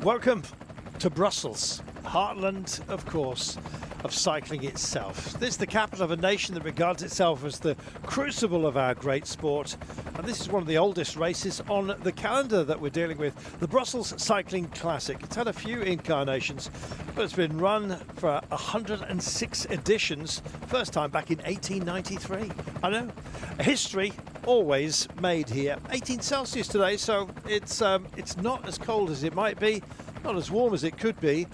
Welcome to Brussels, heartland, of course, of cycling itself. This is the capital of a nation that regards itself as the crucible of our great sport. And this is one of the oldest races on the calendar that we're dealing with, the Brussels Cycling Classic. It's had a few incarnations, but it's been run for 106 editions, first time back in 1893. I know, history always made here. 18 Celsius today, so it's not as cold as it might be, not as warm as it could be.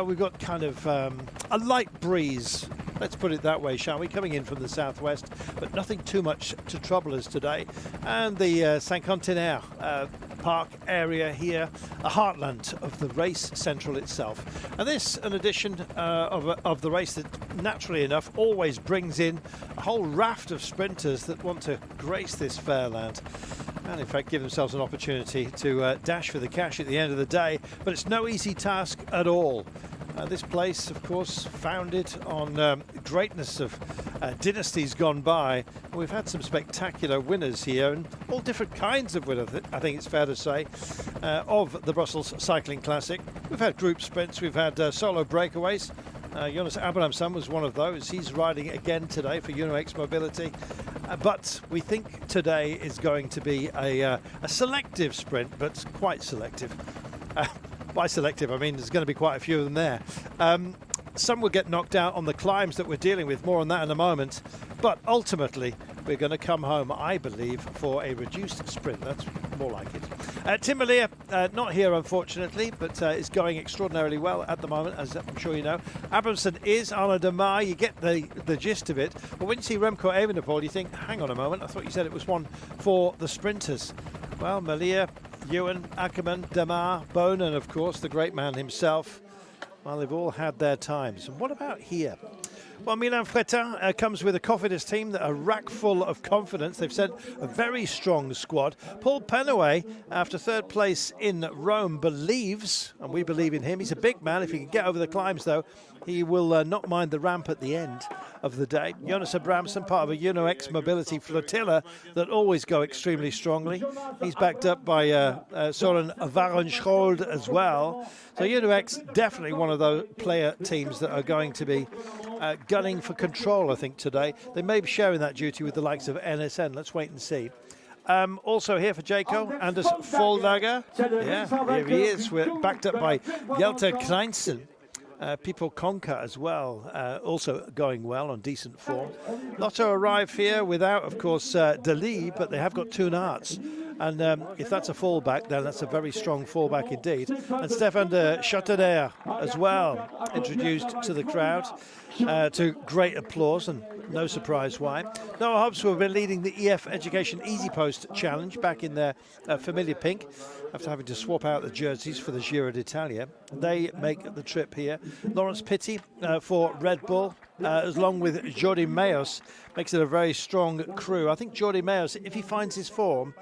We've got kind of a light breeze, let's put it that way, shall we, coming in from the southwest, but nothing too much to trouble us today. And the Cinquantenaire Park area here, a heartland of the race central itself. And this, an edition of the race that, naturally enough, always brings in a whole raft of sprinters that want to grace this fair land and in fact give themselves an opportunity to dash for the cash at the end of the day. But it's no easy task at all. This place, of course, founded on greatness of dynasties gone by. We've had some spectacular winners here, and all different kinds of winners, I think it's fair to say, of the Brussels Cycling Classic. We've had group sprints, we've had solo breakaways. Jonas Abrahamsson was one of those. He's riding again today for UnoX Mobility. But we think today is going to be a selective sprint, but quite selective. By selective, I mean there's going to be quite a few of them there. Some will get knocked out on the climbs that we're dealing with, more on that in a moment. But ultimately, we're going to come home, I believe, for a reduced sprint. That's more like it. Tim Merlier, not here, unfortunately, but is going extraordinarily well at the moment, as I'm sure you know. Abrahamsson is Arnaud Démare. You get the gist of it. But when you see Remco Evenepoel, you think, hang on a moment, I thought you said it was one for the sprinters. Well, Merlier, Ewan, Ackermann, Démare, Boonen, of course, the great man himself. Well, they've all had their times. And what about here? Well, Milan Fretin comes with a Cofidis team that are rack full of confidence. They've sent a very strong squad. Paul Penaway, after third place in Rome, believes, and we believe in him. He's a big man. If he can get over the climbs, though, he will not mind the ramp at the end of the day. Jonas Abrahamsson, part of a UnoX Mobility flotilla that always go extremely strongly. He's backed up by Søren Varenschrold as well. So UnoX, definitely one of those player teams that are going to be gunning for control, I think, today. They may be sharing that duty with the likes of NSN. Let's wait and see. Also here for Jayco, Anders Foldager. Yeah, here he is. We're backed up by Jelte Kleinsen. People Conca as well, also going well on decent form. Lotto arrive here without, of course, Dali, but they have got Toon Arts. And if that's a fallback, then that's a very strong fallback indeed. And Stefan de Châteauneuf as well, introduced to the crowd to great applause, and no surprise why. Noah Hobbs, who have been leading the EF Education Easy Post Challenge back in their familiar pink, after having to swap out the jerseys for the Giro d'Italia. They make the trip here. Lawrence Pitty for Red Bull, along with Jordi Meus, makes it a very strong crew. I think Jordi Meus, if he finds his form,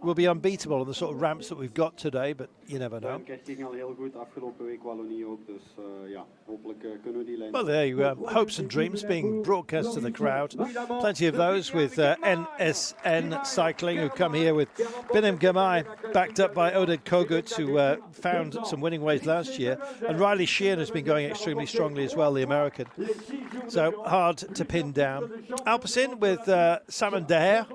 will be unbeatable on the sort of ramps that we've got today, but you never know. Well, there you go. Hopes and dreams being broadcast to the crowd. Plenty of those with NSN Cycling, who come here with Binem Girmay, backed up by Oded Kogut, who found some winning ways last year. And Riley Sheehan has been going extremely strongly as well, the American. So hard to pin down. Alpecin with Simon Daher.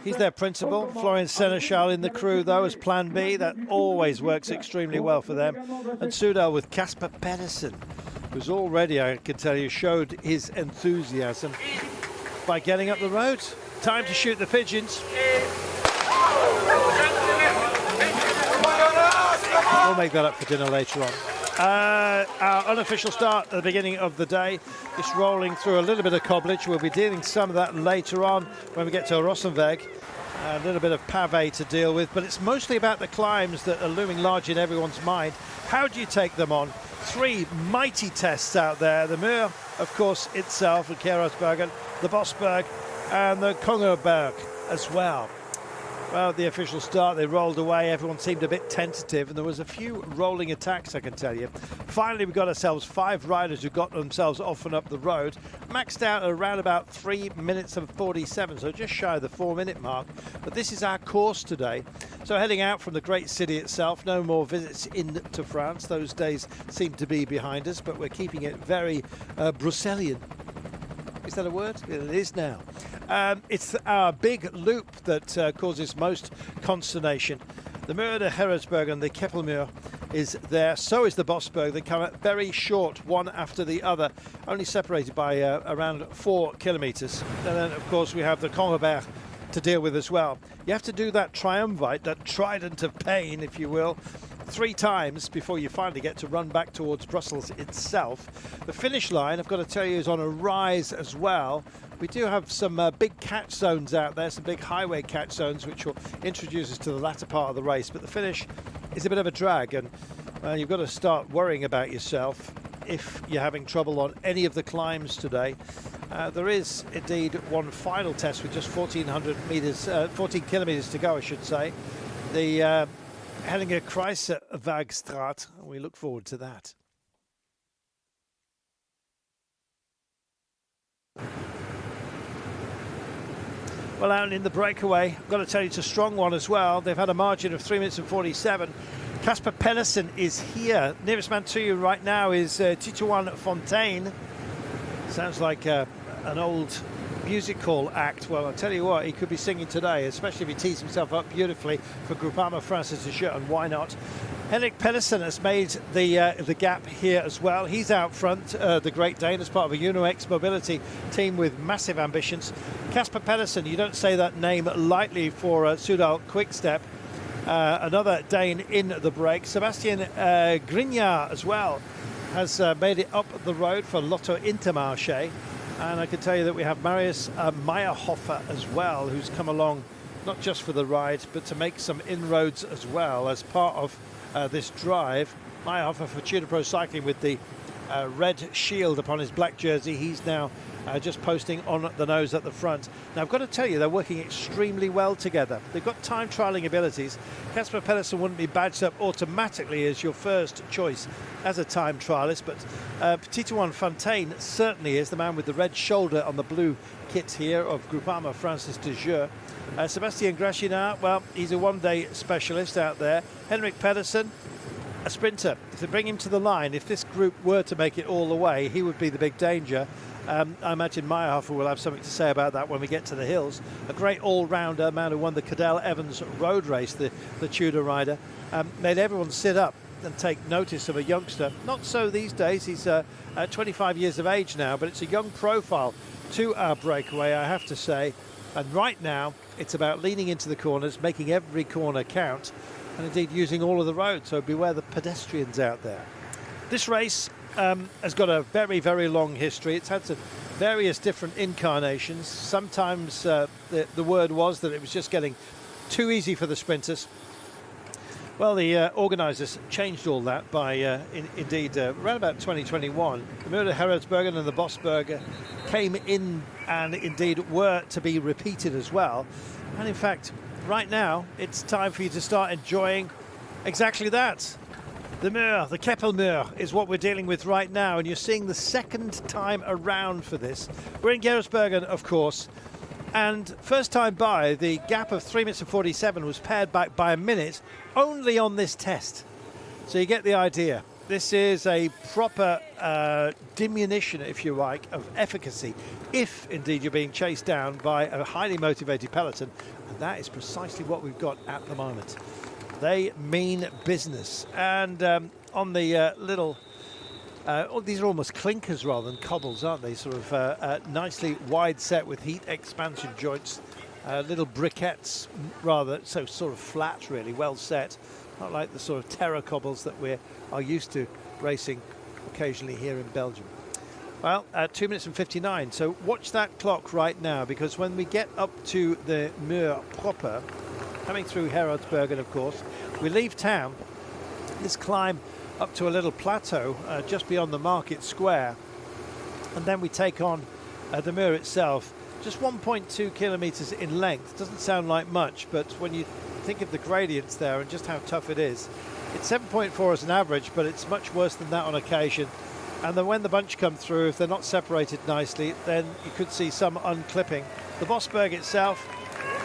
He's their principal. Florian Seneschal in the crew, though, as plan B. That always works extremely well for them. And Soudal with Casper Pedersen, who's already, I can tell you, showed his enthusiasm by getting up the road. Time to shoot the pigeons. We'll make that up for dinner later on. Our unofficial start at the beginning of the day, just rolling through a little bit of cobblage. We'll be dealing some of that later on when we get to Rossenweg. A little bit of pavé to deal with, but it's mostly about the climbs that are looming large in everyone's mind. How do you take them on? 3 mighty tests out there. The Muur, of course, itself, the Gerardsbergen, the Bosberg, and the Kongerberg as well. Well, at the official start, they rolled away. Everyone seemed a bit tentative, and there was a few rolling attacks, I can tell you. Finally, we got ourselves 5 riders who got themselves off and up the road. Maxed out at around about 3 minutes and 47, so just shy of the 4-minute mark. But this is our course today. So heading out from the great city itself, no more visits into France. Those days seem to be behind us, but we're keeping it very Brusselian. Is that a word? It is now. It's our big loop that causes most consternation. The Muur de Gerardsbergen, the Keppelmuur, is there. So is the Bosberg. They come out very short, one after the other, only separated by around 4 kilometres. And then, of course, we have the Kongerberg to deal with as well. You have to do that triumvirate, that trident of pain, if you will, 3 times before you finally get to run back towards Brussels itself. The finish line, I've got to tell you, is on a rise as well. We do have some big catch zones out there, some big highway catch zones, which will introduce us to the latter part of the race. But the finish is a bit of a drag, and you've got to start worrying about yourself if you're having trouble on any of the climbs today. There is indeed one final test with just 1400 meters, 14 kilometers to go, I should say. The Hellinger Kruiswegstraat. We look forward to that. Well, out in the breakaway, I've got to tell you, it's a strong one as well. They've had a margin of 3 minutes and 47. Casper Pedersen is here. Nearest man to you right now is Titouan Fontaine. Sounds like an old music hall act. Well, I'll tell you what, he could be singing today, especially if he tees himself up beautifully for Groupama Francis Deschamps, and why not? Henrik Pedersen has made the gap here as well. He's out front, the Great Dane, as part of a UnoX Mobility team with massive ambitions. Casper Pedersen, you don't say that name lightly for Soudal Quickstep. Another Dane in the break. Sebastian Grignard as well has made it up the road for Lotto Intermarché. And I can tell you that we have Marius Meyerhofer as well, who's come along not just for the ride, but to make some inroads as well as part of this drive. Meyerhofer for Tudor Pro Cycling with the red shield upon his black jersey. He's now just posting on the nose at the front. Now, I've got to tell you, they're working extremely well together. They've got time trialling abilities. Casper Pedersen wouldn't be badged up automatically as your first choice as a time trialist, but Titouan Fontaine certainly is, the man with the red shoulder on the blue kit here of Groupama Francis Deschamps. Sebastian Grignard, well, he's a one-day specialist out there. Henrik Pedersen, a sprinter. If they bring him to the line, if this group were to make it all the way, he would be the big danger. I imagine Meyerhofer will have something to say about that when we get to the hills. A great all-rounder, man who won the Cadel Evans road race, the Tudor rider, made everyone sit up and take notice of a youngster. Not so these days. He's 25 years of age now, but it's a young profile to our breakaway, I have to say. And right now, it's about leaning into the corners, making every corner count, and indeed using all of the road, so beware the pedestrians out there. This race has got a very, very long history. It's had some various different incarnations. Sometimes the word was that it was just getting too easy for the sprinters. Well, the organisers changed all that by, indeed, around about 2021. The Muur de Gerardsbergen and the Bosberg came in and indeed were to be repeated as well. And in fact, right now, it's time for you to start enjoying exactly that. The Muur, the Keppelmuur, is what we're dealing with right now, and you're seeing the second time around for this. We're in Gerardsbergen, of course, and first time by, the gap of 3 minutes and 47 was pared back by a minute only on this test. So you get the idea. This is a proper diminution, if you like, of efficacy, if indeed you're being chased down by a highly motivated peloton, and that is precisely what we've got at the moment. They mean business. And on the little, these are almost clinkers rather than cobbles, aren't they? Sort of nicely wide set with heat expansion joints, little briquettes rather, so sort of flat really, well set. Not like the sort of terra cobbles that we are used to racing occasionally here in Belgium. Well, 2 minutes and 59. So watch that clock right now, because when we get up to the Muur proper, coming through Heraldsbergen, of course, we leave town. This climb up to a little plateau just beyond the market square, and then we take on the Muur itself. Just 1.2 kilometers in length. Doesn't sound like much, but when you think of the gradients there and just how tough it is, it's 7.4 as an average, but it's much worse than that on occasion. And then when the bunch come through, if they're not separated nicely, then you could see some unclipping. The Bosberg itself,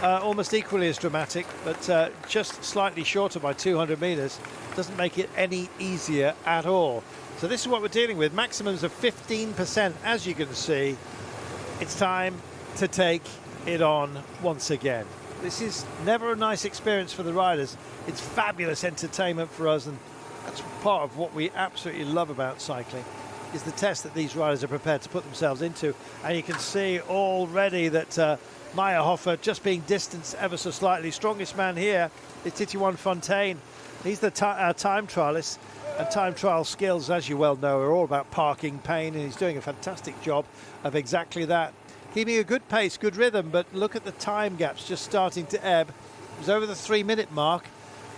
almost equally as dramatic, but just slightly shorter by 200 meters. Doesn't make it any easier at all. So this is what we're dealing with. Maximums of 15%, as you can see. It's time to take it on once again. This is never a nice experience for the riders. It's fabulous entertainment for us, and that's part of what we absolutely love about cycling, is the test that these riders are prepared to put themselves into. And you can see already that Meyerhofer just being distanced ever so slightly. Strongest man here is Titouan Fontaine. He's the time trialist, and time trial skills, as you well know, are all about parking pain, and he's doing a fantastic job of exactly that. Keeping a good pace, good rhythm, but look at the time gaps just starting to ebb. It was over the 3-minute mark,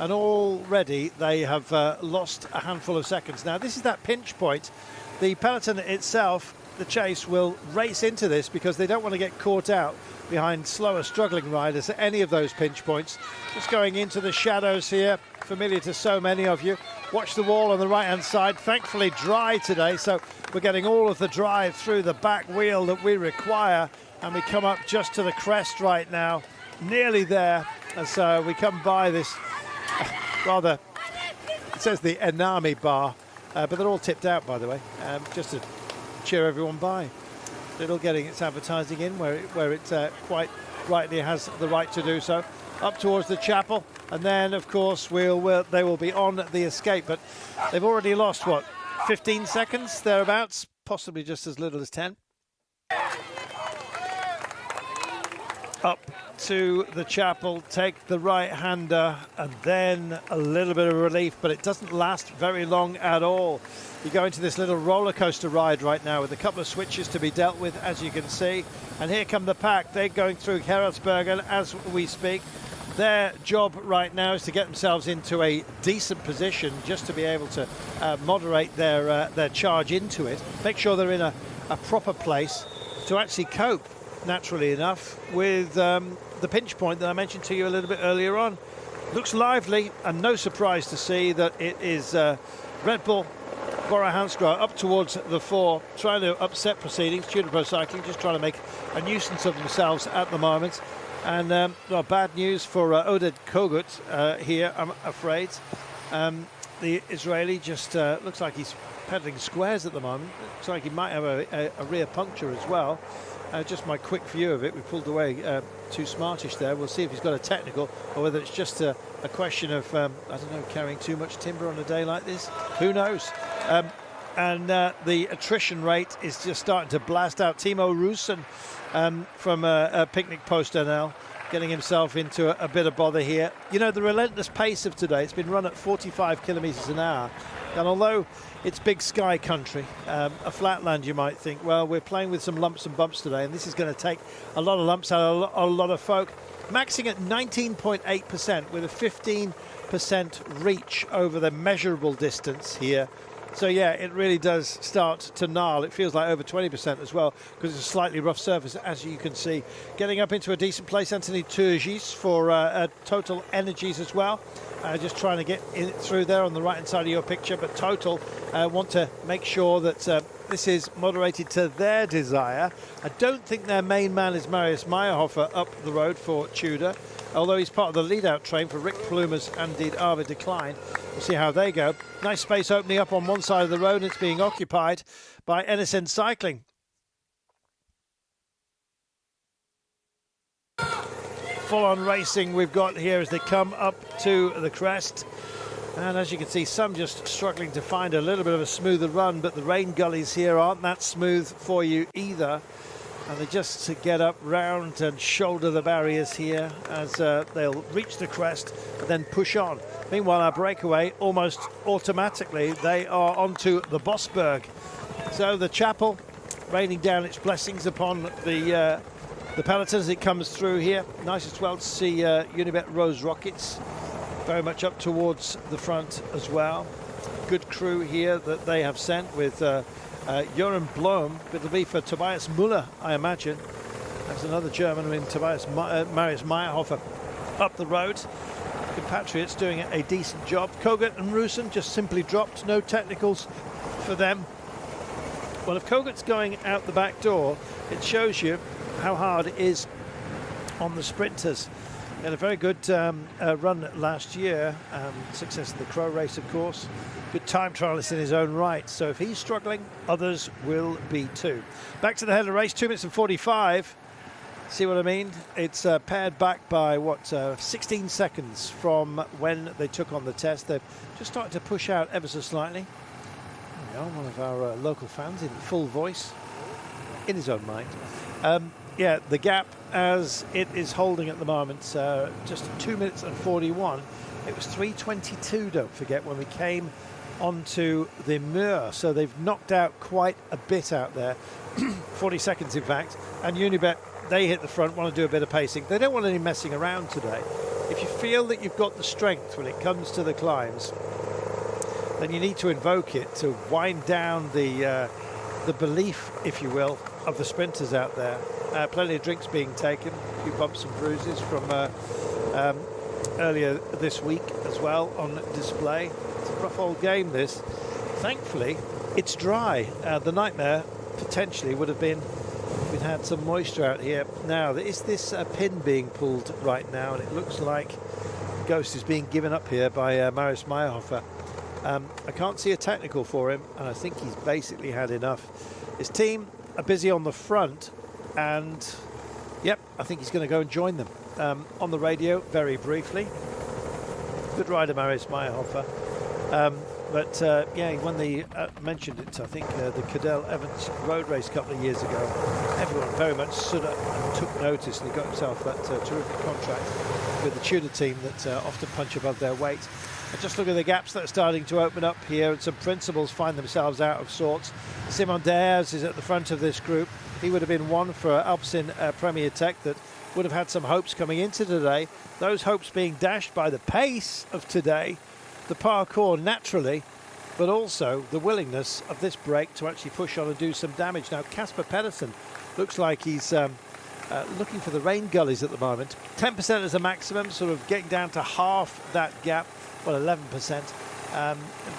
and already they have lost a handful of seconds. Now, this is that pinch point. The peloton itself, the chase, will race into this because they don't want to get caught out behind slower, struggling riders at any of those pinch points. Just going into the shadows here, familiar to so many of you. Watch the wall on the right-hand side, thankfully dry today, so we're getting all of the drive through the back wheel that we require, and we come up just to the crest right now, nearly there, as we come by this rather, it says the Enami bar, but they're all tipped out, by the way, just to cheer everyone by. Little getting its advertising in where it quite rightly has the right to do so. Up towards the chapel, and then of course they will be on the escape, but they've already lost what, 15 seconds thereabouts, possibly just as little as 10. Up to the chapel, take the right-hander, and then a little bit of relief, but it doesn't last very long at all. You go into this little roller coaster ride right now with a couple of switches to be dealt with, as you can see. And here come the pack. They're going through Heraldsbergen as we speak. Their job right now is to get themselves into a decent position just to be able to moderate their charge into it. Make sure they're in a proper place to actually cope, naturally enough, with the pinch point that I mentioned to you a little bit earlier on. Looks lively, and no surprise to see that it is Red Bull Bora Hansgrohe up towards the 4, trying to upset proceedings. Tudor Pro Cycling just trying to make a nuisance of themselves at the moment. And well, bad news for Oded Kogut here, I'm afraid. The Israeli just looks like he's pedaling squares at the moment. Looks like he might have a rear puncture as well. Just my quick view of it, we pulled away too smartish there. We'll see if he's got a technical, or whether it's just a question of, I don't know, carrying too much timber on a day like this. Who knows? And the attrition rate is just starting to blast out. Timo Russen from Picnic Post NL getting himself into a bit of bother here. You know, the relentless pace of today, it's been run at 45 kilometers an hour. And although it's big sky country, a flatland, you might think, well, we're playing with some lumps and bumps today, and this is going to take a lot of lumps out of a lot of folk. Maxing at 19.8% with a 15% reach over the measurable distance here. So yeah, it really does start to gnarl. It feels like over 20% as well, because it's a slightly rough surface, as you can see. Getting up into a decent place, Anthony Turgis for Total Energies as well. Just trying to get in through there on the right-hand side of your picture, but Total want to make sure that this is moderated to their desire. I don't think their main man is Marius Meyerhofer up the road for Tudor, although he's part of the lead-out train for Rick Plumer's and indeed Arvid de Klein. We'll see how they go. Nice space opening up on one side of the road, and it's being occupied by NSN Cycling. Full-on racing we've got here as they come up to the crest. And as you can see, some just struggling to find a little bit of a smoother run, but the rain gullies here aren't that smooth for you either. And they just get up round and shoulder the barriers here as they'll reach the crest and then push on. Meanwhile, our breakaway, almost automatically, they are onto the Bosberg. So the chapel raining down its blessings upon the peloton as it comes through here. Nice as well to see Unibet Rose Rockets very much up towards the front as well. Good crew here that they have sent with Joran Blom. It'll be for Tobias Müller, I imagine. There's another German in Marius Meyerhofer up the road. Compatriots doing a decent job. Kogut and Rusin just simply dropped. No technicals for them. Well, if Kogut's going out the back door, it shows you how hard it is on the sprinters. He had a very good run last year. Success in the Crow race, of course. Good time trialist in his own right. So if he's struggling, others will be too. Back to the head of the race, 2 minutes and 45. See what I mean? It's paired back by, 16 seconds from when they took on the test. They've just started to push out ever so slightly. There we are, one of our local fans in full voice, in his own mind. Yeah, the gap as it is holding at the moment, just 2 minutes and 41. It was 3:22, don't forget, when we came onto the Muur. So they've knocked out quite a bit out there, 40 seconds in fact. And Unibet, they hit the front, want to do a bit of pacing. They don't want any messing around today. If you feel that you've got the strength when it comes to the climbs, then you need to invoke it to wind down the belief, if you will, of the sprinters out there. Plenty of drinks being taken, a few bumps and bruises from earlier this week as well on display. It's a rough old game, this. Thankfully, it's dry. The nightmare potentially would have been if we'd had some moisture out here. Now, there is this pin being pulled right now, and it looks like Ghost is being given up here by Marius Meyerhofer. I can't see a technical for him, and I think he's basically had enough. His team are busy on the front, and yep, I think he's going to go and join them. On the radio, very briefly. Good rider, Marius Meyerhofer. But yeah, he won the, mentioned it, I think, the Cadel Evans road race a couple of years ago. Everyone very much stood up and took notice, and he got himself that terrific contract with the Tudor team that often punch above their weight. And just look at the gaps that are starting to open up here, and some principals find themselves out of sorts. Simon Diaz is at the front of this group. He would have been one for Alpecin Premier Tech that would have had some hopes coming into today. Those hopes being dashed by the pace of today, the parkour naturally, but also the willingness of this break to actually push on and do some damage. Now, Casper Pedersen looks like he's looking for the rain gullies at the moment. 10% is a maximum, sort of getting down to half that gap. Well, 11%.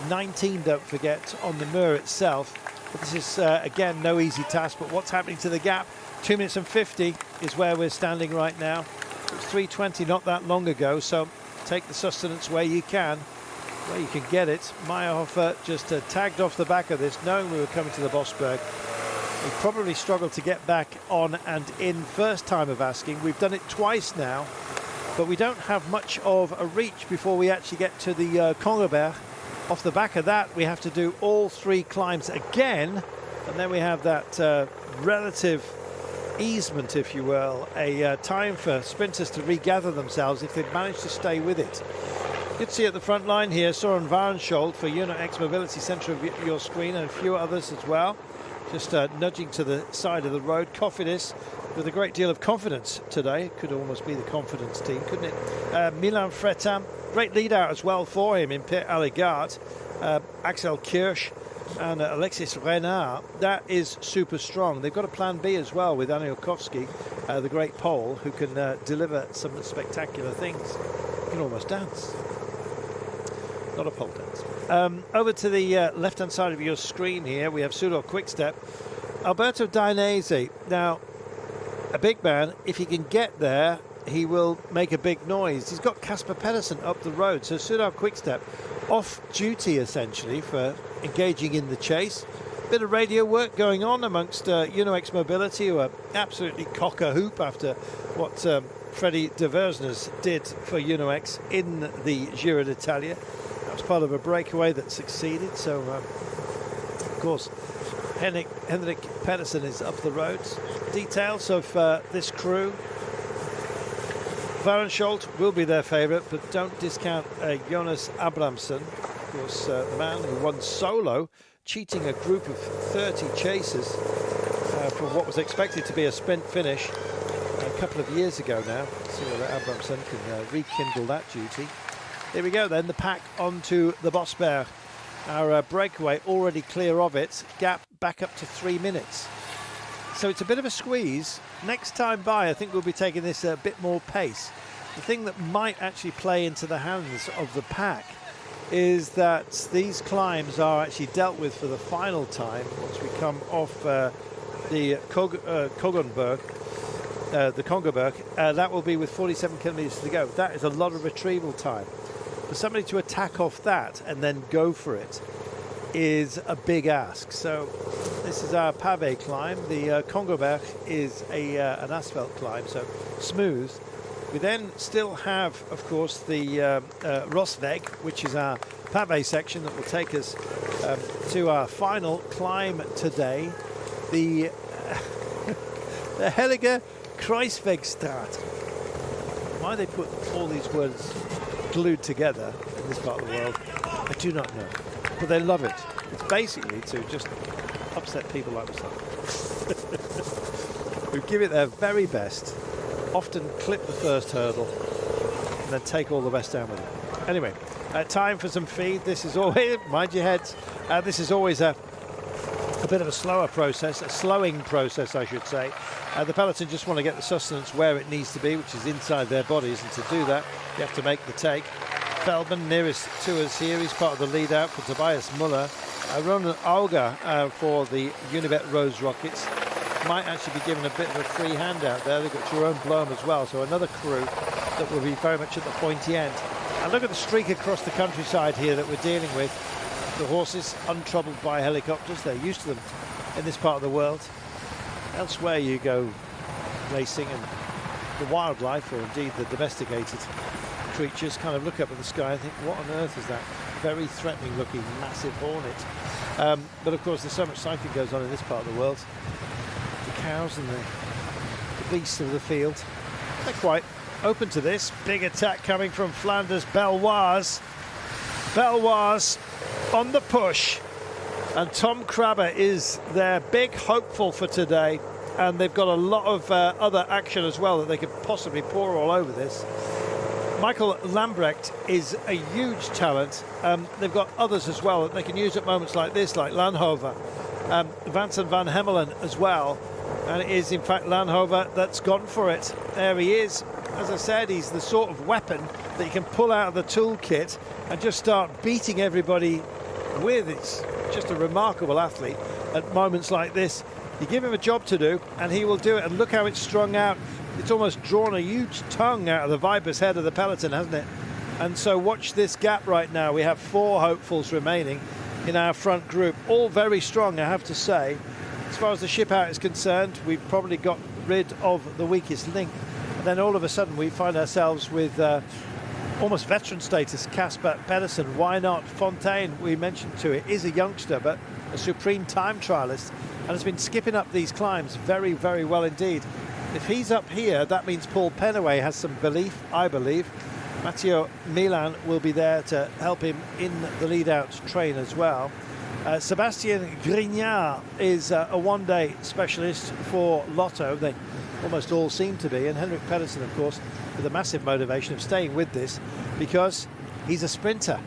19, don't forget, on the Muur itself. But this is, again, no easy task. But what's happening to the gap? 2 minutes and 50 is where we're standing right now. It was 3:20 not that long ago, so take the sustenance where you can get it. Meyerhofer just tagged off the back of this, knowing we were coming to the Bosberg. We probably struggled to get back on and in first time of asking. We've done it twice now, but we don't have much of a reach before we actually get to the Congerberg. Off the back of that, we have to do all three climbs again, and then we have that relative easement, if you will, a time for sprinters to regather themselves if they've managed to stay with it. You can see at the front line here, Søren Varensholt for UnoX Mobility, centre of your screen, and a few others as well. Just nudging to the side of the road. Cofidis with a great deal of confidence today. It could almost be the confidence team, couldn't it? Milan Fretam, great lead out as well for him in Pierre Allegard. Axel Kirsch and Alexis Renard. That is super strong. They've got a plan B as well with Anielkowski, the great Pole, who can deliver some spectacular things. You can almost dance. Not a pole dance. Over to the left-hand side of your screen here, we have Pseudo Quickstep. Alberto Dainese. Now, a big man, if he can get there, he will make a big noise. He's got Casper Pedersen up the road, so Pseudo Quickstep off duty, essentially, for engaging in the chase. Bit of radio work going on amongst UnoX Mobility, who are absolutely cock-a-hoop after what Freddy de Versnes did for UnoX in the Giro d'Italia. That was part of a breakaway that succeeded. So, of course, Henrik Pedersen is up the road. Details of this crew. Varensholt will be their favourite, but don't discount Jonas Abramson, of course, the man who won solo, cheating a group of 30 chasers. for what was expected to be a sprint finish a couple of years ago now. Let's see whether Abramson can rekindle that duty. Here we go then, the pack onto the Bosberg. Our breakaway already clear of it, gap back up to 3 minutes. So it's a bit of a squeeze. Next time by, I think we'll be taking this a bit more pace. The thing that might actually play into the hands of the pack is that these climbs are actually dealt with for the final time once we come off the Kongerberg. That will be with 47 kilometers to go. That is a lot of retrieval time. For somebody to attack off that and then go for it is a big ask. So this is our pavé climb. The Kongerberg is an asphalt climb, so smooth. We then still have, of course, the Rosweg, which is our pavé section that will take us to our final climb today, the Heilige Kreuzwegstraat. Why they put all these words glued together in this part of the world, I do not know. But they love it. It's basically to just upset people like myself. Who give it their very best, often clip the first hurdle, and then take all the rest down with it. Anyway, time for some feed. This is always, mind your heads, this is always a bit of a slower process, a slowing process, I should say. The peloton just want to get the sustenance where it needs to be, which is inside their bodies, and to do that, you have to make the take. Feldman nearest to us here, he's part of the lead out for Tobias Muller. Ronan Auger for the Unibet Rose Rockets might actually be given a bit of a free hand out there. They've got Jerome Blom as well, so another crew that will be very much at the pointy end. And look at the streak across the countryside here that we're dealing with. The horses untroubled by helicopters, they're used to them in this part of the world. Elsewhere you go racing and the wildlife, or indeed the domesticated creatures, kind of look up at the sky and think, what on earth is that very threatening looking massive hornet? But of course there's so much cycling goes on in this part of the world. The cows and the beasts of the field, they're quite open to this. Big attack coming from Flanders. Belloise on the push, and Tom Krabbe is their big hopeful for today, and they've got a lot of other action as well that they could possibly pour all over this. Michael Lambrecht is a huge talent. They've got others as well that they can use at moments like this, like Lanhover, Vincent van Hemelen as well. And it is in fact Lanhover that's gone for it. There he is. As I said, he's the sort of weapon that you can pull out of the toolkit and just start beating everybody with. It's just a remarkable athlete at moments like this. You give him a job to do and he will do it. And look how it's strung out. It's almost drawn a huge tongue out of the viper's head of the peloton, hasn't it? And so watch this gap right now. We have 4 hopefuls remaining in our front group, all very strong, I have to say. As far as the ship out is concerned, we've probably got rid of the weakest link. And then all of a sudden we find ourselves with almost veteran status, Casper Pedersen. Why not? Fontaine, we mentioned to it, is a youngster, but a supreme time trialist, and has been skipping up these climbs very, very well indeed. If he's up here, that means Paul Penaway has some belief, I believe. Matteo Milan will be there to help him in the lead-out train as well. Sebastien Grignard is a one-day specialist for Lotto. They almost all seem to be. And Henrik Pedersen, of course, with a massive motivation of staying with this because he's a sprinter.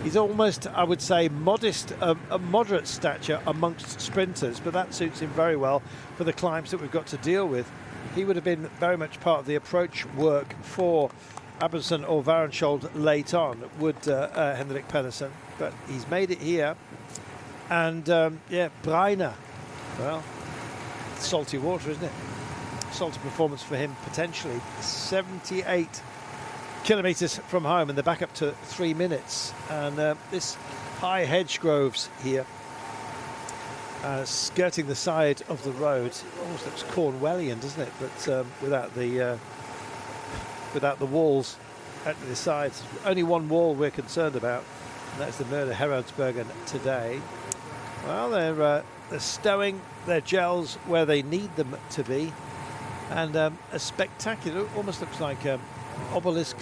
He's almost, I would say, modest, a moderate stature amongst sprinters, but that suits him very well for the climbs that we've got to deal with. He would have been very much part of the approach work for Abramson or Varenshold late on, would Henrik Pedersen, but he's made it here. And yeah, Breiner, well, salty water, isn't it? Salty performance for him potentially. 78 kilometers from home, and they're back up to 3 minutes. And this high hedge groves here, skirting the side of the road, almost looks Cornwellian, doesn't it? But without the walls at the sides. Only one wall we're concerned about, and that's the Mörder Heradsbergen today. Well, they're stowing their gels where they need them to be, and a spectacular, almost looks like obelisk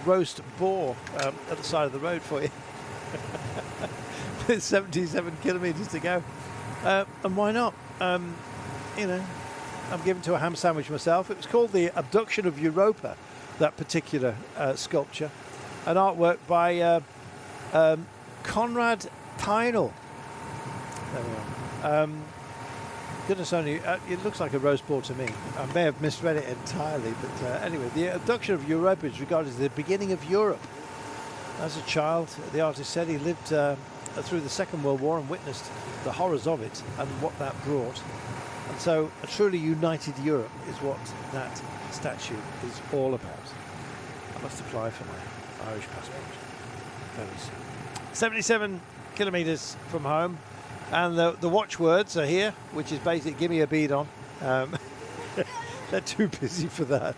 roast boar at the side of the road for you. With 77 kilometers to go. And why not? You know, I'm given to a ham sandwich myself. It was called the Abduction of Europa, that particular sculpture. An artwork by Konrad Teinl. There we are. Goodness only, it looks like a rose ball to me. I may have misread it entirely, but anyway, the Abduction of Europa is regarded as the beginning of Europe. As a child, the artist said he lived through the Second World War and witnessed the horrors of it and what that brought. And so a truly united Europe is what that statue is all about. I must apply for my Irish passport very soon. 77 kilometres from home, and the watchwords are here, which is basically give me a bead on. They're too busy for that.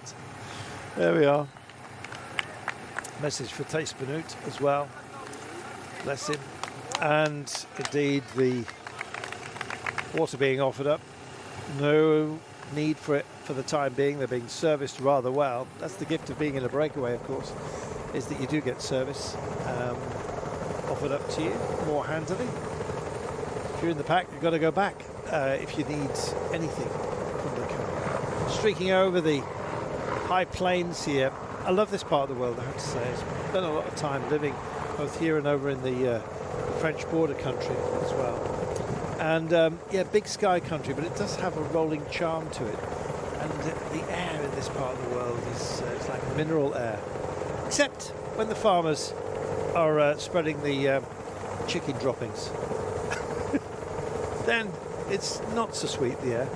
There we are. Message for Tace Benoot as well. Bless him. And indeed the water being offered up. No need for it for the time being. They're being serviced rather well. That's the gift of being in a breakaway, of course, is that you do get service offered up to you more handily. If you're in the pack, you've got to go back if you need anything from the car. Streaking over the high plains here. I love this part of the world, I have to say. I've spent a lot of time living both here and over in the French border country as well. And yeah, big sky country, but it does have a rolling charm to it. And the air in this part of the world is it's like mineral air. Except when the farmers are spreading the chicken droppings. Then it's not so sweet, the air.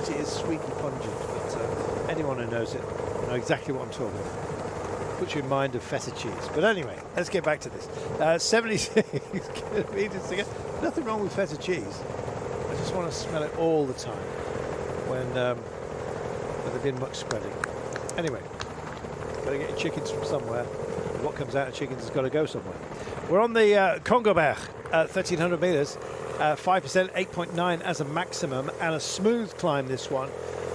It is sweetly pungent, but anyone who knows it know exactly what I'm talking about. Puts you in mind of feta cheese. But anyway, let's get back to this. 76 kilometres to go. Nothing wrong with feta cheese. I just want to smell it all the time when they've been much spreading. Anyway, got to get your chickens from somewhere. What comes out of chickens has got to go somewhere. We're on the Congoberg, 1,300 metres. 5%, 8.9 as a maximum, and a smooth climb this one.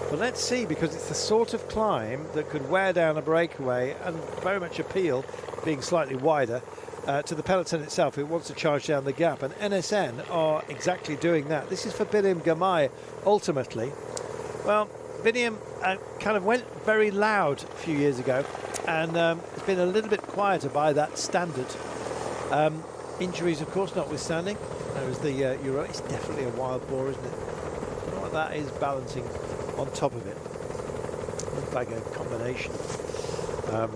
But let's see, because it's the sort of climb that could wear down a breakaway and very much appeal, being slightly wider, to the peloton itself. It wants to charge down the gap, and NSN are exactly doing that. This is for Biniam Girmay, ultimately. Well, Biniam kind of went very loud a few years ago, and it's been a little bit quieter by that standard. Injuries, of course, notwithstanding. There is the Euro. It's definitely a wild boar, isn't it? I don't know what that is balancing on top of it. Looks like a combination. A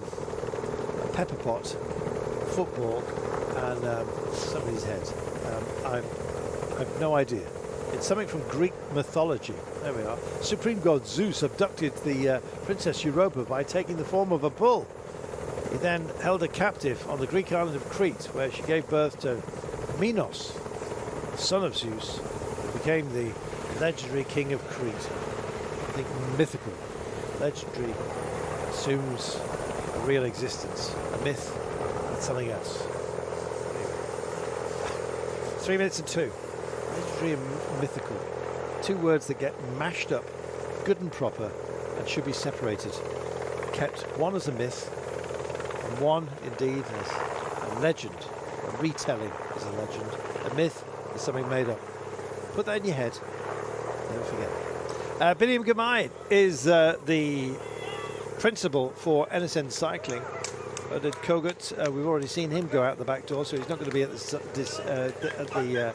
pepper pot, football, and somebody's head. I have no idea. It's something from Greek mythology. There we are. Supreme god Zeus abducted the Princess Europa by taking the form of a bull. He then held her captive on the Greek island of Crete, where she gave birth to Minos, son of Zeus, who became the legendary king of Crete. I think mythical. Legendary assumes a real existence. A myth, that's something else. Anyway. 3 minutes and 2. Legendary and mythical. Two words that get mashed up, good and proper, and should be separated. Kept one as a myth, and one indeed as a legend. A retelling is a legend. A myth is something made up. Put that in your head. Never forget. Biniam Girmay is the principal for NSN Cycling. Oded Kogut, we've already seen him go out the back door, so he's not going to be at the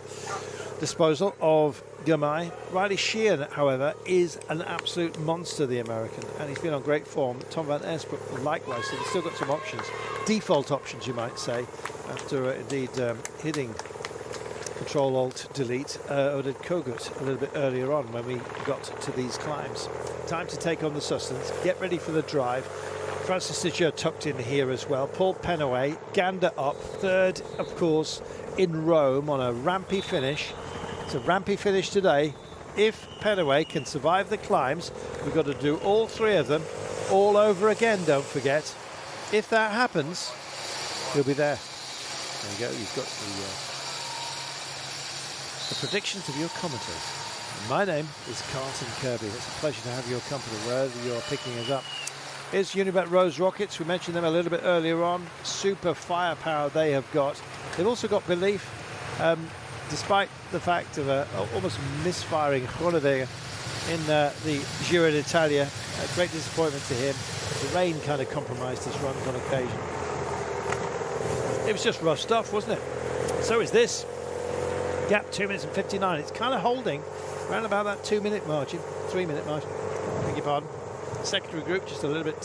disposal of Girmay. Riley Sheehan, however, is an absolute monster, the American, and he's been on great form. Tom Van Esbrook, likewise, so he's still got some options. Default options, you might say, after indeed hitting Control-Alt-Delete. Oded Kogut a little bit earlier on when we got to these climbs. Time to take on the sustenance, get ready for the drive. Francis Ticheur tucked in here as well. Paul Penaway, gander up, third, of course, in Rome on a rampy finish. It's a rampy finish today. If Penaway can survive the climbs, we've got to do all three of them all over again, don't forget. If that happens, he'll be there. There you go, you've got the predictions of your commentators. And my name is Carlton Kirby. It's a pleasure to have your company wherever you're picking us up. Here's Unibet Rose Rockets. We mentioned them a little bit earlier on. Super firepower they have got. They've also got belief. despite the fact of almost misfiring Groenewegen in the Giro d'Italia. A great disappointment to him. The rain kind of compromised his runs on occasion. It was just rough stuff, wasn't it? So is this. Gap 2 minutes and 59. It's kind of holding around about that 2-minute margin, 3-minute margin. Beg your pardon. Secondary group just a little bit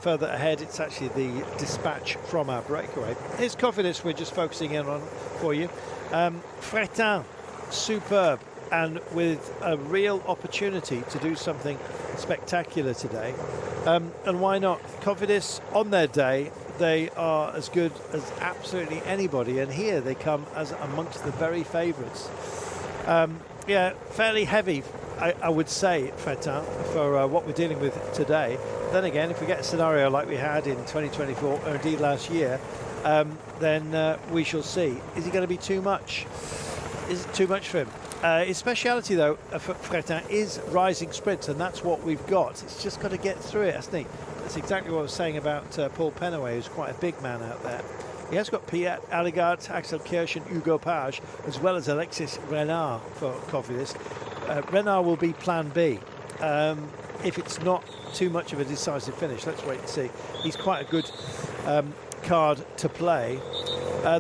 further ahead. It's actually the dispatch from our breakaway. Here's Cofidis we're just focusing in on for you. Fretin, superb, and with a real opportunity to do something spectacular today. And why not? Cofidis, on their day, they are as good as absolutely anybody, and here they come as amongst the very favourites. Yeah, fairly heavy, I would say, Fretin, for what we're dealing with today. Then again, if we get a scenario like we had in 2024, or indeed last year, then we shall see. Is it going to be too much? Is it too much for him? His speciality, though, for Fretin is rising sprints, and that's what we've got. It's just got to get through it, hasn't he? That's exactly what I was saying about Paul Penaway, who's quite a big man out there. He has got Piet Alligard, Axel Kirsch and Hugo Page, as well as Alexis Renard for Cofidis. Renard will be plan B. If it's not too much of a decisive finish, let's wait and see. He's quite a good card to play.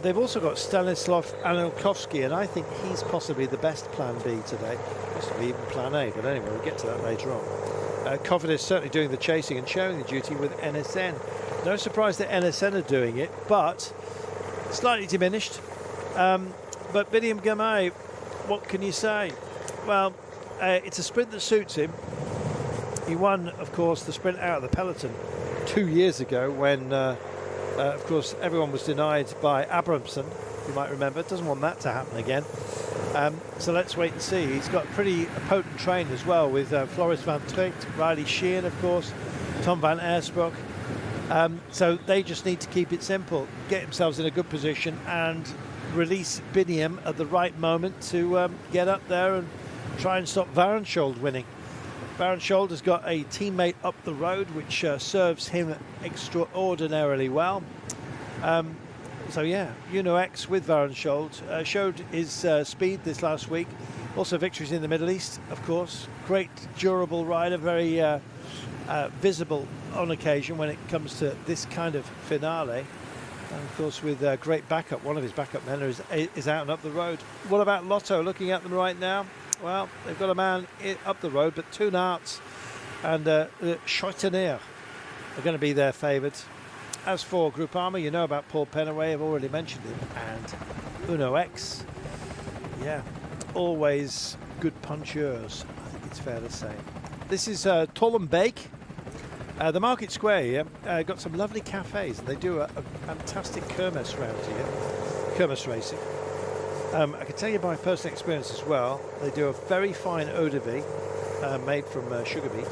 They've also got Stanislav Anelkovsky, and I think he's possibly the best plan B today. Possibly even plan A, but anyway, we'll get to that later on. Cofidis certainly doing the chasing and sharing the duty with NSN. No surprise that NSN are doing it, but slightly diminished. But Biniam Girmay, what can you say? Well, it's a sprint that suits him. He won, of course, the sprint out of the peloton 2 years ago when, of course, everyone was denied by Abramson. You might remember. Doesn't want that to happen again. So let's wait and see. He's got a pretty potent train as well with Floris van Tricht, Riley Sheehan, of course, Tom van Aersbroek. So they just need to keep it simple, get themselves in a good position and release Biniam at the right moment to get up there and try and stop Varenschold winning. Varenschold has got a teammate up the road which serves him extraordinarily well. So yeah, Uno X with Varenschold showed his speed this last week. Also victories in the Middle East, of course. Great durable rider, very visible on occasion when it comes to this kind of finale. And of course with great backup. One of his backup men is out and up the road. What about Lotto? Looking at them right now, well, they've got a man up the road, but Toon Aerts and Schoitener are going to be their favoured. As for Groupama, you know about Paul Penaway, I've already mentioned him, and Uno X. Yeah, always good puncheurs, I think it's fair to say. This is Tollenbeek, the Market Square here. Got some lovely cafes, and they do a fantastic kermesse round here, kermesse racing. I can tell you by personal experience as well, they do a very fine eau de vie made from sugar beet,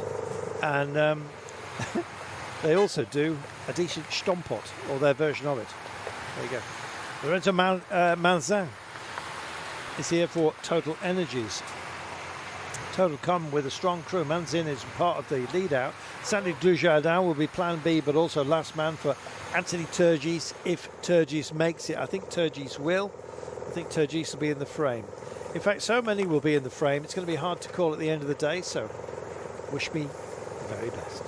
and they also do a decent Stompot, or their version of it. There you go. Lorenzo Manzin is here for Total Energies. Total come with a strong crew. Manzin is part of the lead out. Sandy Dujardin will be plan B, but also last man for Anthony Turgis if Turgis makes it. I think Turgis will. I think Turgis will be in the frame. In fact, so many will be in the frame, it's going to be hard to call at the end of the day, so wish me the very best.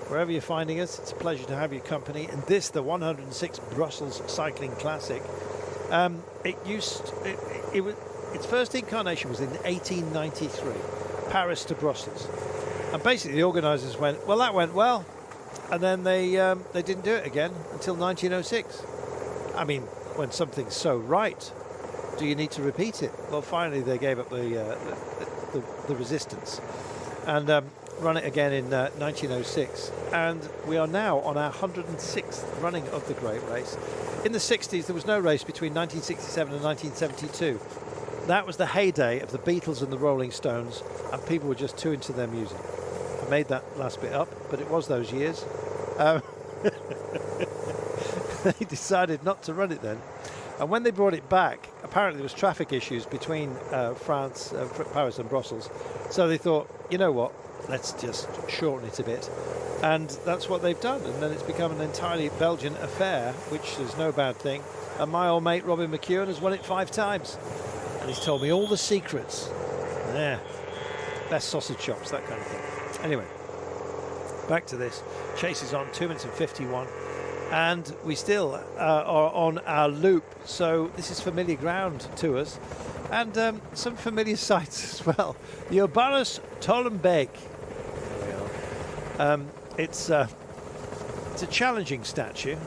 Wherever you're finding us, it's a pleasure to have your company. And this, the 106 Brussels Cycling Classic. Its first incarnation was in 1893, Paris to Brussels. And basically the organisers went, well, that went well. And then they didn't do it again until 1906. I mean, when something's so right, do you need to repeat it? Well, finally they gave up the resistance and run it again in 1906. And we are now on our 106th running of the Great Race. In the 60s, there was no race between 1967 and 1972. That was the heyday of the Beatles and the Rolling Stones, and people were just too into their music. I made that last bit up, but it was those years. They decided not to run it then. And when they brought it back, apparently there was traffic issues between France, Paris and Brussels. So they thought, you know what, let's just shorten it a bit. And that's what they've done. And then it's become an entirely Belgian affair, which is no bad thing. And my old mate Robin McEwen has won it 5 times. And he's told me all the secrets. Yeah, best sausage chops, that kind of thing. Anyway, back to this. Chase is on 2 minutes and 51. And we still are on our loop. So this is familiar ground to us. And some familiar sights as well. The Urbanus Tollenberg. It's a challenging statue.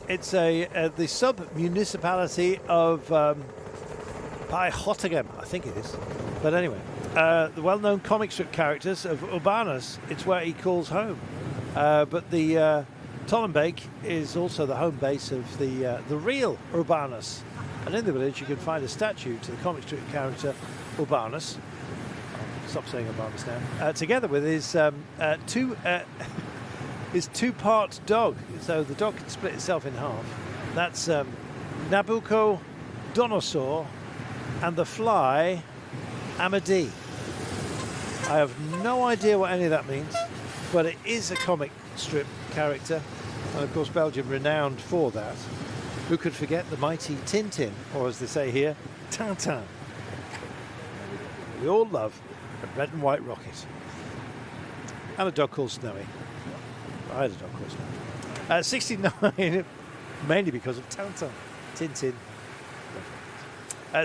It's the sub-municipality of Pijottegem, I think it is. But anyway, the well-known comic strip characters of Urbanus, it's where he calls home. But the Tollenberg is also the home base of the real Urbanus. And in the village you can find a statue to the comic strip character Urbanus. I'll stop saying Urbanus now. Together with his his 2-part dog. So the dog can split itself in half. That's Nabucodonosor and the fly Amadee. I have no idea what any of that means, but it is a comic strip character. And of course Belgium renowned for that. Who could forget the mighty Tintin, or as they say here, Tintin. We all love a red and white rocket. And a dog called Snowy. I had a dog called Snowy. 69, mainly because of Tintin. Tintin.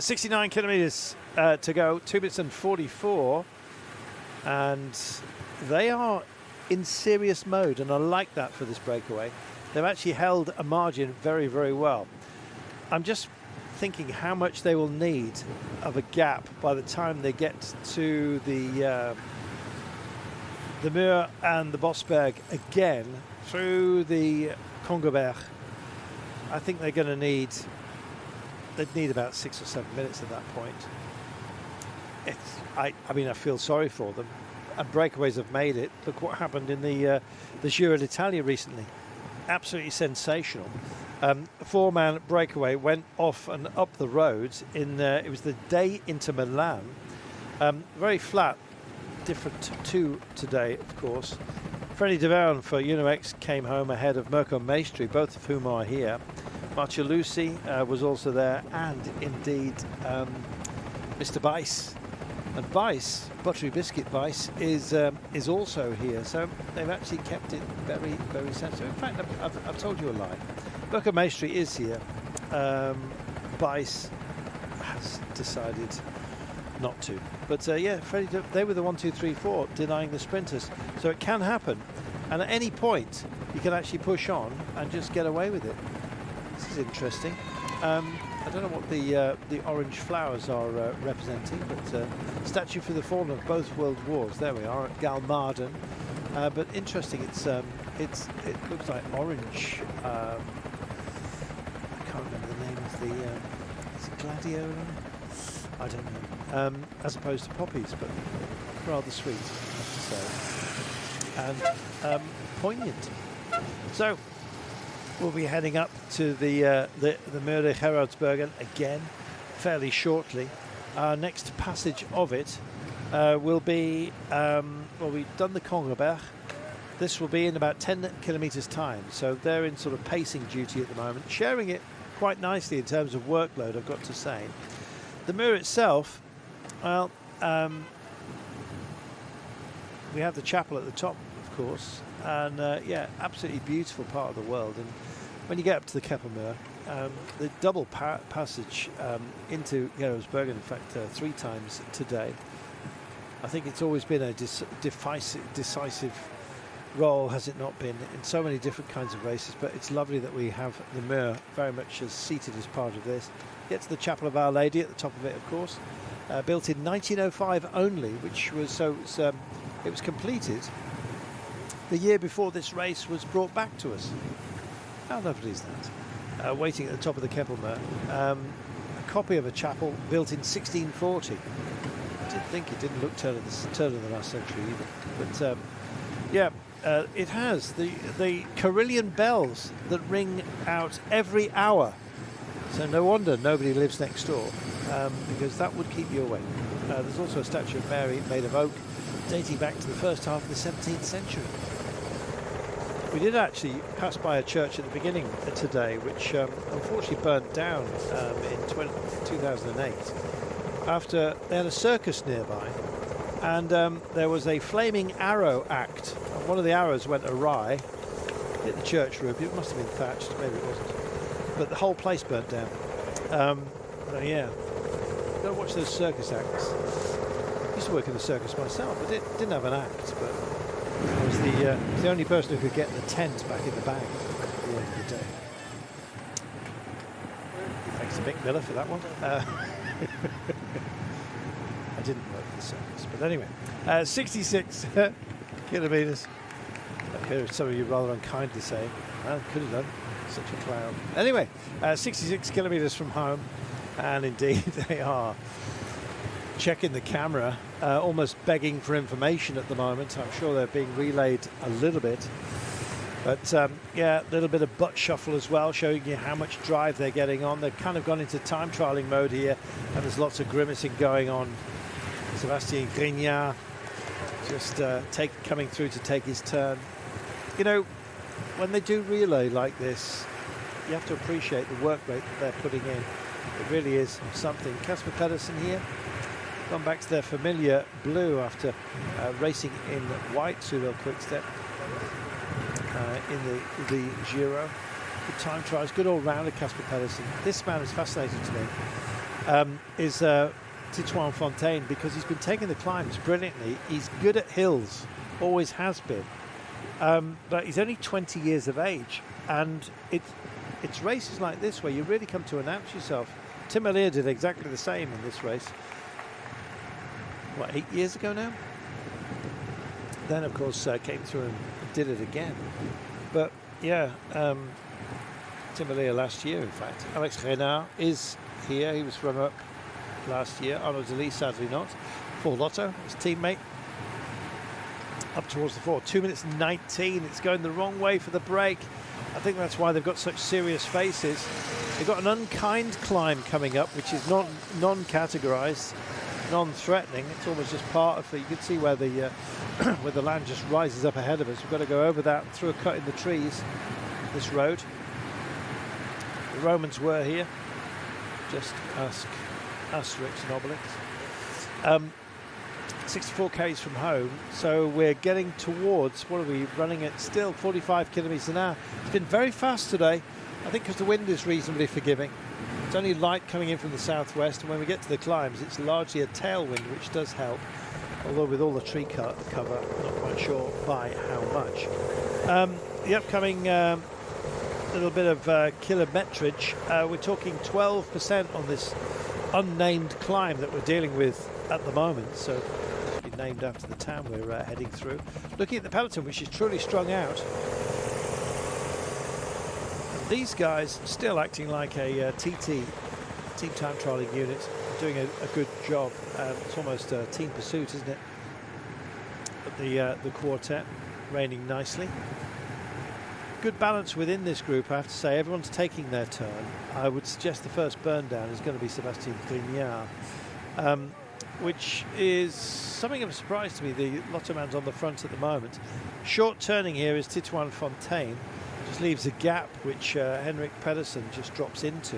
69 kilometres to go, 2 minutes and 44. And they are in serious mode, and I like that for this breakaway. They've actually held a margin very, very well. I'm just thinking how much they will need of a gap by the time they get to the Muur and the Bosberg again through the Congoberg. I think they're going to need, they'd need about 6 or 7 minutes at that point. I mean, I feel sorry for them. And breakaways have made it. Look what happened in the Giro d'Italia recently. Absolutely sensational. A 4-man breakaway went off and up the roads in it was the day into Milan. Very flat, different to today, of course. Freddie Deverne for UnoX came home ahead of Mirko Maestri, both of whom are here. Marcialucci was also there, and indeed Mr. Bice. And Vice, Buttery Biscuit Vice, is also here. So they've actually kept it very, very sensitive. In fact, I've told you a lie. Mirko Maestri is here. Vice has decided not to. But yeah, Freddie, they were the 1, 2, 3, 4 denying the sprinters. So it can happen. And at any point, you can actually push on and just get away with it. This is interesting. I don't know what the orange flowers are representing, but statue for the fallen of both world wars. There we are at Galmarden. But interesting. It looks like orange. I can't remember the name of the. Is it gladiolus? I don't know. As opposed to poppies, but rather sweet, I have to say, and poignant. So. We'll be heading up to the Muur de Gerardsbergen again fairly shortly. Our next passage of it will be, well, we've done the Congoberg. This will be in about 10 kilometres time. So they're in sort of pacing duty at the moment, sharing it quite nicely in terms of workload, I've got to say. The Muur itself, well, we have the chapel at the top, of course. And yeah, absolutely beautiful part of the world. And when you get up to the Keppelmuur, the double passage into Gerardsbergen, in fact, 3 times today. I think it's always been a decisive role, has it not been, in so many different kinds of races. But it's lovely that we have the Muur very much as seated as part of this. Get to the Chapel of Our Lady at the top of it, of course. Built in 1905 only, which was it was completed the year before this race was brought back to us. How lovely is that? Waiting at the top of the Keppelmuur. A copy of a chapel built in 1640. I did think it didn't look turn of the last century either. But yeah, it has the Carillion bells that ring out every hour. So no wonder nobody lives next door, because that would keep you awake. There's also a statue of Mary made of oak, dating back to the first half of the 17th century. We did actually pass by a church at the beginning today, which unfortunately burnt down in 2008 after they had a circus nearby, and there was a flaming arrow act. And one of the arrows went awry, hit the church roof. It must have been thatched, maybe it wasn't, but the whole place burnt down. So yeah, go watch those circus acts. I used to work in the circus myself, but didn't have an act, but I was the only person who could get the tent back in the bag at the end of the day. Thanks to Mick Miller for that one. I didn't work for the circus, but anyway, 66 kilometres. I hear some of you rather unkindly saying, well, could have done, such a clown. Anyway, 66 kilometres from home, and indeed they are checking the camera, almost begging for information at the moment. I'm sure they're being relayed a little bit. But yeah, a little bit of butt shuffle as well, showing you how much drive they're getting on. They've kind of gone into time trialing mode here, and there's lots of grimacing going on. Sébastien Grignard just coming through to take his turn. You know, when they do relay like this, you have to appreciate the work rate that they're putting in. It really is something. Casper Pedersen here, gone back to their familiar blue after racing in white, Soudal Quick-Step in the Giro. Good time trials, good all-rounder Casper Pedersen. This man is fascinating to me, is Titouan Fontaine, because he's been taking the climbs brilliantly. He's good at hills, always has been, but he's only 20 years of age, and it's races like this where you really come to announce yourself. Tim Merlier did exactly the same in this race, what, 8 years ago now? Then of course came through and did it again. But yeah, Tim Merlier last year, in fact. Alex Renard is here. He was runner-up last year. Arnaud Delis sadly not. For Lotto, his teammate, up towards the 4. 2 minutes 19. It's going the wrong way for the break. I think that's why they've got such serious faces. They've got an unkind climb coming up, which is non-categorized, non-threatening. It's almost just part of it. You can see where the where the land just rises up ahead of us. We've got to go over that and through a cut in the trees, this road. The Romans were here. Just ask Asterix and Obelix. 64 k's from home, so we're getting towards, what are we running at still, 45 kilometres an hour. It's been very fast today, I think because the wind is reasonably forgiving. It's only light coming in from the southwest, and when we get to the climbs it's largely a tailwind, which does help, although with all the tree cover, not quite sure by how much. The upcoming little bit of kilometrage, we're talking 12% on this unnamed climb that we're dealing with at the moment, so named after the town we're heading through. Looking at the peloton, which is truly strung out, and these guys still acting like a TT, team time trialing unit, doing a good job. It's almost a team pursuit, isn't it? But the quartet reigning nicely. Good balance within this group, I have to say. Everyone's taking their turn. I would suggest the first burn down is going to be Sébastien Grignard, which is something of a surprise to me. The Lotto man's on the front at the moment. Short turning here is Titouan Fontaine, just leaves a gap which Henrik Pedersen just drops into,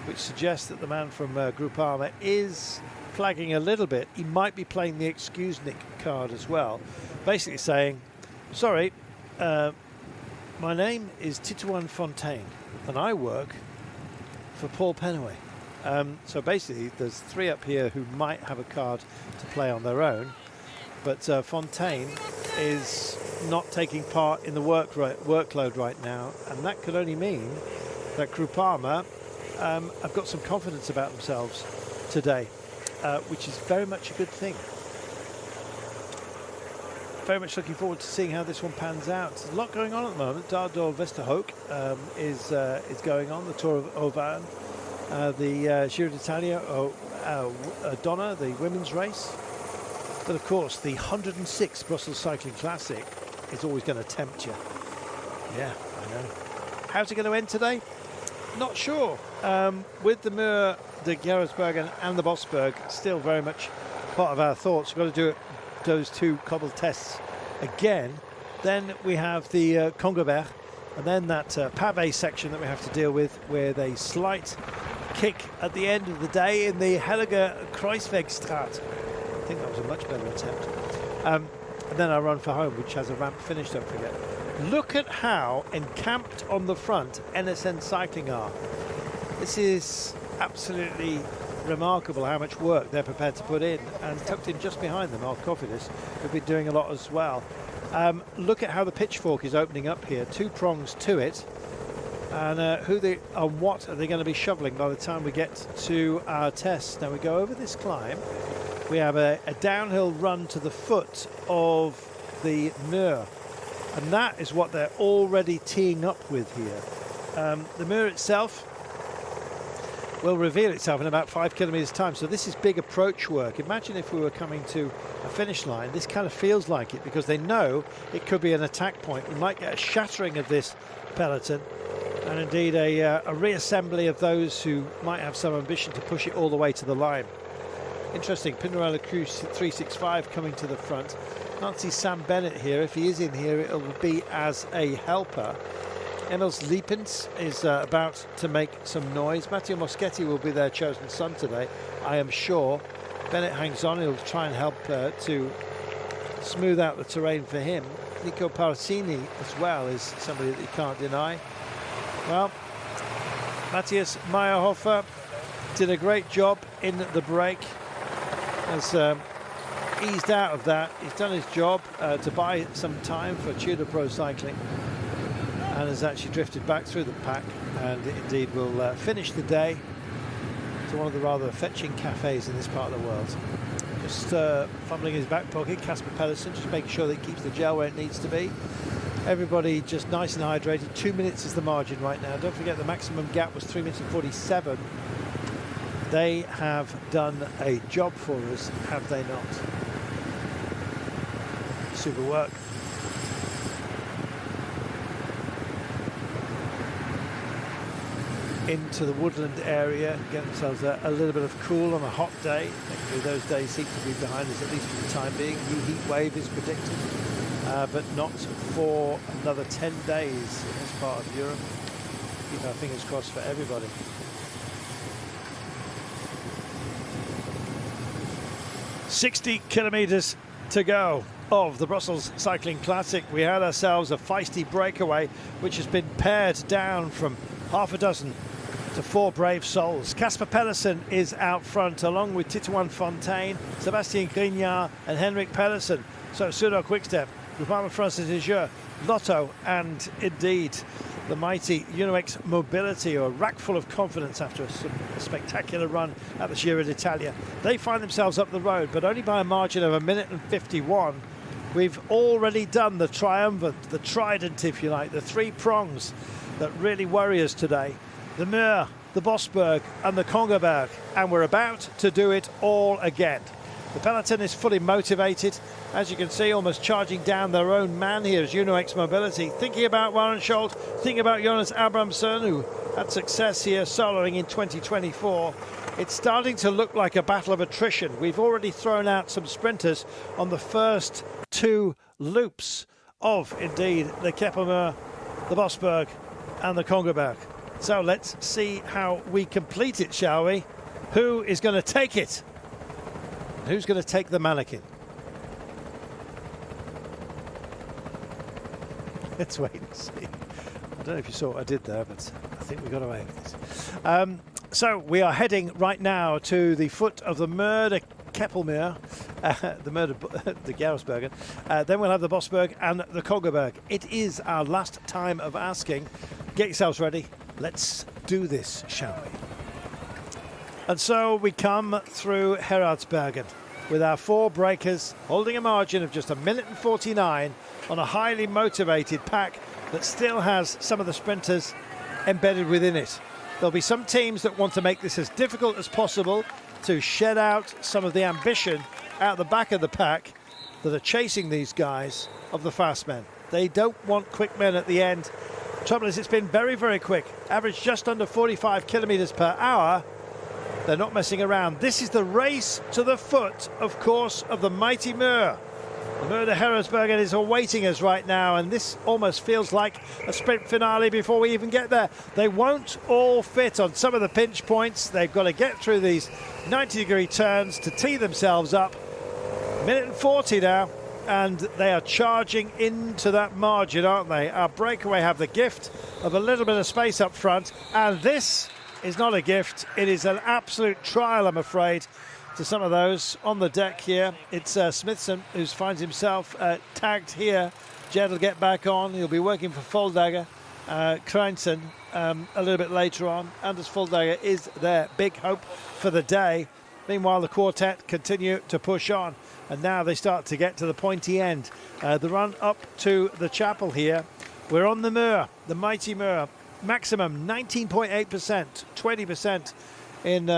which suggests that the man from Groupama is flagging a little bit. He might be playing the excuse Nick card as well, basically saying, sorry, my name is Titouan Fontaine and I work for Paul Penaway. So basically there's 3 up here who might have a card to play on their own, but Fontaine is not taking part in the workload right now, and that could only mean that Groupama have got some confidence about themselves today, which is very much a good thing. Very much looking forward to seeing how this one pans out. There's a lot going on at the moment. Dardor Westerhoek is going on, the Tour of Auvergne. The Giro d'Italia, Donna, the women's race. But of course, the 106 Brussels Cycling Classic is always going to tempt you. Yeah, I know. How's it going to end today? Not sure. With the Muur, the Gerardsbergen and the Bosberg still very much part of our thoughts. We've got to do those 2 cobble tests again. Then we have the Congoberg, and then that pavé section that we have to deal with a slight kick at the end of the day in the Helliger Kreuzwegstraat. I think that was a much better attempt. And then I run for home, which has a ramp finish, don't forget. Look at how encamped on the front NSN Cycling are. This is absolutely remarkable how much work they're prepared to put in, and tucked in just behind them are Cofidis, who've been doing a lot as well. Look at how the pitchfork is opening up here, 2 prongs to it, and what are they going to be shoveling by the time we get to our test. Now we go over this climb, we have a downhill run to the foot of the Muur, and that is what they're already teeing up with here. The Muur itself will reveal itself in about 5 kilometers time, so this is big approach work. Imagine if we were coming to a finish line. This kind of feels like it, because they know it could be an attack point. We might get a shattering of this peloton, and indeed a reassembly of those who might have some ambition to push it all the way to the line. Interesting, Pinarello Cruise 365 coming to the front. Can't see Sam Bennett here. If he is in here, it will be as a helper. Emils Liepins is about to make some noise. Matteo Moschetti will be their chosen son today, I am sure. Bennett hangs on. He'll try and help to smooth out the terrain for him. Nico Paracini as well is somebody that you can't deny. Well, Matthias Meyerhofer did a great job in the break. Has eased out of that. He's done his job to buy some time for Tudor Pro Cycling, and has actually drifted back through the pack, and indeed will finish the day to one of the rather fetching cafes in this part of the world. Just fumbling in his back pocket, Casper Pedersen, just making sure that he keeps the gel where it needs to be. Everybody just nice and hydrated. 2 minutes is the margin right now. Don't forget the maximum gap was 3 minutes and 47. They have done a job for us, have they not? Super work. Into the woodland area, get themselves a little bit of cool on a hot day. Thankfully those days seem to be behind us, at least for the time being. New heat wave is predicted, but not for another 10 days in this part of Europe. Keep our fingers crossed for everybody. "60 kilometers to go of the Brussels Cycling Classic." We had ourselves a feisty breakaway, which has been pared down from half a dozen to 4 brave souls. Casper Pedersen is out front, along with Titouan Fontaine, Sebastien Grignard and Henrik Pedersen. So Pseudo Quickstep, Groupama Francis-Leger, Lotto, and indeed the mighty Uno-X Mobility, a rack full of confidence after a spectacular run at the Giro d'Italia. They find themselves up the road, but only by a margin of 1 minute and 51. We've already done the triumvirate, the trident, if you like, the 3 prongs that really worry us today. The Muur, the Bosberg and the Congoberg, and we're about to do it all again. The peloton is fully motivated, as you can see, almost charging down their own man here is Uno-X Mobility, thinking about Warren Schultz, thinking about Jonas Abramson, who had success here soloing in 2024. It's starting to look like a battle of attrition. We've already thrown out some sprinters on the first 2 loops of, indeed, the Keppelmuur, the Bosberg and the Congoberg. So let's see how we complete it, shall we? Who is going to take it? Who's going to take the mannequin? Let's wait and see. I don't know if you saw what I did there, but I think we got away with this. So we are heading right now to the foot of the Muur de Keppelmuur, the Muur de Geroldsbergen. Then we'll have the Bosberg and the Congoberg. It is our last time of asking. Get yourselves ready. Let's do this, shall we? And so we come through Gerardsbergen with our 4 breakers holding a margin of just 1 minute and 49 on a highly motivated pack that still has some of the sprinters embedded within it. There'll be some teams that want to make this as difficult as possible to shed out some of the ambition out the back of the pack that are chasing these guys of the fast men. They don't want quick men at the end. Trouble is, it's been very, very quick. Average just under 45 kilometers per hour. They're not messing around. This is the race to the foot, of course, of the mighty Muur. The Muur de Heeresbergen is awaiting us right now, and this almost feels like a sprint finale before we even get there. They won't all fit on some of the pinch points. They've got to get through these 90-degree turns to tee themselves up. Minute and 40 now, and they are charging into that margin, aren't they? Our breakaway have the gift of a little bit of space up front, and this is not a gift. It is an absolute trial, I'm afraid, to some of those on the deck here. It's Smithson who finds himself tagged here. Jed will get back on. He'll be working for Fulldager. Kreinsen a little bit later on. Anders Fulldager is their big hope for the day. Meanwhile, the quartet continue to push on, and now they start to get to the pointy end. The run up to the chapel here. We're on the Muur, the mighty Muur. Maximum 19.8%, 20% in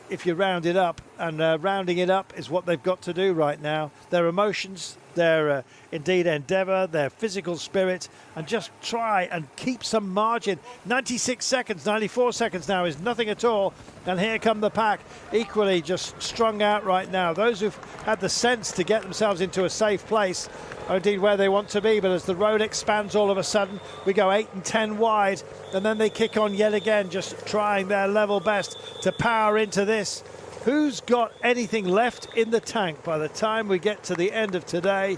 if you round it up, and rounding it up is what they've got to do right now. Their emotions, their indeed endeavour, their physical spirit, and just try and keep some margin. 96 seconds, 94 seconds now is nothing at all, and here come the pack, equally just strung out right now. Those who've had the sense to get themselves into a safe place are indeed where they want to be, but as the road expands all of a sudden, we go 8 and 10 wide, and then they kick on yet again, just trying their level best to power into this. Who's got anything left in the tank by the time we get to the end of today?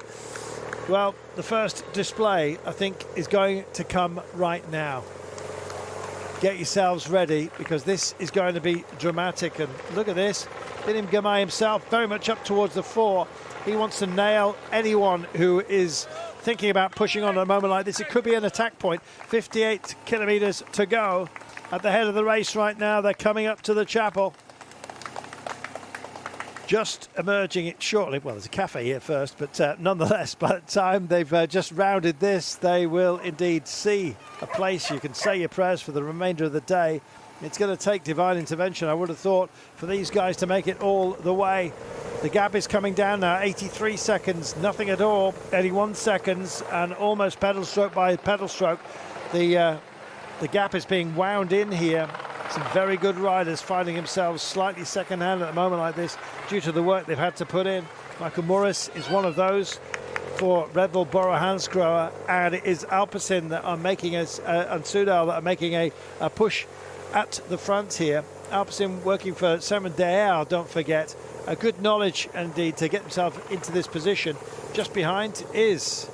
Well, the first display, I think, is going to come right now. Get yourselves ready, because this is going to be dramatic. And look at this, Biniam Girmay himself very much up towards the fore. He wants to nail anyone who is thinking about pushing on at a moment like this. It could be an attack point. 58 kilometres to go at the head of the race right now. They're coming up to the chapel. Just emerging it shortly. Well, there's a cafe here first, but nonetheless, by the time they've just rounded this, they will indeed see a place you can say your prayers for the remainder of the day. It's going to take divine intervention, I would have thought, for these guys to make it all the way. The gap is coming down now, 83 seconds, nothing at all, 81 seconds, and almost pedal stroke by pedal stroke. The gap is being wound in here. Some very good riders finding themselves slightly second-hand at a moment like this due to the work they've had to put in. Michael Morris is one of those for Red Bull Bora Hansgrohe, and it is Alpecin that are making us, and Soudal that are making a push at the front here. Alpecin working for Simon Deher, don't forget. A good knowledge indeed to get himself into this position. Just behind is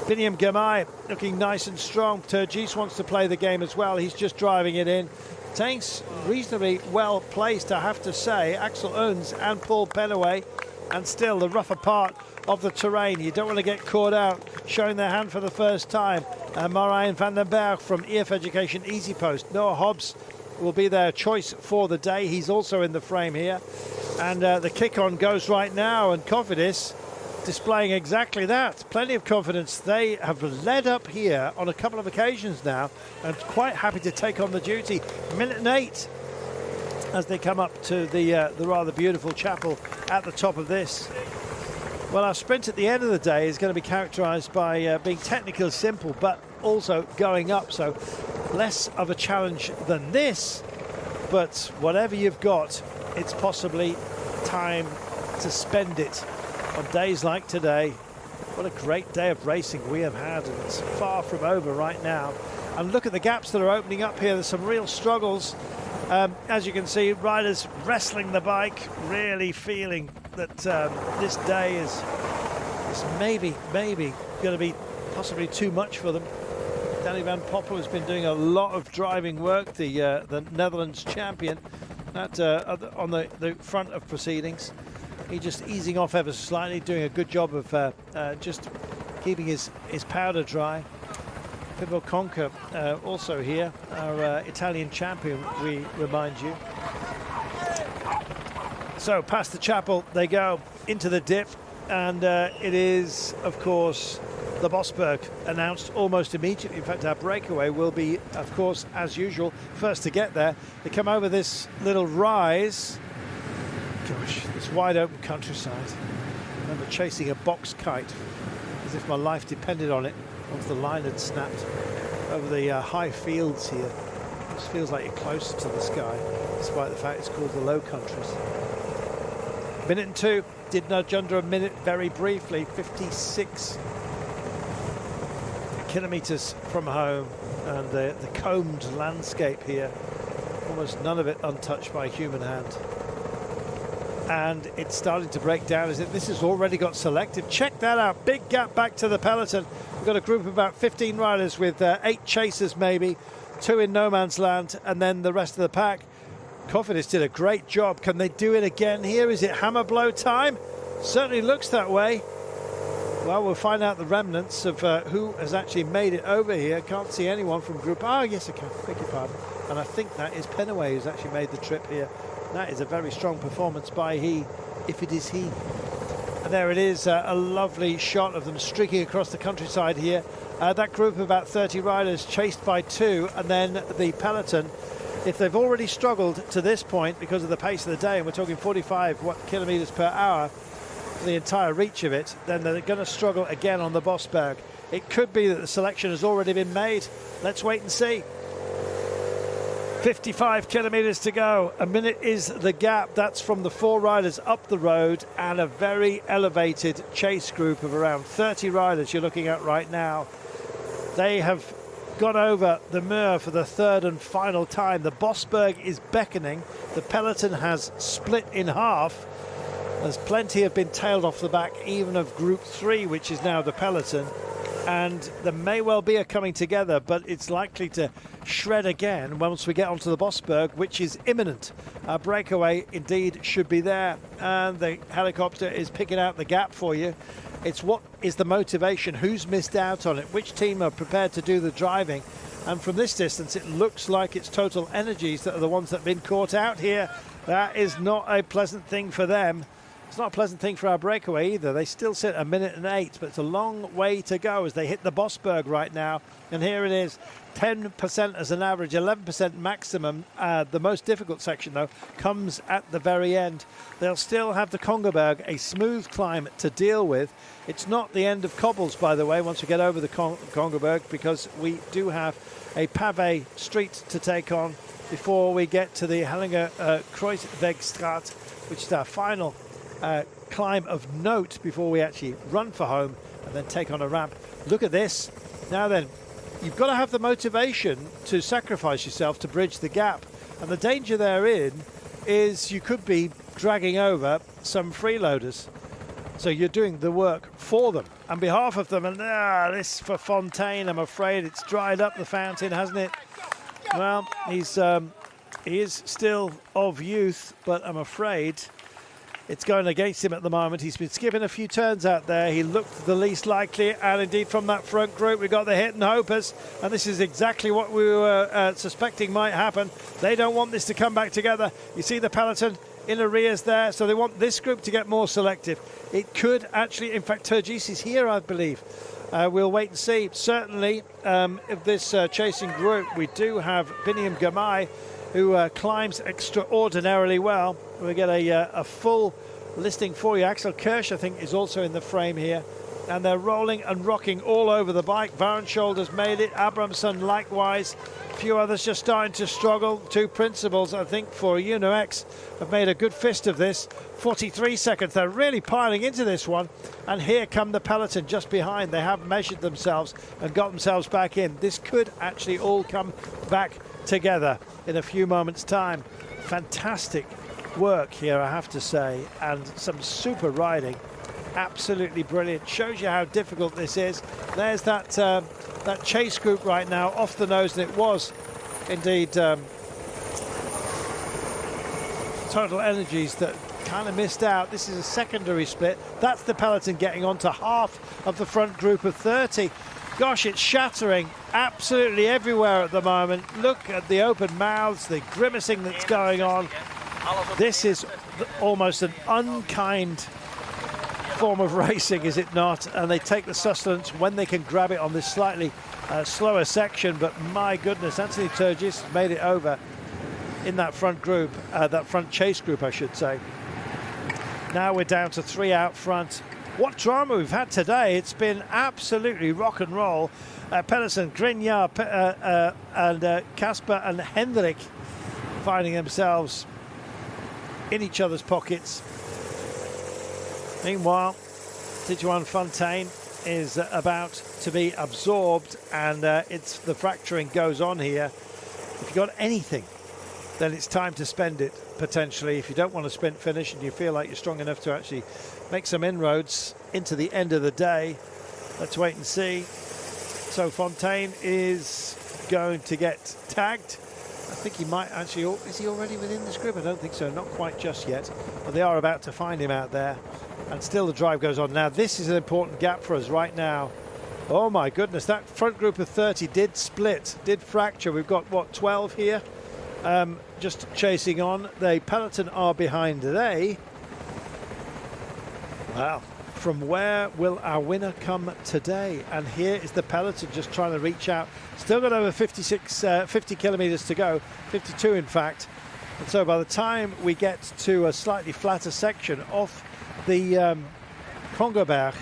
Biniam Girmay, looking nice and strong. Turgis wants to play the game as well. He's just driving it in. Tanks reasonably well placed, I have to say. Axel Uns and Paul Penaway, and still the rougher part of the terrain. You don't want to get caught out showing their hand for the first time. Marijn van den Berg from EF Education Easy Post. Noah Hobbs will be their choice for the day. He's also in the frame here. And the kick-on goes right now, and Cofidis displaying exactly that. Plenty of confidence. They have led up here on a couple of occasions now, and quite happy to take on the duty. Minute and 8 as they come up to the rather beautiful chapel at the top of this. Well, our sprint at the end of the day is going to be characterised by being technically simple, but also going up, so less of a challenge than this. But whatever you've got, it's possibly time to spend it on days like today. What a great day of racing we have had, and it's far from over right now. And look at the gaps that are opening up here. There's some real struggles. As you can see, riders wrestling the bike, really feeling that this day is maybe going to be possibly too much for them. Danny van Poppel has been doing a lot of driving work, the Netherlands champion, on the front of proceedings. He's just easing off ever so slightly, doing a good job of just keeping his powder dry. Pippo Conca also here, our Italian champion, we remind you. So past the chapel they go into the dip, and it is, of course, the Bosberg announced almost immediately. In fact, our breakaway will be, of course, as usual, first to get there. They come over this little rise. Gosh, this wide open countryside. I remember chasing a box kite as if my life depended on it, once the line had snapped over the high fields here. This feels like you're closer to the sky, despite the fact it's called the Low Countries. Minute and 2, did nudge under a minute very briefly, 56 kilometres from home, and the combed landscape here, almost none of it untouched by human hand. And it's starting to break down, as this has already got selective. Check that out, big gap back to the peloton. We've got a group of about 15 riders with 8 chasers maybe, 2 in no man's land, and then the rest of the pack. Cofidis did a great job. Can they do it again here? Is it hammer blow time? Certainly looks that way. Well, we'll find out the remnants of who has actually made it over here. Can't see anyone from Group... Oh, yes, I can. Beg your pardon. And I think that is Penaway who's actually made the trip here. That is a very strong performance by he, if it is he. And there it is, a lovely shot of them streaking across the countryside here. That group of about 30 riders chased by 2, and then the peloton. If they've already struggled to this point because of the pace of the day, and we're talking 45 kilometres per hour for the entire reach of it, then they're going to struggle again on the Bosberg. It could be that the selection has already been made. Let's wait and see. 55 kilometres to go. A minute is the gap. That's from the 4 riders up the road, and a very elevated chase group of around 30 riders you're looking at right now. They have gone over the Muur for the 3rd and final time. The Bosberg is beckoning. The peloton has split in half. There's plenty have been tailed off the back, even of Group 3, which is now the peloton. And there may well be a coming together, but it's likely to shred again once we get onto the Bosberg, which is imminent. Our breakaway indeed should be there, and the helicopter is picking out the gap for you. It's what is the motivation, who's missed out on it, which team are prepared to do the driving. And from this distance, it looks like it's Total Energies that are the ones that have been caught out here. That is not a pleasant thing for them. It's not a pleasant thing for our breakaway either. They still sit a minute and 8, but it's a long way to go as they hit the Bosberg right now. And here it is, 10% as an average, 11% maximum. The most difficult section, though, comes at the very end. They'll still have the Kongerberg, a smooth climb to deal with. It's not the end of cobbles, by the way, once we get over the Kongerberg, because we do have a pavé street to take on before we get to the Hellinger Kreuzwegstraat, which is our final climb of note before we actually run for home and then take on a ramp. Look at this. Now then, you've got to have the motivation to sacrifice yourself to bridge the gap. And the danger therein is you could be dragging over some freeloaders. So you're doing the work for them, on behalf of them. And this for Fontaine, I'm afraid it's dried up the fountain, hasn't it? Well, he is still of youth, but I'm afraid it's going against him at the moment. He's been skipping a few turns out there. He looked the least likely, and indeed from that front group we got the hit and hopers, and this is exactly what we were suspecting might happen. They don't want this to come back together. You see the peloton in arrears there, so they want this group to get more selective. It could actually, in fact, Turgis is here, I believe. We'll wait and see. Certainly, of this chasing group, we do have Biniam Girmay, who climbs extraordinarily well. We get a full listing for you. Axel Kirsch, I think, is also in the frame here. And they're rolling and rocking all over the bike. Varenshoulder's made it. Abramson likewise. A few others just starting to struggle. 2 principals, I think, for UNOX have made a good fist of this. 43 seconds. They're really piling into this one. And here come the peloton just behind. They have measured themselves and got themselves back in. This could actually all come back together in a few moments' time. Fantastic work here, I have to say, and some super riding. Absolutely brilliant. Shows you how difficult this is. There's that that chase group right now off the nose, and it was indeed Total Energies that kind of missed out. This is a secondary split. That's the peloton getting onto half of the front group of 30. Gosh, it's shattering absolutely everywhere at the moment. Look at the open mouths, the grimacing that's going on. This is almost an unkind form of racing, is it not? And they take the sustenance when they can grab it on this slightly slower section. But my goodness, Anthony Turgis made it over in that front group, that front chase group, I should say. Now we're down to 3 out front. What drama we've had today. It's been absolutely rock and roll. Pedersen, Grignard, and Casper and Hendrik finding themselves in each other's pockets. Meanwhile, Titouan Fontaine is about to be absorbed, and it's the fracturing goes on here. If you've got anything, then it's time to spend it, potentially. If you don't want to sprint finish and you feel like you're strong enough to actually make some inroads into the end of the day, let's wait and see. So Fontaine is going to get tagged. I think he might actually, is he already within this group? I don't think so, not quite just yet, but they are about to find him out there. And still the drive goes on. Now this is an important gap for us right now. Oh my goodness, that front group of 30 did split, did fracture. We've got, what, 12 here? Just chasing on. The peloton are behind they. Wow. From where will our winner come today? And here is the peloton just trying to reach out. Still got over 50 kilometers to go, 52 in fact. And so by the time we get to a slightly flatter section off the Congoberg,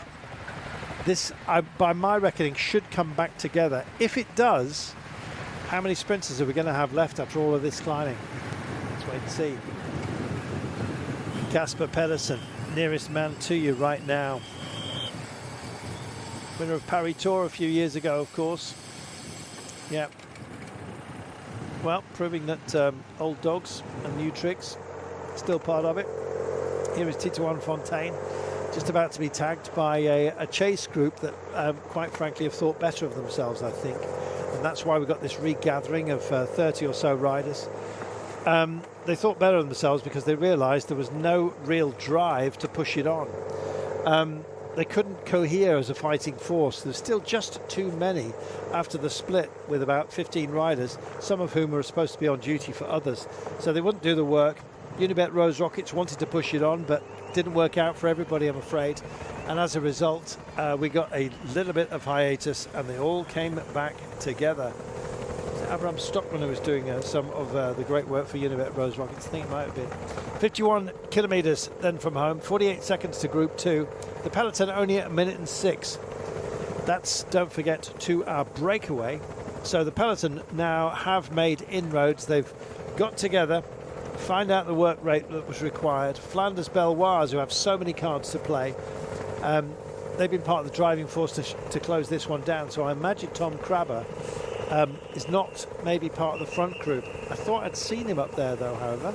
this, by my reckoning, should come back together. If it does, how many sprinters are we going to have left after all of this climbing? Let's wait and see. Casper Pedersen, nearest man to you right now. Winner of Paris Tour a few years ago, of course. Yeah. Well, proving that old dogs and new tricks still part of it. Here is Titouan Fontaine, just about to be tagged by a chase group that, quite frankly, have thought better of themselves, I think. And that's why we've got this regathering of 30 or so riders. They thought better of themselves because they realised there was no real drive to push it on. They couldn't cohere as a fighting force. There's still just too many after the split with about 15 riders, some of whom are supposed to be on duty for others. So they wouldn't do the work. Unibet Rose Rockets wanted to push it on, but didn't work out for everybody, I'm afraid. And as a result, we got a little bit of hiatus, and they all came back together. Abraham Stockman, who was doing some of the great work for Unibet Rose Rockets, I think it might have been. 51 kilometers then from home, 48 seconds to Group 2. The peloton only at 1:06. That's, don't forget, to our breakaway. So the peloton now have made inroads. They've got together, find out the work rate that was required. Flanders Belloise, who have so many cards to play, they've been part of the driving force to close this one down. So I imagine Tom Krabbe is not maybe part of the front group. I thought I'd seen him up there though, however.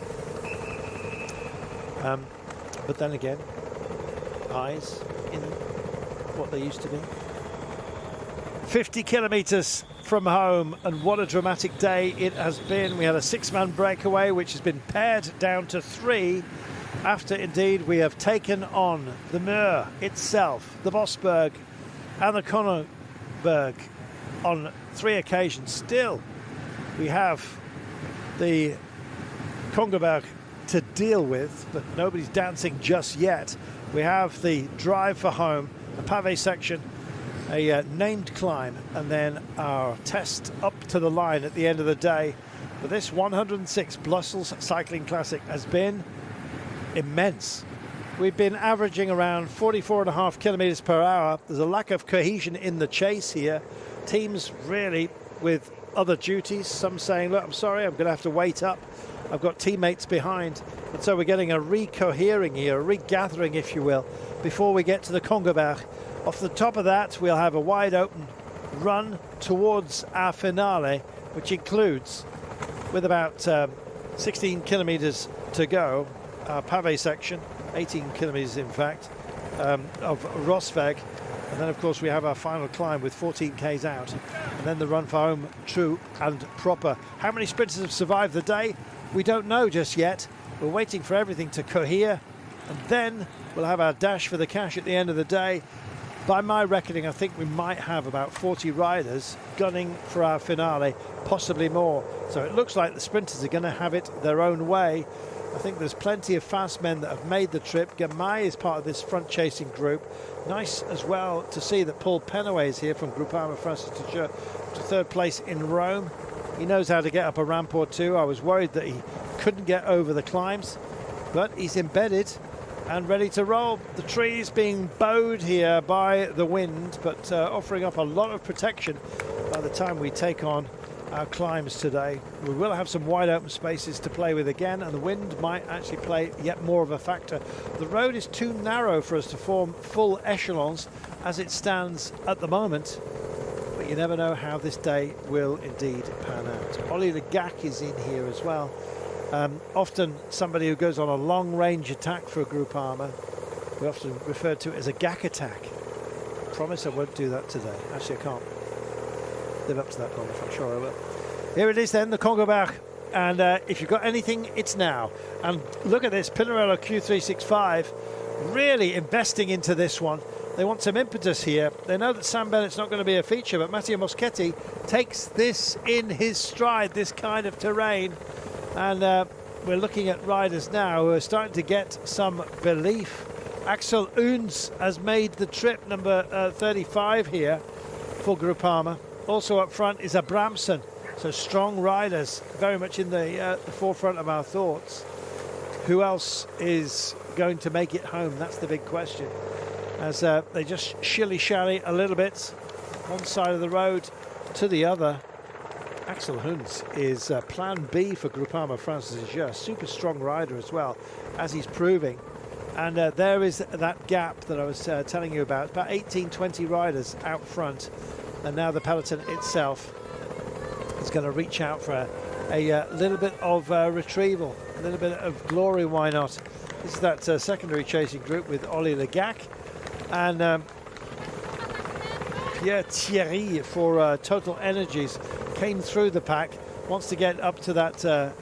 But then again, eyes in what they used to be. 50 kilometers from home, and what a dramatic day it has been. We had a 6-man breakaway which has been pared down to 3 after indeed we have taken on the Mur itself, the Bosberg and the Connerberg on 3 occasions. Still we have the Congoberg to deal with, but nobody's dancing just yet. We have the drive for home, a pavé section, a named climb, and then our test up to the line at the end of the day. But this 106 Brussels Cycling Classic has been immense. We've been averaging around 44.5 kilometers per hour. There's a lack of cohesion in the chase here. Teams really with other duties, some saying, look, I'm sorry, I'm going to have to wait up. I've got teammates behind. And so we're getting a recohering here, a regathering, if you will, before we get to the Congoberg. Off the top of that, we'll have a wide open run towards our finale, which includes, with about 16 kilometers to go, our pavé section, 18 kilometers in fact, of Rosweg. And then of course we have our final climb with 14 Ks out, and then the run for home, true and proper. How many sprinters have survived the day? We don't know just yet. We're waiting for everything to cohere, and then we'll have our dash for the cash at the end of the day. By my reckoning, I think we might have about 40 riders gunning for our finale, possibly more. So it looks like the sprinters are going to have it their own way. I think there's plenty of fast men that have made the trip. Gamay is part of this front chasing group. Nice as well to see that Paul Penaway is here from Groupama Francis to 3rd place in Rome. He knows how to get up a ramp or two. I was worried that he couldn't get over the climbs, but he's embedded and ready to roll. The trees being bowed here by the wind, but offering up a lot of protection by the time we take on our climbs today. We will have some wide open spaces to play with again, and the wind might actually play yet more of a factor. The road is too narrow for us to form full echelons as it stands at the moment, but you never know how this day will indeed pan out. Ollie Le Gac is in here as well. Often somebody who goes on a long range attack for a Groupama. We often refer to it as a GAC attack. I promise I won't do that today. Actually, I can't live up to that promise. I'm sure I will. Here it is then, the Congo Berg. And if you've got anything, it's now. And look at this, Pinarello Q365 really investing into this one. They want some impetus here. They know that Sam Bennett's not going to be a feature, but Matteo Moschetti takes this in his stride, this kind of terrain. And we're looking at riders now who are starting to get some belief. Axel Oons has made the trip, number 35 here for Groupama. Also up front is Abramson. So strong riders, very much in the forefront of our thoughts. Who else is going to make it home? That's the big question. As they just shilly-shally a little bit, one side of the road to the other. Axel Oons is plan B for Groupama France Ligier. Super strong rider as well, as he's proving. And there is that gap that I was telling you about 18, 20 riders out front. And now the peloton itself is going to reach out for a little bit of retrieval, a little bit of glory, why not? This is that secondary chasing group with Ollie Le Gac and Pierre Thierry for Total Energies came through the pack, wants to get up to that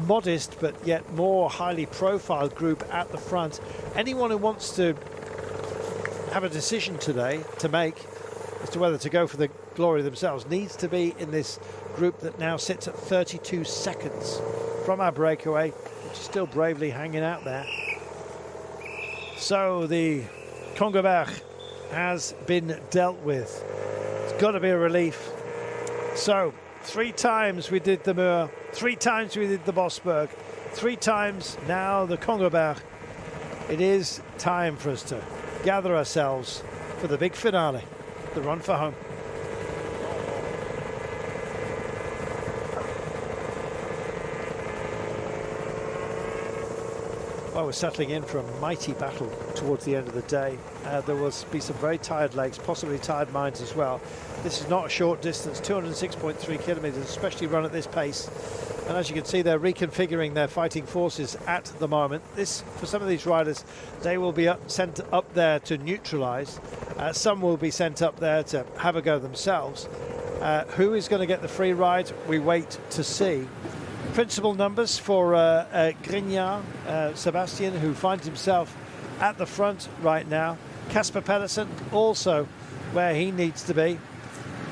modest but yet more highly profiled group at the front. Anyone who wants to have a decision today to make as to whether to go for the glory themselves needs to be in this group that now sits at 32 seconds from our breakaway, which is still bravely hanging out there. So the Congo Berg has been dealt with. It's got to be a relief. So 3 times we did the Mur, 3 times we did the Bosberg, 3 times now the Congo Berg. It is time for us to gather ourselves for the big finale, the run for home. Well, we're settling in for a mighty battle towards the end of the day. There will be some very tired legs, possibly tired minds as well. This is not a short distance, 206.3 kilometers, especially run at this pace. And as you can see, they're reconfiguring their fighting forces at the moment. This, for some of these riders, they will be sent up there to neutralize. Some will be sent up there to have a go themselves. Who is going to get the free ride? We wait to see. Principal numbers for Grignard, Sebastian, who finds himself at the front right now. Casper Pedersen also where he needs to be,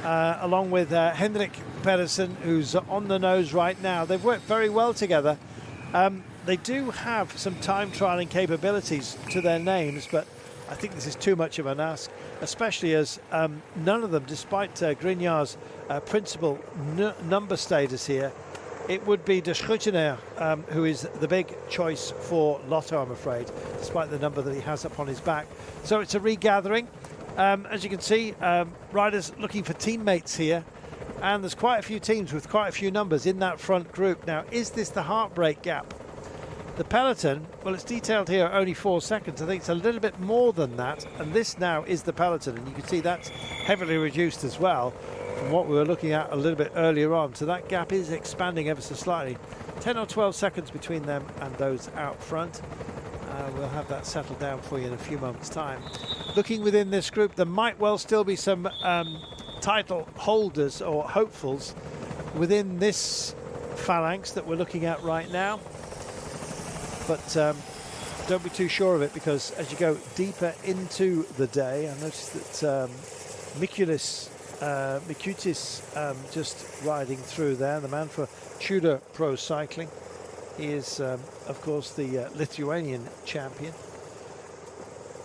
along with Henrik Pedersen, who's on the nose right now. They've worked very well together. They do have some time trialing capabilities to their names, but I think this is too much of an ask, especially as none of them, despite Grignard's principal number status here, it would be De Schuttenaer who is the big choice for Lotto, I'm afraid, despite the number that he has up on his back. So it's a regathering. As you can see, riders looking for teammates here. And there's quite a few teams with quite a few numbers in that front group. Now, is this the heartbreak gap? The peloton, well, it's detailed here only 4 seconds. I think it's a little bit more than that. And this now is the peloton. And you can see that's heavily reduced as well from what we were looking at a little bit earlier on. So that gap is expanding ever so slightly. 10 or 12 seconds between them and those out front. We'll have that settled down for you in a few moments' time. Looking within this group, there might well still be some title holders or hopefuls within this phalanx that we're looking at right now. But don't be too sure of it, because as you go deeper into the day, I noticed that Mikutis just riding through there, the man for Tudor Pro Cycling. He is, of course, the Lithuanian champion.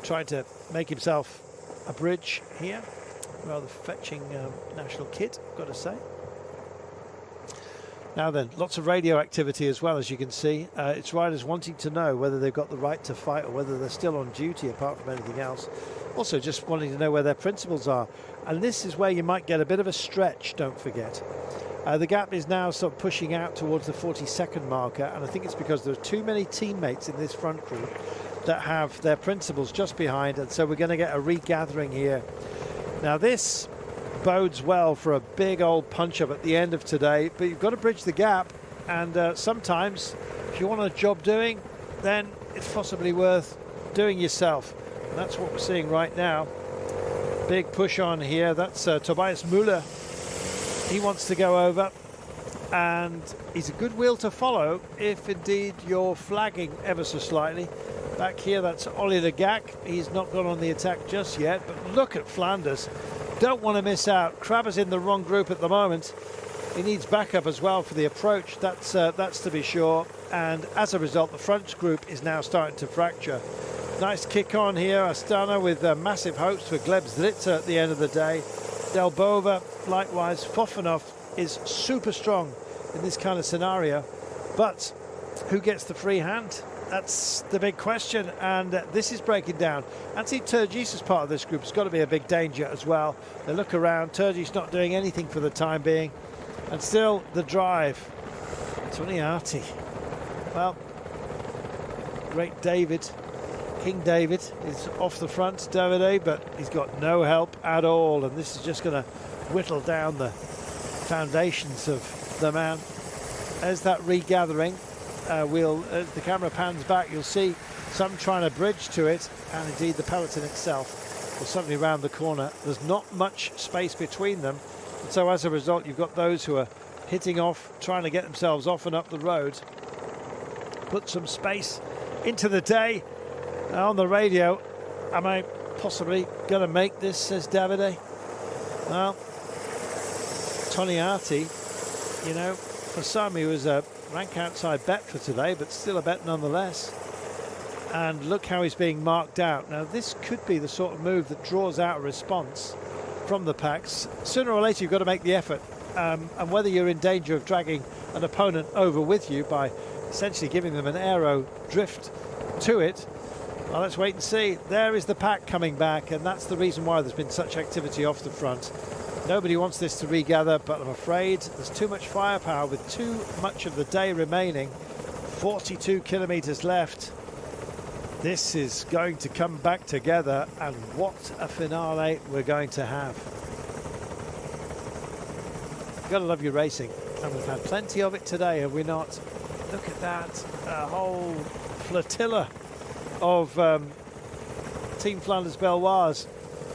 Tried to make himself a bridge here. Rather fetching national kit, I've got to say. Now then, lots of radio activity as well, as you can see. It's riders wanting to know whether they've got the right to fight or whether they're still on duty apart from anything else. Also just wanting to know where their principals are. And this is where you might get a bit of a stretch, don't forget. The gap is now sort of pushing out towards the 42nd marker, and I think it's because there are too many teammates in this front group that have their principals just behind, and so we're going to get a regathering here. Now this bodes well for a big old punch-up at the end of today, but you've got to bridge the gap, and sometimes if you want a job doing, then it's possibly worth doing yourself. And that's what we're seeing right now. Big push on here. That's Tobias Müller. He wants to go over, and he's a good wheel to follow if indeed you're flagging ever so slightly. Back here, that's Ollie Le Gac. He's not gone on the attack just yet, but look at Flanders. Don't want to miss out. Krabbe's in the wrong group at the moment. He needs backup as well for the approach. That's to be sure. And as a result, the front group is now starting to fracture. Nice kick on here. Astana with massive hopes for Gleb Zritzer at the end of the day. Delbova, likewise. Fofanov is super strong in this kind of scenario. But who gets the free hand? That's the big question, and this is breaking down. Antti Turgis as part of this group has got to be a big danger as well. They look around. Turgis not doing anything for the time being. And still the drive. Toniati. Well, great David. King David is off the front, Davide, but he's got no help at all, and this is just going to whittle down the foundations of the man. As that regathering, as the camera pans back, you'll see some trying to bridge to it, and indeed the peloton itself will suddenly round the corner. There's not much space between them, and so as a result you've got those who are hitting off, trying to get themselves off and up the road, put some space into the day. On the radio, am I possibly going to make this, says Davide? Well, Toniati, you know, for some he was a rank outside bet for today, but still a bet nonetheless. And look how he's being marked out. Now this could be the sort of move that draws out a response from the packs. Sooner or later you've got to make the effort, and whether you're in danger of dragging an opponent over with you by essentially giving them an aero drift to it, well, let's wait and see. There is the pack coming back, and that's the reason why there's been such activity off the front. Nobody wants this to regather, but I'm afraid there's too much firepower with too much of the day remaining. 42 kilometers left. This is going to come back together, and what a finale we're going to have. You've got to love your racing, and we've had plenty of it today, have we not? Look at that, a whole flotilla of Team Flanders Belloise.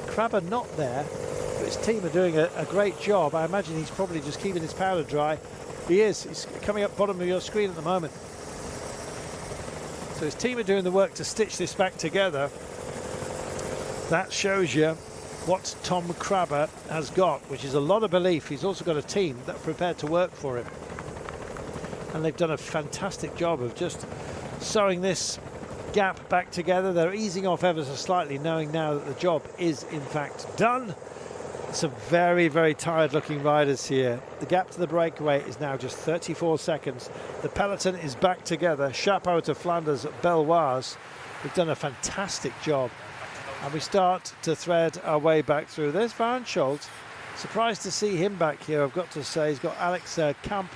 Krabbe not there, but his team are doing a great job. I imagine he's probably just keeping his powder dry. He is. He's coming up bottom of your screen at the moment. So his team are doing the work to stitch this back together. That shows you what Tom Krabbe has got, which is a lot of belief. He's also got a team that are prepared to work for him. And they've done a fantastic job of just sewing this gap back together. They're easing off ever so slightly, knowing now that the job is in fact done. Some very, very tired looking riders here. The gap to the breakaway is now just 34 seconds. The peloton is back together. Chapeau to Flanders Belloise. We've done a fantastic job, and we start to thread our way back through. There's Van Scholz. Surprised to see him back here, I've got to say. He's got Alex Kamp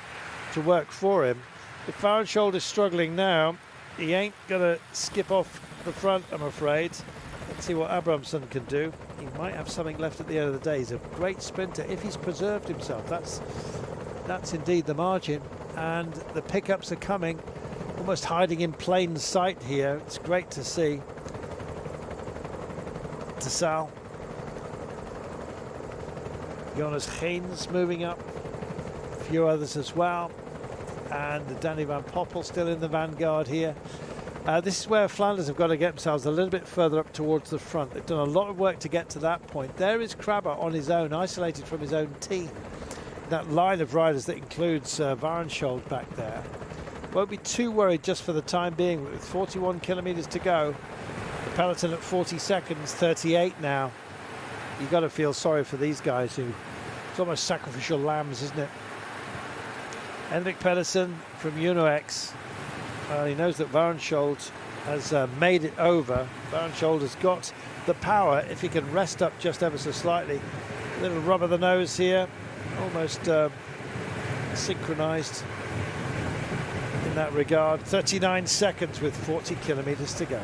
to work for him. If Van Scholz is struggling now, he ain't gonna skip off the front, I'm afraid. Let's see what Abramson can do. He might have something left at the end of the day. He's a great sprinter if he's preserved himself. That's indeed the margin, and the pickups are coming, almost hiding in plain sight here. It's great to see. Tassal, Jonas Geens moving up, a few others as well. And Danny Van Poppel still in the vanguard here. This is where Flanders have got to get themselves a little bit further up towards the front. They've done a lot of work to get to that point. There is Krabbe on his own, isolated from his own team. That line of riders that includes Warenschold back there. Won't be too worried just for the time being, with 41 kilometers to go. The peloton at 40 seconds, 38 now. You've got to feel sorry for these guys who, it's almost sacrificial lambs, isn't it? Henrik Pedersen from UnoX. He knows that Warenschold has made it over. Warenschold has got the power if he can rest up just ever so slightly. A little rub of the nose here. Almost synchronized in that regard. 39 seconds with 40 kilometers to go.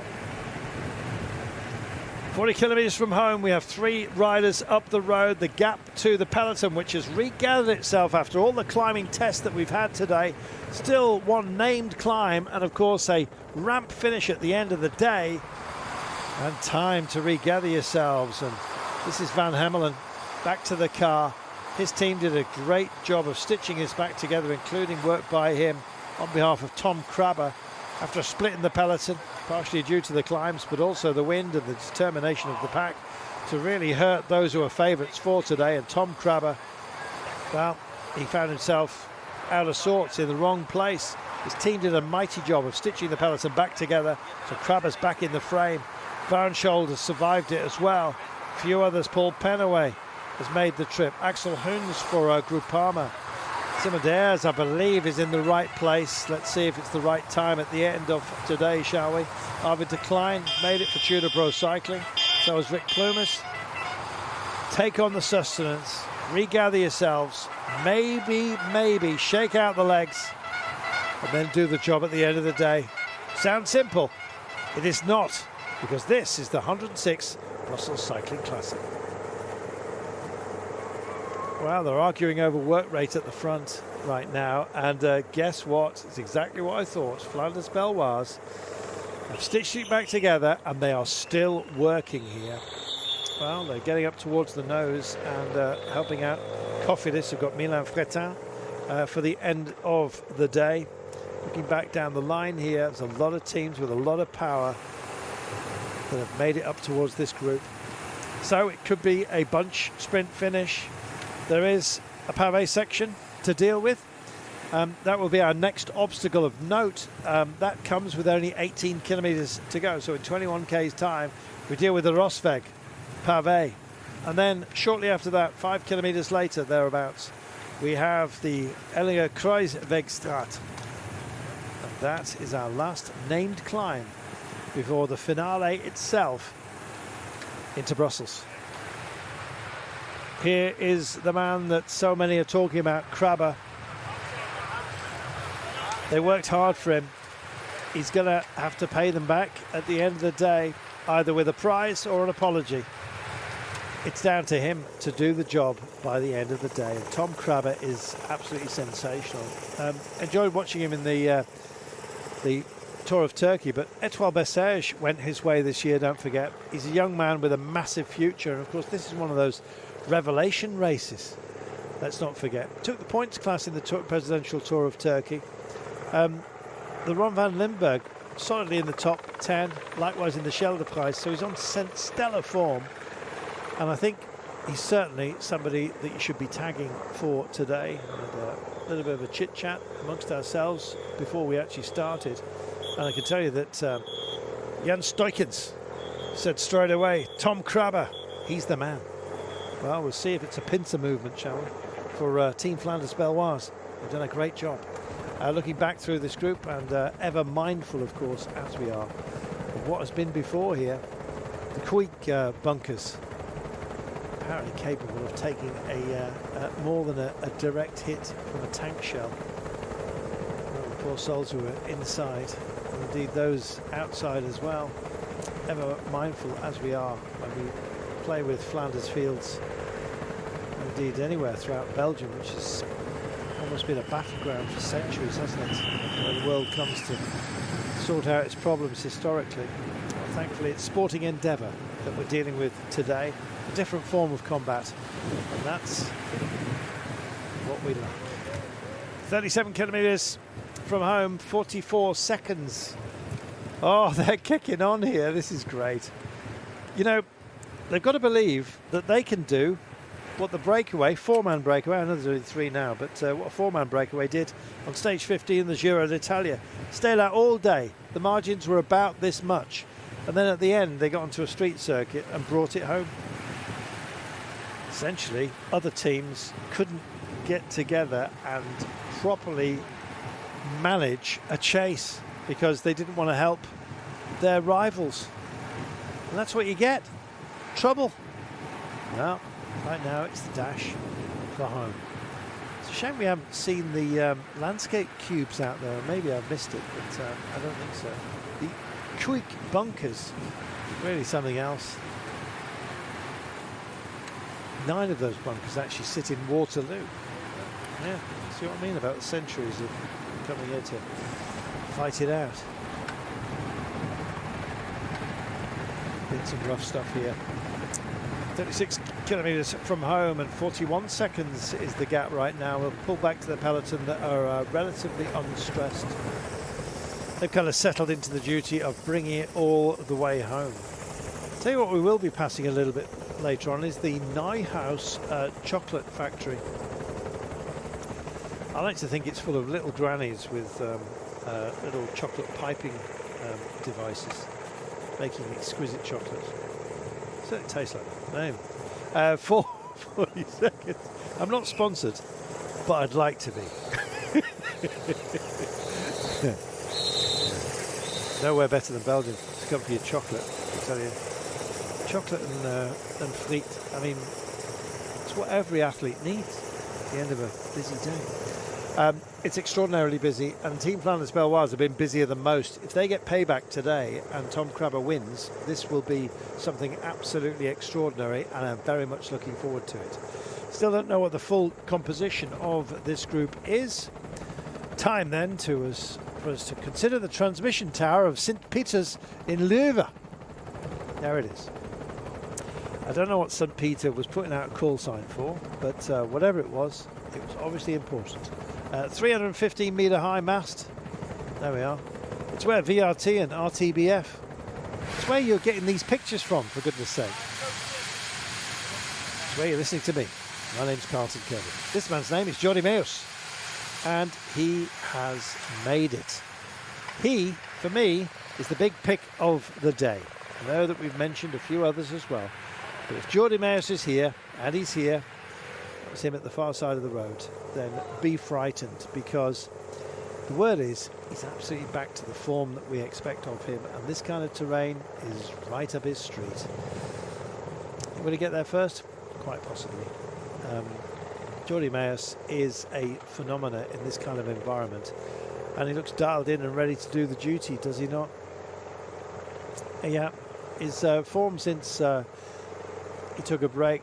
40 kilometers from home, we have 3 riders up the road. The gap to the peloton, which has regathered itself after all the climbing tests that we've had today. Still one named climb, and of course a ramp finish at the end of the day. And time to regather yourselves. And this is Van Hemelen back to the car. His team did a great job of stitching his back together, including work by him on behalf of Tom Krabbe after a split in the peloton, partially due to the climbs, but also the wind and the determination of the pack to really hurt those who are favourites for today. And Tom Krabbe, well, he found himself out of sorts in the wrong place. His team did a mighty job of stitching the peloton back together, so Krabbe's back in the frame. Varenshould has survived it as well. A few others. Paul Penaway has made the trip. Axel Huns for Groupama. Simon, I believe, is in the right place. Let's see if it's the right time at the end of today, shall we? Arvid de Klein made it for Tudor Pro Cycling. So has Rick Plumas. Take on the sustenance. Regather yourselves. Maybe shake out the legs. And then do the job at the end of the day. Sounds simple. It is not, because this is the 106 Brussels Cycling Classic. Well, they're arguing over work rate at the front right now, and guess what? It's exactly what I thought. Flanders Baloise have stitched it back together, and they are still working here. Well, they're getting up towards the nose and helping out Cofidis. We've got Milan Fretin for the end of the day. Looking back down the line here, there's a lot of teams with a lot of power that have made it up towards this group. So it could be a bunch sprint finish. There is a pavé section to deal with. That will be our next obstacle of note. That comes with only 18 kilometers to go. So in 21 k's time, we deal with the Rosweg pavé. And then shortly after that, 5 kilometers later, thereabouts, we have the Ellinger Kruiswegstraat. And that is our last named climb before the finale itself into Brussels. Here is the man that so many are talking about, Krabbe. They worked hard for him. He's going to have to pay them back at the end of the day, either with a prize or an apology. It's down to him to do the job by the end of the day. And Tom Krabbe is absolutely sensational. Enjoyed watching him in the Tour of Turkey, but Etoile Bessèges went his way this year, don't forget. He's a young man with a massive future, and of course this is one of those revelation races, let's not forget. Took the points class in the Presidential Tour of Turkey. The Ron van Limburg solidly in the top 10, likewise in the Scheldeprijs, so he's on stellar form, and I think he's certainly somebody that you should be tagging for today. And a little bit of a chit chat amongst ourselves before we actually started, and I can tell you that Jan Stoykens said straight away, Tom Krabbe, he's the man. Well, we'll see if it's a pincer movement, shall we, for Team Flanders Baloise. They've done a great job. Looking back through this group, and ever mindful, of course, as we are, of what has been before here. The Kuik bunkers, apparently capable of taking more than a direct hit from a tank shell. Well, the poor souls who are inside, and indeed those outside as well. Ever mindful, as we are, when we play with Flanders fields, indeed anywhere throughout Belgium, which has almost been a battleground for centuries, hasn't it, where the world comes to sort out its problems historically. Well, thankfully it's sporting endeavour that we're dealing with today, a different form of combat, and that's what we like. 37 kilometres from home, 44 seconds. Oh, they're kicking on here. This is great. You know, they've got to believe that they can do what the breakaway, 4-man breakaway, I know there's only 3 now, but what a 4-man breakaway did on stage 50 in the Giro d'Italia. Stayed out all day. The margins were about this much. And then at the end, they got onto a street circuit and brought it home. Essentially, other teams couldn't get together and properly manage a chase because they didn't want to help their rivals. And that's what you get. Trouble. Well, right now it's the dash for home. a shame we haven't seen the landscape cubes out there. Maybe I've missed it, but I don't think so. The Cuik bunkers, really something else. 9 of those bunkers actually sit in Waterloo. Yeah, see what I mean about the centuries of coming here to fight it out. Been some rough stuff here. 36 kilometres from home and 41 seconds is the gap right now. We'll pull back to the peloton that are relatively unstressed. They've kind of settled into the duty of bringing it all the way home. I'll tell you what we will be passing a little bit later on is the Neuhaus chocolate factory. I like to think it's full of little grannies with little chocolate piping devices, making exquisite chocolate. Certainly tastes like that. Name. 40 seconds. I'm not sponsored, but I'd like to be. Nowhere better than Belgium to come for your chocolate, I tell you. Chocolate and frites. I mean, it's what every athlete needs at the end of a busy day. It's extraordinarily busy, and Team Flanders Baloise have been busier than most. If they get payback today and Tom Krabbe wins, this will be something absolutely extraordinary, and I'm very much looking forward to it. Still don't know what the full composition of this group is. Time then for us to consider the transmission tower of St. Peter's in Leuven. There it is. I don't know what St. Peter was putting out a call sign for, but whatever it was obviously important. 315 metre high mast. There we are. It's where VRT and RTBF. It's where you're getting these pictures from, for goodness sake. It's where you're listening to me. My name's Carlton Kelly. This man's name is Jordi Meeus, and he has made it. He, for me, is the big pick of the day. I know that we've mentioned a few others as well, but if Jordi Meeus is here, and he's here, that was him at the far side of the road, then be frightened, because the word is he's absolutely back to the form that we expect of him, and this kind of terrain is right up his street. Will he get there first? Quite possibly. Jordi Meeus is a phenomena in this kind of environment, and he looks dialed in and ready to do the duty, does he not? Yeah, his form since he took a break,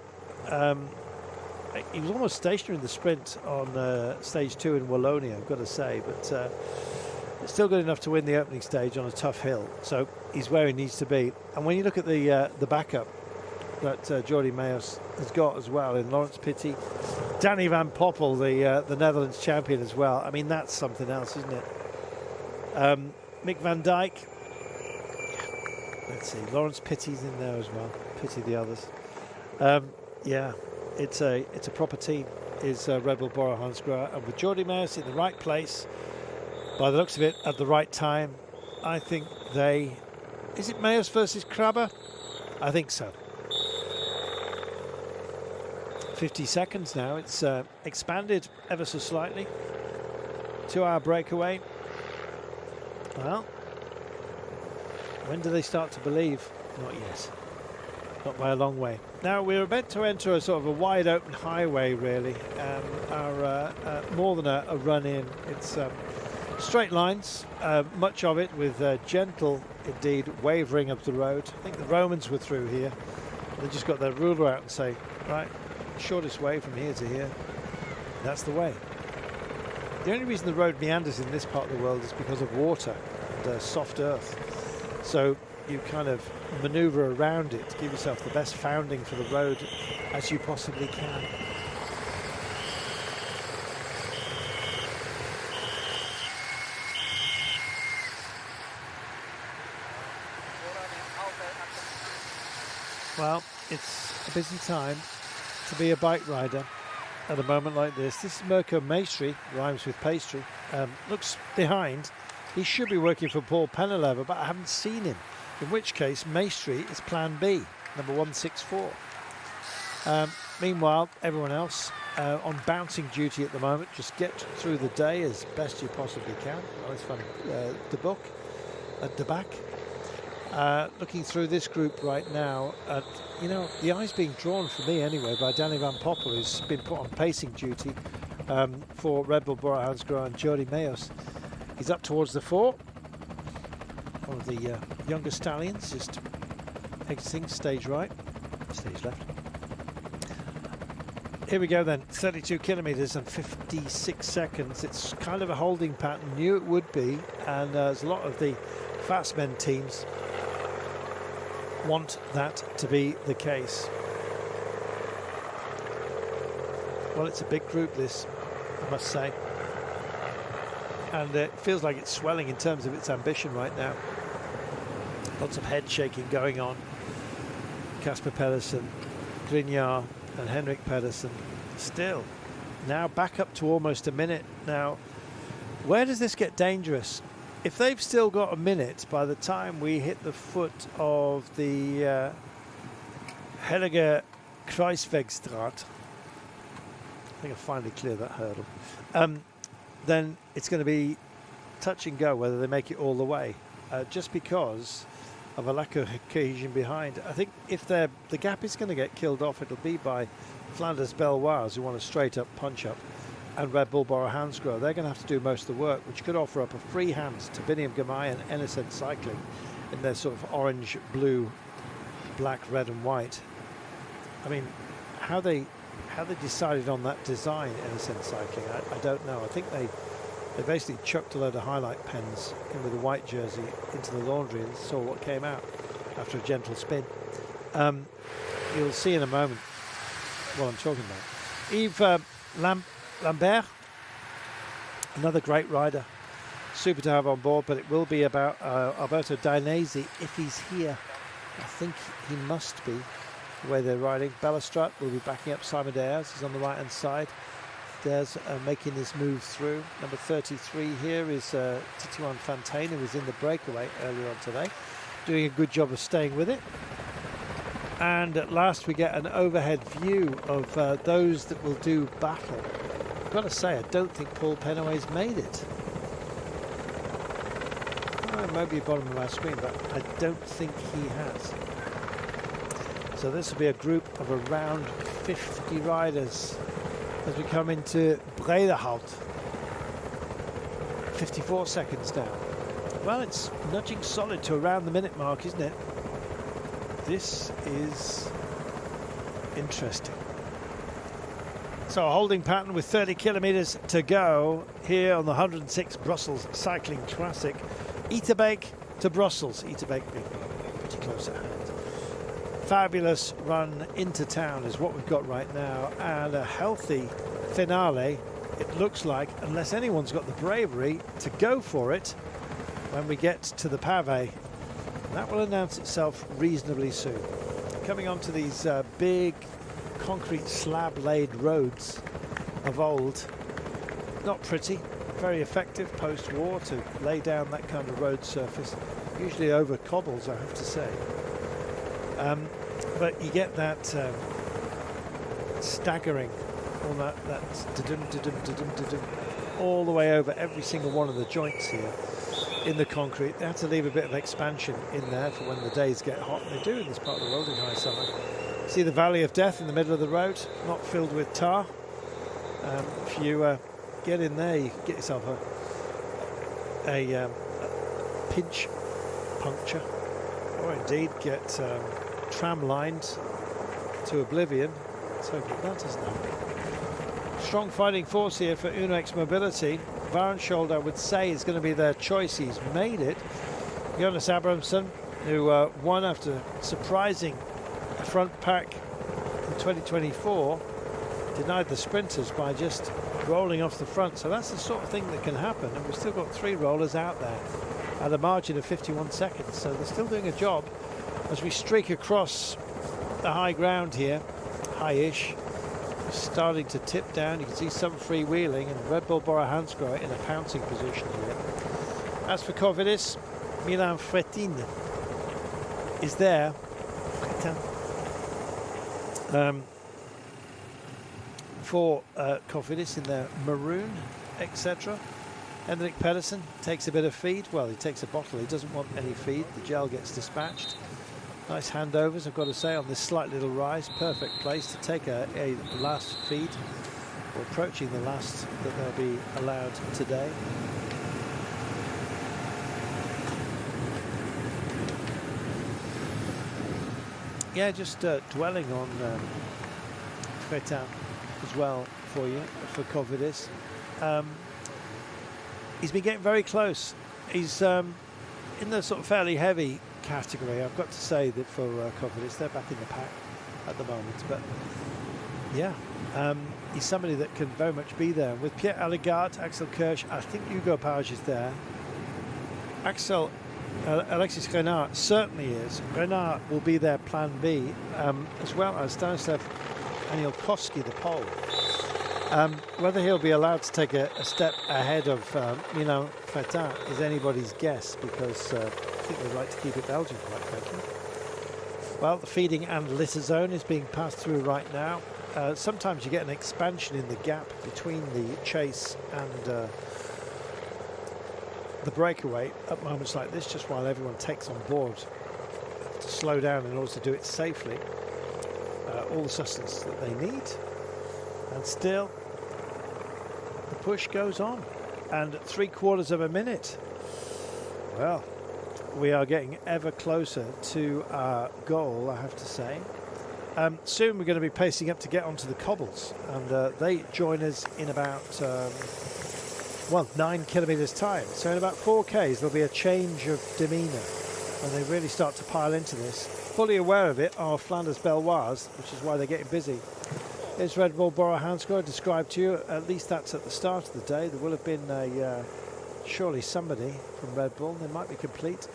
he was almost stationary in the sprint on stage 2 in Wallonia, I've got to say, but still good enough to win the opening stage on a tough hill. So he's where he needs to be. And when you look at the backup that Jordi Meeus has got as well in Laurens Pitty, Danny van Poppel, the Netherlands champion as well. I mean, that's something else, isn't it? Mick van Dijk. Let's see, Laurens Pitty's in there as well. Pity the others. Yeah, it's a proper team. Is Red Bull Bora Hansgrohe, and with Jordi Meeus in the right place, by the looks of it, at the right time, I think they. Is it Meeus versus Krabbe? I think so. 50 seconds now. It's expanded ever so slightly. 2-hour breakaway. Well, when do they start to believe? Not yet. Not by a long way. Now we're about to enter a sort of a wide open highway, really. More than a run in. It's straight lines, much of it with gentle, indeed, wavering of the road. I think the Romans were through here. They just got their ruler out and say, right, shortest way from here to here. That's the way. The only reason the road meanders in this part of the world is because of water and soft earth. So you kind of maneuver around it to give yourself the best founding for the road as you possibly can. Well, it's a busy time to be a bike rider at a moment like this. This is Mirko Maestri, rhymes with pastry, looks behind. He should be working for Paul Penelever, but I haven't seen him. In which case, Maestri is plan B, number 164. Meanwhile, everyone else on bouncing duty at the moment. Just get through the day as best you possibly can. Always fun. The book at the back. Looking through this group right now, the eye's being drawn for me anyway by Danny van Poppel, who's been put on pacing duty. for Red Bull Bora Hansgrohe and Jordi Mayos. He's up towards the 4. One of the younger stallions, just exiting stage right, stage left. Here we go then, 32 kilometers and 56 seconds. It's kind of a holding pattern, knew it would be, and there's a lot of the fast men teams want that to be the case. Well, it's a big group, this, I must say. And it feels like it's swelling in terms of its ambition right now. Lots of head shaking going on. Kasper Pedersen, Grignard and Henrik Pedersen still now back up to almost a minute. Now, where does this get dangerous? If they've still got a minute by the time we hit the foot of the Hellige Kruiswegstraat, I think I finally cleared that hurdle, then it's going to be touch and go whether they make it all the way, just because of a lack of cohesion behind. I think if the gap is going to get killed off, it'll be by Flanders Belloise, who want a straight up punch up, and Red Bull Bora Hansgrohe. They're going to have to do most of the work, which could offer up a free hand to Biniam Girmay and NSN Cycling in their sort of orange, blue, black, red and white. I mean, how they decided on that design, NSN Cycling, I don't know. I think they basically chucked a load of highlight pens in with a white jersey into the laundry and saw what came out after a gentle spin. You'll see in a moment what I'm talking about. Yves Lambert, another great rider. Super to have on board, but it will be about Alberto Dainese if he's here. I think he must be, the way they're riding. Bellestrat will be backing up Simon Daers. He's on the right-hand side. Daers making his move through. Number 33 here is Titouan Fontaine, who was in the breakaway earlier on today, doing a good job of staying with it. And at last we get an overhead view of those that will do battle. I've got to say, I don't think Paul Penaway's made it. It might be bottom of our screen, but I don't think he has. So this will be a group of around 50 riders as we come into Bredehout. 54 seconds down. Well, it's nudging solid to around the minute mark, isn't it? This is interesting. So a holding pattern with 30 kilometers to go here on the 106 Brussels Cycling Classic. Iterbeek to Brussels. Iterbeek being pretty close at hand. Fabulous run into town is what we've got right now, and a healthy finale, it looks like, unless anyone's got the bravery to go for it when we get to the pavé. That will announce itself reasonably soon. Coming onto these big concrete slab-laid roads of old. Not pretty, very effective post-war to lay down that kind of road surface, usually over cobbles, I have to say. But you get that staggering, all that all the way over every single one of the joints here in the concrete. They have to leave a bit of expansion in there for when the days get hot, and they do in this part of the world in high summer. See the Valley of Death in the middle of the road, not filled with tar. If you get in there, you can get yourself a pinch puncture, or indeed get tram-lined to oblivion. Let's hope that doesn't happen. Strong fighting force here for Uno-X Mobility. Warenshold, I would say, is going to be their choice. He's made it. Jonas Abramson, who won after surprising a front pack in 2024, denied the sprinters by just rolling off the front. So that's the sort of thing that can happen. And we've still got 3 rollers out there at a margin of 51 seconds. So they're still doing a job as we streak across the high ground here, high-ish, starting to tip down. You can see some freewheeling, and Red Bull Bora Hansgrohe in a pouncing position here. As for Cofidis, Milan Fretin is there. For Cofidis in their maroon, etc. Henrik Pedersen takes a bit of feed. Well, he takes a bottle. He doesn't want any feed. The gel gets dispatched. Nice handovers, I've got to say, on this slight little rise. Perfect place to take a last feed. or approaching the last that they'll be allowed today. Yeah, just dwelling on Freitas as well for you, for Cofidis. He's been getting very close. He's in the sort of fairly heavy category. I've got to say that for Cofidis, they're back in the pack at the moment. But yeah, he's somebody that can very much be there. With Pierre Allegard, Axel Kirsch, I think Hugo Page is there. Alexis Renard certainly is. Renard will be their plan B, as well as Stanislav Anielkowski, the Pole. Whether he'll be allowed to take a step ahead of Freitas is anybody's guess, because I think they'd like to keep it Belgian, quite frankly. Well, the feeding and litter zone is being passed through right now. Sometimes you get an expansion in the gap between the chase and the breakaway at moments like this, just while everyone takes on board to slow down in order to do it safely. All the sustenance that they need, and still the push goes on. And 3/4 of a minute. Well, we are getting ever closer to our goal, I have to say. Soon we're going to be pacing up to get onto the cobbles, and they join us in about 9 kilometres time. So in about 4 Ks there'll be a change of demeanour when they really start to pile into this. Fully aware of it are Flanders Belloise, which is why they're getting busy. Here's Red Bull Bora Hansgrohe described to you. At least that's at the start of the day. There will have been surely somebody from Red Bull. They might be complete.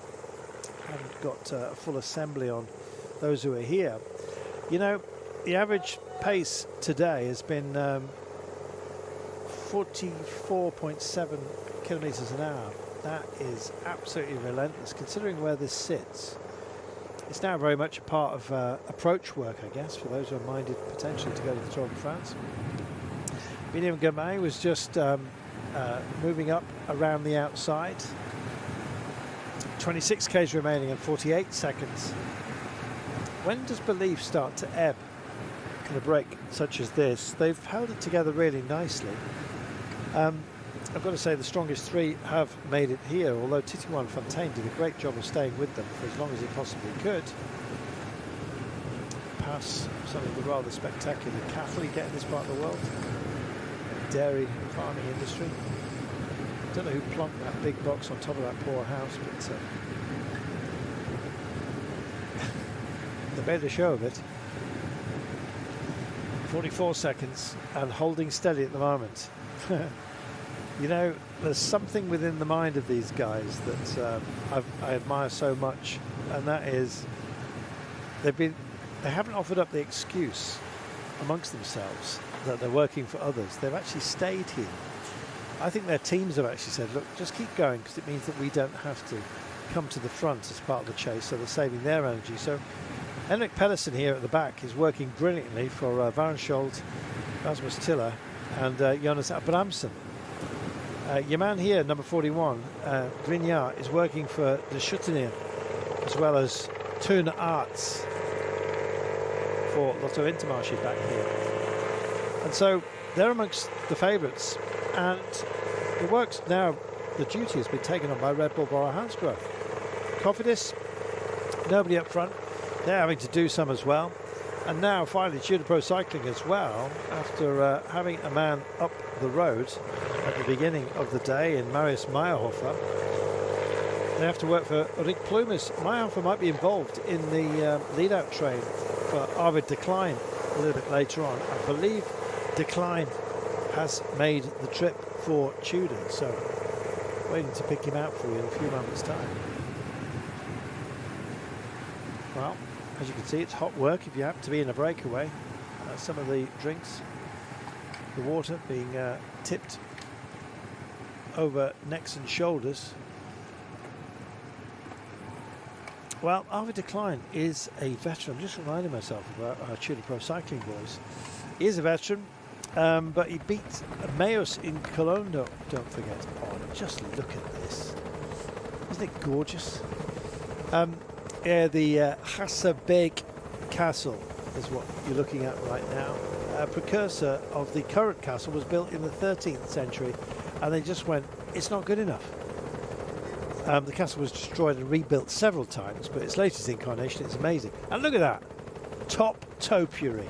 Haven't got a full assembly on those who are here. You know, the average pace today has been 44.7 kilometres an hour. That is absolutely relentless, considering where this sits. It's now very much a part of approach work, I guess, for those who are minded potentially to go to the Tour de France. Biniam Girmay was just moving up around the outside. 26 Ks remaining and 48 seconds. When does belief start to ebb in a break such as this? They've held it together really nicely. I've got to say the strongest three have made it here, although Titouan Fontaine did a great job of staying with them for as long as he possibly could. Pass some of the rather spectacular cattle you get in this part of the world. Dairy farming industry. Don't know who plonked that big box on top of that poor house, but they made a show of it. 44 seconds and holding steady at the moment. You know, there's something within the mind of these guys that I admire so much, and that is they haven't offered up the excuse amongst themselves that they're working for others. They've actually stayed here. I think their teams have actually said, look, just keep going, because it means that we don't have to come to the front as part of the chase, so they're saving their energy. So Henrik Pedersen here at the back is working brilliantly for Varensholt, Rasmus Tiller and Jonas Abramson. Your man here, number 41, Grignard, is working for De Schutteneer, as well as Toon Arts for Lotto Intermarché back here. And so they're amongst the favourites, and the works now, the duty has been taken on by Red Bull Bora Hansgrohe. Cofidis, nobody up front, they're having to do some as well. And now finally Tudor Pro Cycling as well, after having a man up the road at the beginning of the day in Marius Meyerhofer. They have to work for Rick Plumas. Meyerhofer might be involved in the lead-out train for Arvid de Klein a little bit later on. I believe de Klein has made the trip for Tudor, so waiting to pick him out for you in a few moments' time. Well, as you can see, it's hot work if you happen to be in a breakaway. Some of the drinks, the water being tipped over necks and shoulders. Well, Arvid de Klein is a veteran. I'm just reminding myself about our Tudor Pro Cycling boys. He is a veteran, but he beat Meus in Cologne, don't forget. Oh, just look at this. Isn't it gorgeous? Yeah, the Hassebeek Castle is what you're looking at right now. precursor of the current castle, was built in the 13th century, and they just went, it's not good enough. The castle was destroyed and rebuilt several times, but its latest incarnation is amazing. And look at that, top topiary.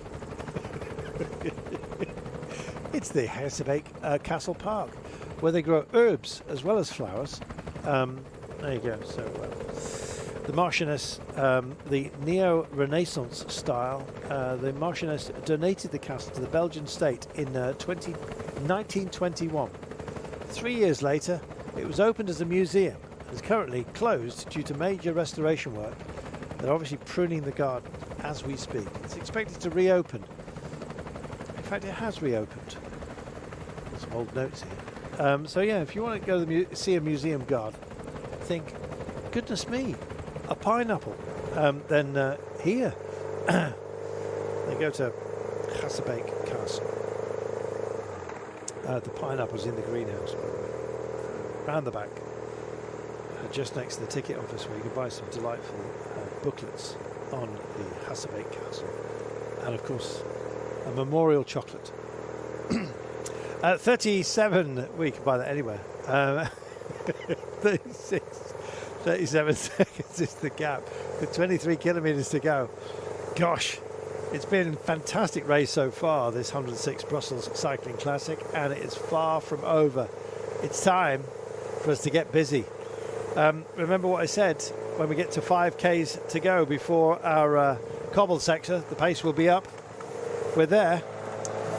It's the Hassebeek Castle Park, where they grow herbs as well as flowers. There you go. So the Marchioness, the neo-Renaissance style, the Marchioness donated the castle to the Belgian state in 1921. 3 years later, it was opened as a museum and is currently closed due to major restoration work. They're obviously pruning the garden as we speak. It's expected to reopen. In fact, it has reopened. There's some old notes here. So yeah, if you want to go to see a museum garden, think, goodness me, a pineapple. Then here, they go to Hassebeek Castle. The pineapple's in the greenhouse, by the way. Round the back, just next to the ticket office, where you can buy some delightful booklets on the Hassebeek Castle. And of course, a memorial chocolate. 37, we can buy that anywhere. 37 seconds is the gap, with 23 kilometres to go. Gosh, it's been a fantastic race so far, this 106 Brussels Cycling Classic, and it is far from over. It's time for us to get busy. Remember what I said, when we get to 5Ks to go before our cobble sector, the pace will be up. We're there.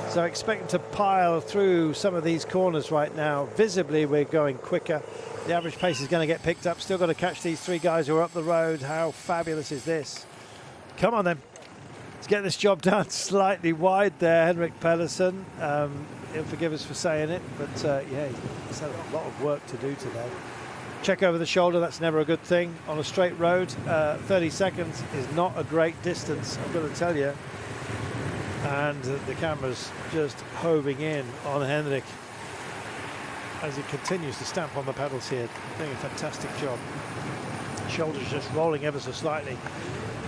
So expect to pile through some of these corners right now. Visibly, we're going quicker. The average pace is going to get picked up. Still got to catch these three guys who are up the road. How fabulous is this? Come on then. Let's get this job done. Slightly wide there, Henrik Pedersen. He'll forgive us for saying it, but yeah, he's had a lot of work to do today. Check over the shoulder, that's never a good thing. On a straight road, 30 seconds is not a great distance, I'm going to tell you. And the camera's just hoving in on Henrik as he continues to stamp on the pedals here, doing a fantastic job. Shoulders just rolling ever so slightly.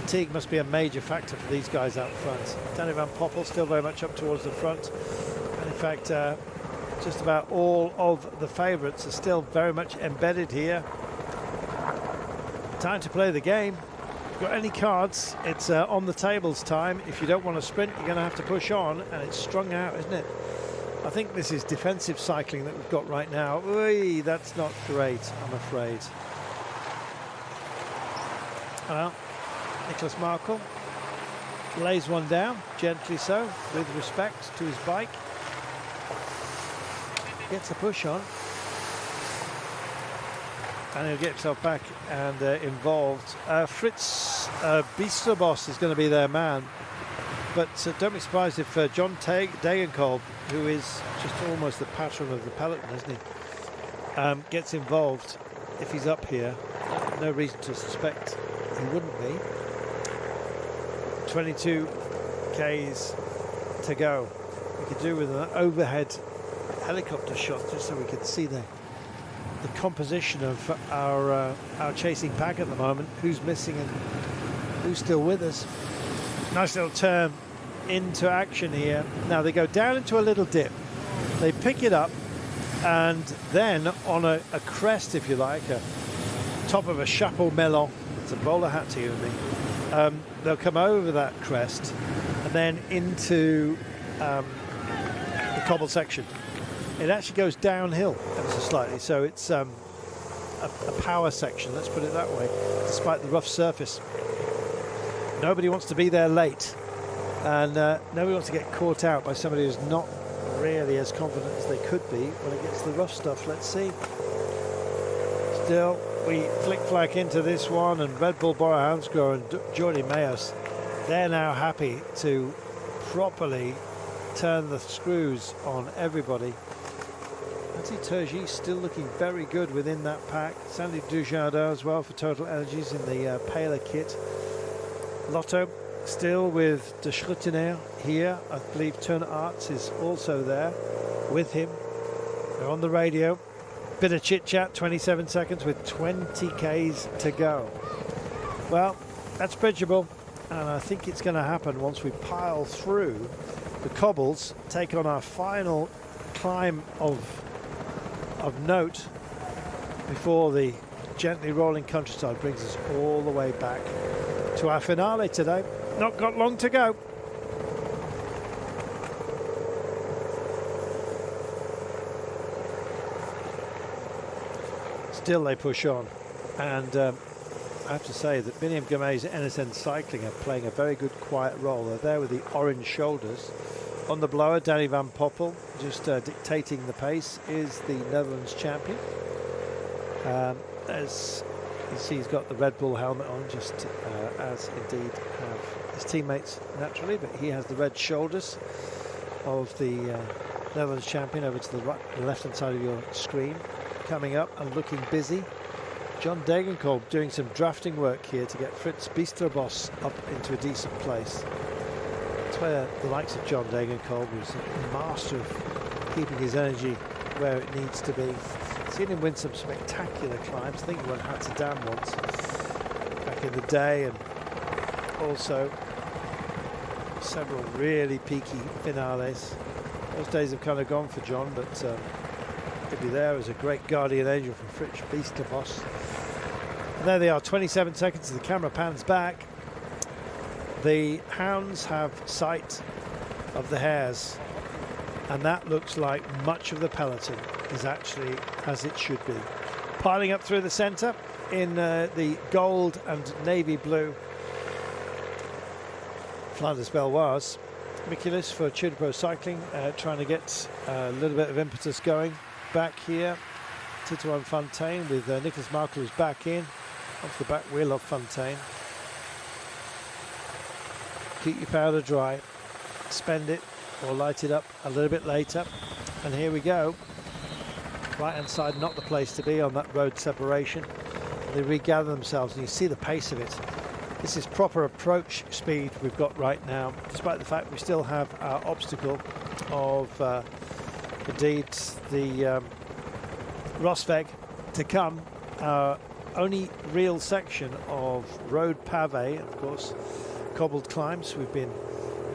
Fatigue must be a major factor for these guys out front. Danny Van Poppel still very much up towards the front. And in fact, just about all of the favourites are still very much embedded here. Time to play the game. If you've got any cards, it's on the tables time. If you don't want to sprint, you're going to have to push on, and it's strung out, isn't it? I think this is defensive cycling that we've got right now. Oy, that's not great, I'm afraid. Well, Nicholas Markle lays one down, gently so, with respect to his bike. Gets a push on. And he'll get himself back and involved. Fritz Biesterboss is going to be their man. But don't be surprised if John Degenkolb, who is just almost the patron of the peloton, isn't he, gets involved if he's up here. No reason to suspect he wouldn't be. 22 Ks to go. We could do with an overhead helicopter shot just so we could see the composition of our chasing pack at the moment, who's missing and who's still with us. Nice little turn into action here. Now they go down into a little dip, they pick it up, and then on a crest, if you like, a top of a chapeau melon, it's a bowler hat to you and me, they'll come over that crest and then into the cobble section. It actually goes downhill ever so slightly, so it's a power section, let's put it that way, despite the rough surface. Nobody wants to be there late, and nobody wants to get caught out by somebody who's not really as confident as they could be when it gets to the rough stuff. Let's see. Still, we flick-flack into this one, and Red Bull Bora Hansgrohe and Jordi Mayos, they're now happy to properly turn the screws on everybody. Antti Turgis still looking very good within that pack. Sandy Dujardin as well for Total Energies in the paler kit. Lotto still with De Schruttiner here. I believe Turner Arts is also there with him. They're on the radio. Bit of chit-chat, 27 seconds with 20 Ks to go. Well, that's bridgeable, and I think it's going to happen once we pile through the cobbles take on our final climb of note before the gently rolling countryside brings us all the way back to our finale today. Not got long to go. Still they push on, and I have to say that Biniam Girmay's NSN Cycling are playing a very good quiet role. They're there with the orange shoulders. On the blower, Danny van Poppel, just dictating the pace, is the Netherlands champion. As you see, he's got the Red Bull helmet on, just as indeed have his teammates naturally, but he has the red shoulders of the Netherlands champion over to the left-hand side of your screen. Coming up and looking busy, John Degenkolb doing some drafting work here to get Fritz Biesterboss up into a decent place. That's where the likes of John Degenkolb, who's a master of keeping his energy where it needs to be. Seen him win some spectacular climbs. I think he won Hatterdam once back in the day, and also several really peaky finales. Those days have kind of gone for John, but he'll be there as a great guardian angel for Fritz Biesterboss. And there they are, 27 seconds as the camera pans back. The hounds have sight of the hares, and that looks like much of the peloton is actually as it should be. Piling up through the centre in the gold and navy blue Flanders Belloise. Michaelis for Tudor Cycling trying to get a little bit of impetus going back here. Titouan Fontaine with Nicholas Markel, who's back in off the back wheel of Fontaine. Keep your powder dry, spend it or light it up a little bit later. And here we go. Right hand side, not the place to be on that road separation. They regather themselves, and you see the pace of it. This is proper approach speed we've got right now, despite the fact we still have our obstacle of indeed the Rosweg to come. Our only real section of road pave, of course, cobbled climbs we've been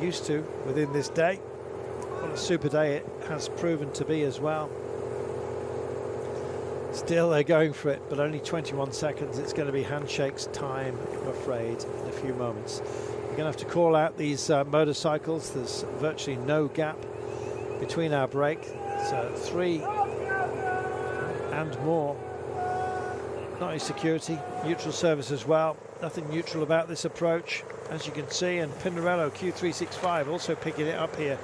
used to within this day. What a super day it has proven to be as well. Still they're going for it, but only 21 seconds. It's going to be handshakes time, I'm afraid, in a few moments. We're going to have to call out these motorcycles. There's virtually no gap between our break. So 3 and more. Not only security, neutral service as well. Nothing neutral about this approach, as you can see. And Pinarello Q365 also picking it up here.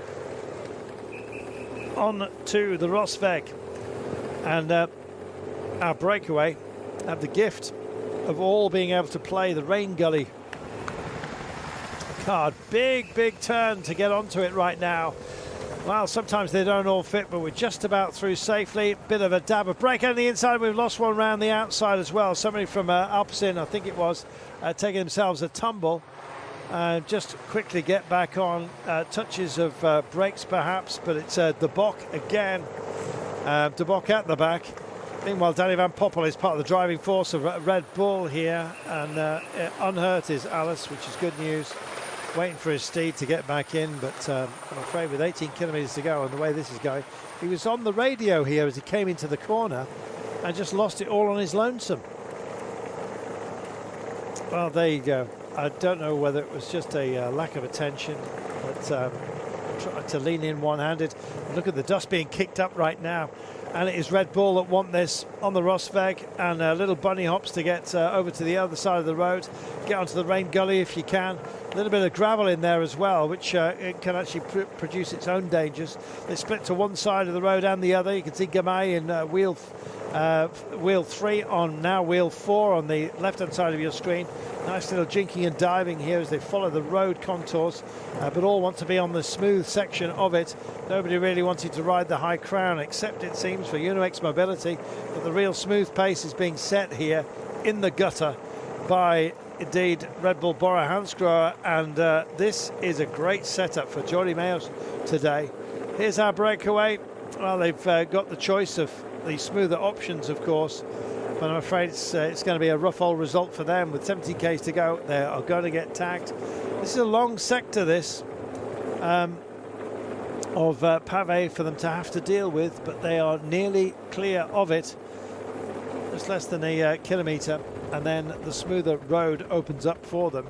On to the Rosweg. And our breakaway have the gift of all being able to play the Rain Gully card. Big turn to get onto it right now. Well, sometimes they don't all fit, but we're just about through safely. Bit of a dab of break on the inside. We've lost one round the outside as well. Somebody from Alpecin, I think it was, taking themselves a tumble. Just quickly get back on. Touches of brakes perhaps, but it's De Bock again. De Bock at the back. Meanwhile, Danny van Poppel is part of the driving force of Red Bull here, and unhurt is Alice, which is good news. Waiting for his steed to get back in, but I'm afraid with 18 kilometres to go and the way this is going, he was on the radio here as he came into the corner and just lost it all on his lonesome. Well, there you go. I don't know whether it was just a lack of attention, but tried to lean in one-handed. Look at the dust being kicked up right now. And it is Red Bull that want this on the Rosweg, and little bunny hops to get over to the other side of the road. Get onto the Rain Gully if you can. A little bit of gravel in there as well, which it can actually produce its own dangers. They split to one side of the road and the other. You can see Girmay in wheel 3 on now wheel 4 on the left-hand side of your screen. Nice little jinking and diving here as they follow the road contours, but all want to be on the smooth section of it. Nobody really wanted to ride the High Crown, except it seems for Uno-X Mobility, but the real smooth pace is being set here in the gutter by indeed Red Bull Bora Hansgrohe, and this is a great setup for Jordi Meeus today. Here's our breakaway. Well, they've got the choice of the smoother options, of course, but I'm afraid it's going to be a rough old result for them. With 70 k's to go, they are going to get tagged. This is a long sector, this. of pavé for them to have to deal with, but they are nearly clear of it. Just less than a kilometre, and then the smoother road opens up for them.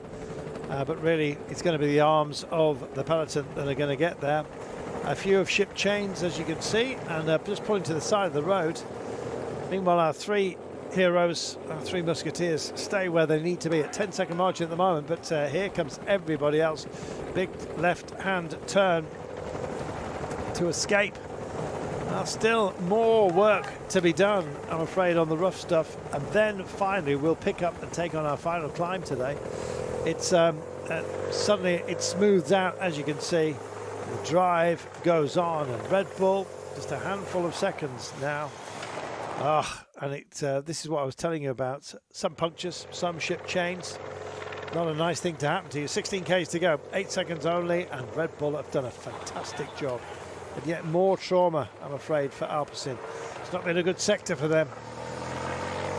But really, it's going to be the arms of the peloton that are going to get there. A few have shipped chains, as you can see, and just pulling to the side of the road. Meanwhile, our three heroes, our three musketeers, stay where they need to be at 10-second margin at the moment. But here comes everybody else. Big left-hand turn to escape. Now, still more work to be done, I'm afraid, on the rough stuff. And then finally, we'll pick up and take on our final climb today. It's suddenly it smooths out, as you can see. The drive goes on, and Red Bull just a handful of seconds now. And this is what I was telling you about. Some punctures, some ship chains. Not a nice thing to happen to you. 16 Ks to go, 8 seconds only, and Red Bull have done a fantastic job. And yet more trauma, I'm afraid, for Alpecin. It's not been a good sector for them.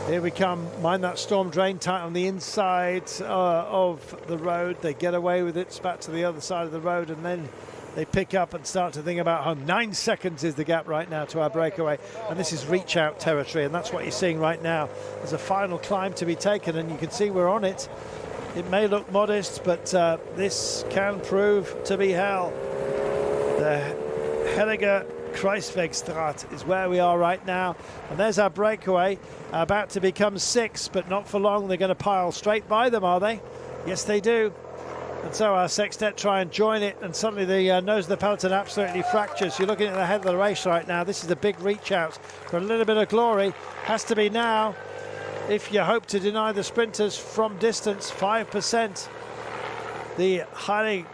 Here we come. Mind that storm drain tight on the inside of the road. They get away with it, spat to the other side of the road, and then they pick up and start to think about home. 9 seconds is the gap right now to our breakaway, and this is reach out territory, and that's what you're seeing right now. There's a final climb to be taken, and you can see we're on it. It may look modest, but this can prove to be hell. The Heilige Kruiswegstraat is where we are right now, and there's our breakaway, about to become 6, but not for long. They're going to pile straight by them, are they? Yes, they do. And so our sextet try and join it, and suddenly the nose of the peloton absolutely fractures. You're looking at the head of the race right now. This is a big reach out for a little bit of glory. Has to be now if you hope to deny the sprinters from distance. 5%. The Heilige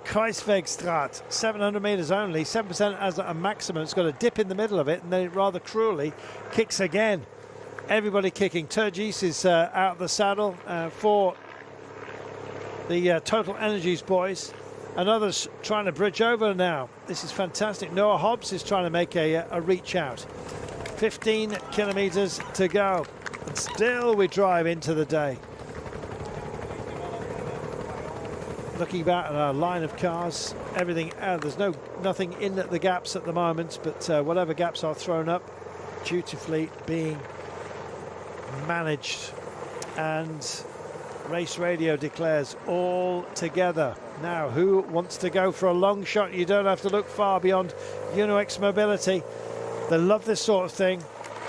Kruiswegstraat, 700 metres only, 7% as a maximum. It's got a dip in the middle of it, and then it rather cruelly kicks again. Everybody kicking. Turgis is out of the saddle for the Total Energies boys, and others trying to bridge over now. This is fantastic. Noah Hobbs is trying to make a reach out. 15 kilometres to go, and still we drive into the day. Looking back at our line of cars, everything out. There's nothing in the gaps at the moment, but whatever gaps are thrown up, dutifully being managed. And Race Radio declares all together. Now, who wants to go for a long shot? You don't have to look far beyond Uno-X Mobility. They love this sort of thing.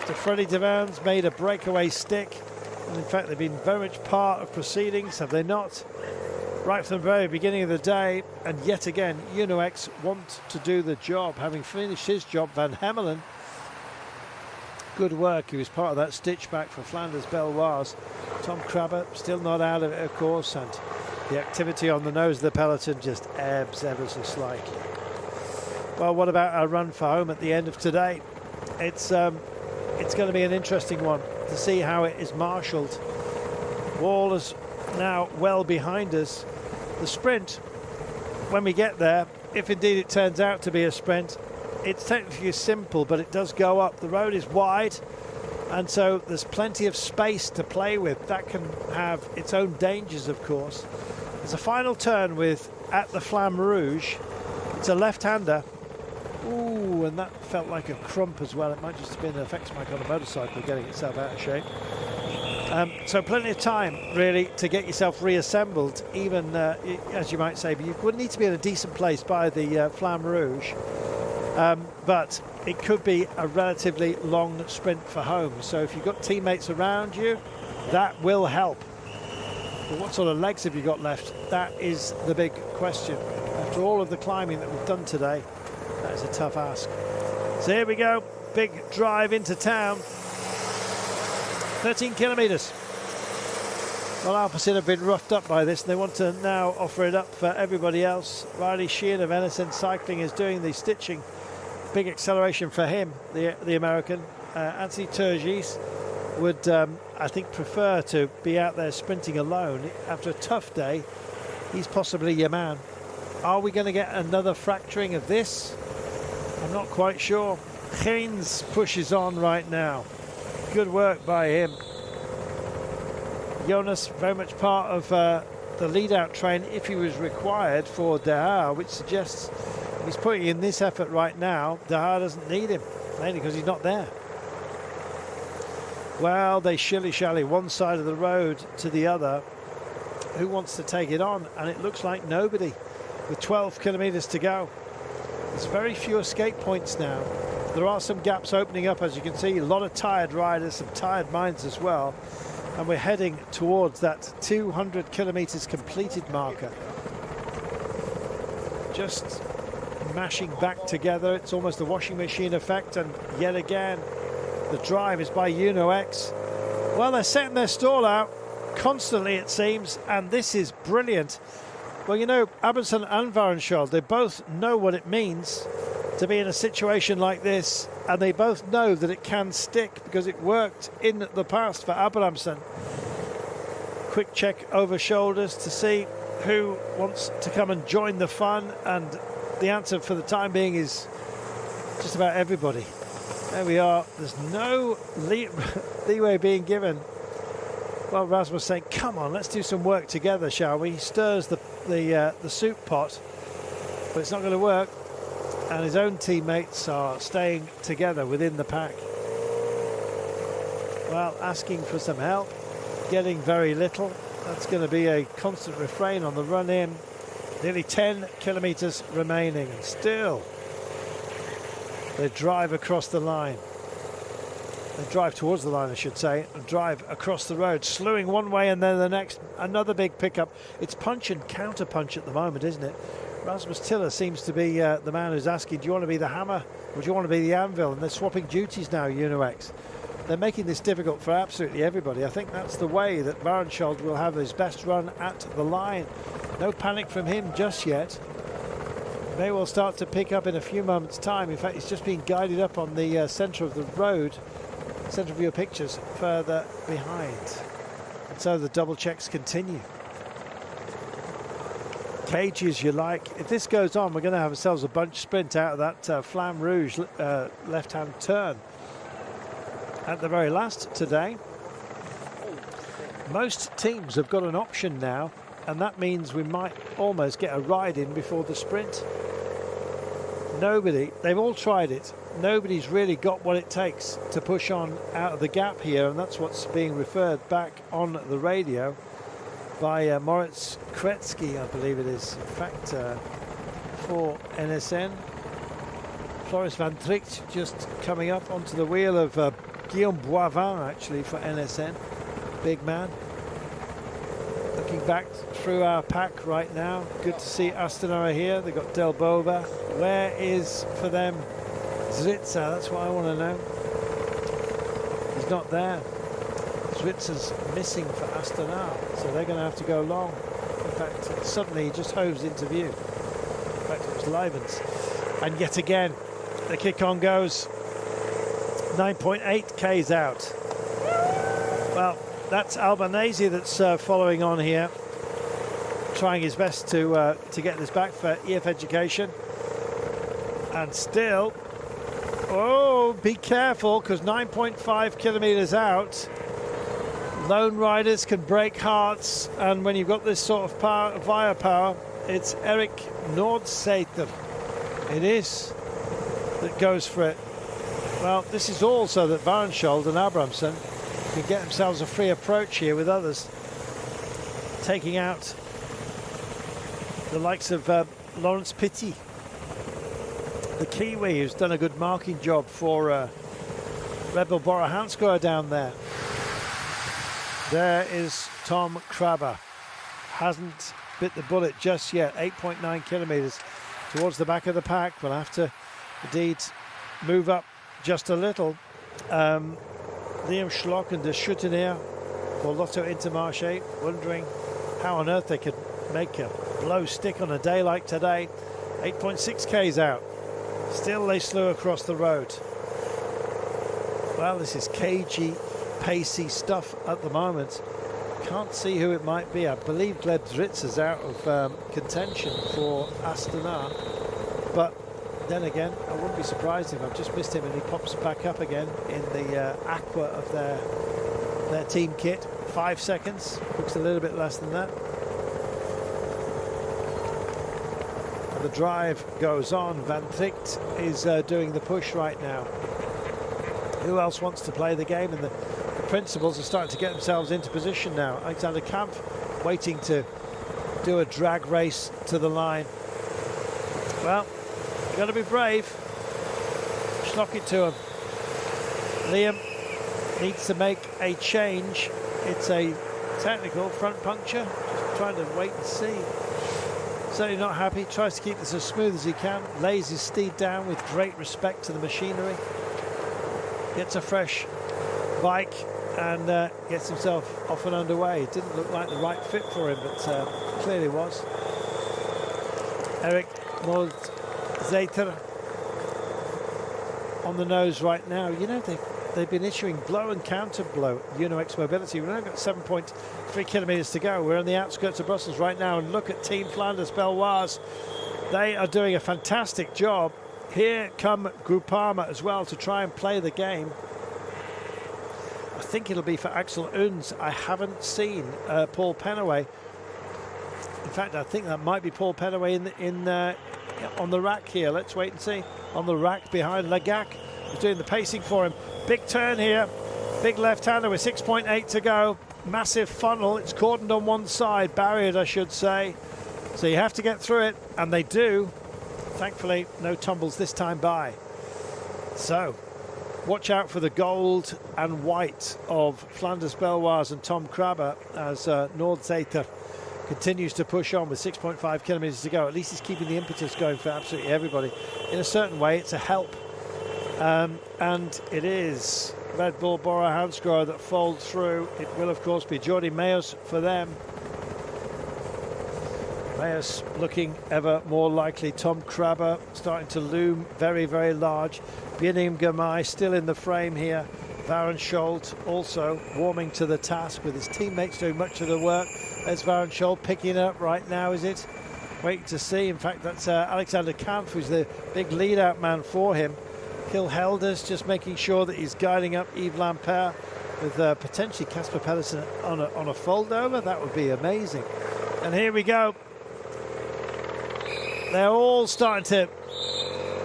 Mr. Freddie Devan's made a breakaway stick, and in fact they've been very much part of proceedings, have they not? Right from the very beginning of the day, and yet again Uno-X want to do the job. Having finished his job, Van Hemelen, good work. He was part of that stitch back for Flanders Belloise. Tom Crabber still not out of it, of course, and the activity on the nose of the peloton just ebbs ever so slightly. Well, what about our run for home at the end of today? It's going to be an interesting one to see how it is marshalled. Wall is now well behind us. The sprint, when we get there, if indeed it turns out to be a sprint, it's technically simple, but it does go up. The road is wide, and so there's plenty of space to play with. That can have its own dangers, of course. There's a final turn with at the Flamme Rouge. It's a left-hander. Ooh, and that felt like a crump as well. It might just have been an effects mic on a motorcycle getting itself out of shape. So plenty of time, really, to get yourself reassembled, even, as you might say, but you would need to be in a decent place by the Flamme Rouge. But it could be a relatively long sprint for home. So if you've got teammates around you, that will help. But what sort of legs have you got left? That is the big question. After all of the climbing that we've done today, that is a tough ask. So here we go, big drive into town. 13 kilometres. Well, Alpecin have been roughed up by this, and they want to now offer it up for everybody else. Riley Sheehan of NSN Cycling is doing the stitching. Big acceleration for him, the American. Anthony Turgis would, I think, prefer to be out there sprinting alone. After a tough day, he's possibly your man. Are we going to get another fracturing of this? I'm not quite sure. Geens pushes on right now. Good work by him. Jonas very much part of the lead-out train if he was required for De Haar, which suggests He's putting in this effort right now. De Haar doesn't need him, mainly because he's not there. Well, they shilly-shally one side of the road to the other. Who wants to take it on? And it looks like nobody, with 12 kilometres to go. There's very few escape points now. There are some gaps opening up, as you can see. A lot of tired riders, some tired minds as well. And we're heading towards that 200 kilometres completed marker. Just mashing back together. It's almost a washing machine effect. And yet again, the drive is by Uno-X. Well, they're setting their stall out constantly, it seems, and this is brilliant. Well, you know, Abramson and Warrenschold, they both know what it means to be in a situation like this, and they both know that it can stick because it worked in the past for Abramson. Quick check over shoulders to see who wants to come and join the fun, and the answer for the time being is just about everybody. There we are. There's no leeway being given. Well, Rasmus saying, come on, let's do some work together, shall we? He stirs the soup pot, but it's not going to work. And his own teammates are staying together within the pack. Well, asking for some help, getting very little. That's going to be a constant refrain on the run in. Nearly 10 kilometres remaining, and still they drive across the line. They drive towards the line, I should say, and drive across the road, slewing one way and then the next. Another big pickup. It's punch and counter punch at the moment, isn't it? Rasmus Tiller seems to be the man who's asking, do you want to be the hammer or do you want to be the anvil? And they're swapping duties now, Uno-X. They're making this difficult for absolutely everybody. I think that's the way that Warrenschold will have his best run at the line. No panic from him just yet. May well start to pick up in a few moments' time. In fact, he's just being guided up on the centre of the road. Centre of your pictures further behind. And so the double checks continue. Cagey as you like. If this goes on, we're going to have ourselves a bunch sprint out of that Flamme Rouge left-hand turn. At the very last today, most teams have got an option now, and that means we might almost get a ride in before the sprint. Nobody, they've all tried it. Nobody's really got what it takes to push on out of the gap here, and that's what's being referred back on the radio by Moritz Kretsky, I believe it is. In fact, for NSN, Floris van Tricht just coming up onto the wheel of Guillaume Boivin, actually, for NSN. Big man. Looking back through our pack right now. Good to see Astana here. They've got Del Bova. Where is, for them, Zwitzer? That's what I want to know. He's not there. Zwitzer's missing for Astana, so they're going to have to go long. In fact, suddenly he just hoves into view. In fact, it was Livens. And yet again, the kick on goes. 9.8 Ks out. Well, that's Albanese that's following on here, trying his best to get this back for EF Education. And still, oh, be careful, because 9.5 kilometres out, lone riders can break hearts, and when you've got this sort of firepower, it's Eric Nordseiter. It is that goes for it. Well, this is all so that Warrenschold and Abramson can get themselves a free approach here with others, taking out the likes of Lawrence Pitty, the Kiwi, who's done a good marking job for Rebel Bora Hansgrohe down there. There is Tom Krabbe. Hasn't bit the bullet just yet. 8.9 kilometres towards the back of the pack. We'll have to indeed move up just a little. Liam Schlock and De Schuttenaer for Lotto Intermarché, wondering how on earth they could make a blow stick on a day like today. 8.6 Ks out. Still they slew across the road. Well, this is cagey, pacey stuff at the moment. Can't see who it might be. I believe Gleb Dritzer's out of contention for Astana, but then again, I wouldn't be surprised if I've just missed him and he pops back up again in the aqua of their team kit. 5 seconds, looks a little bit less than that. And the drive goes on. Van Tricht is doing the push right now. Who else wants to play the game? And the principals are starting to get themselves into position now. Alexander Kampf waiting to do a drag race to the line. Well, you've got to be brave. Schlock it to him. Liam needs to make a change. It's a technical front puncture. Just trying to wait and see. Certainly not happy. Tries to keep this as smooth as he can. Lays his steed down with great respect to the machinery. Gets a fresh bike and gets himself off and underway. It didn't look like the right fit for him, but clearly was. Erik Nordzeiter on the nose right now. You know, they've been issuing blow and counter blow. Uno-X Mobility. We've only got 7.3 kilometres to go. We're on the outskirts of Brussels right now, and look at Team Flanders Belloise. They are doing a fantastic job. Here come Groupama as well to try and play the game. I think it'll be for Axel Unz. I haven't seen Paul Penaway. In fact, I think that might be Paul Penaway on the rack here. Let's wait and see. On the rack behind Lagac, who's doing the pacing for him. Big turn here. Big left-hander with 6.8 to go. Massive funnel. It's cordoned on one side, barriered, I should say. So you have to get through it, and they do. Thankfully, no tumbles this time by. So, watch out for the gold and white of Flanders Belloise and Tom Krabbe as Nordzeiter continues to push on with 6.5 kilometres to go. At least he's keeping the impetus going for absolutely everybody. In a certain way, it's a help. And it is Red Bull Bora Hansgrohe that fold through. It will, of course, be Jordi Meeus for them. Meeus looking ever more likely. Tom Krabbe starting to loom very, very large. Bienim Girmay still in the frame here. Warren Scholt also warming to the task with his teammates doing much of the work. There's Warren Scholt picking up right now, is it? Waiting to see. In fact, that's Alexander Kampf, who's the big lead-out man for him. Kil Helders just making sure that he's guiding up Yves Lampaert with potentially Casper Pedersen on a fold-over. That would be amazing. And here we go. They're all starting to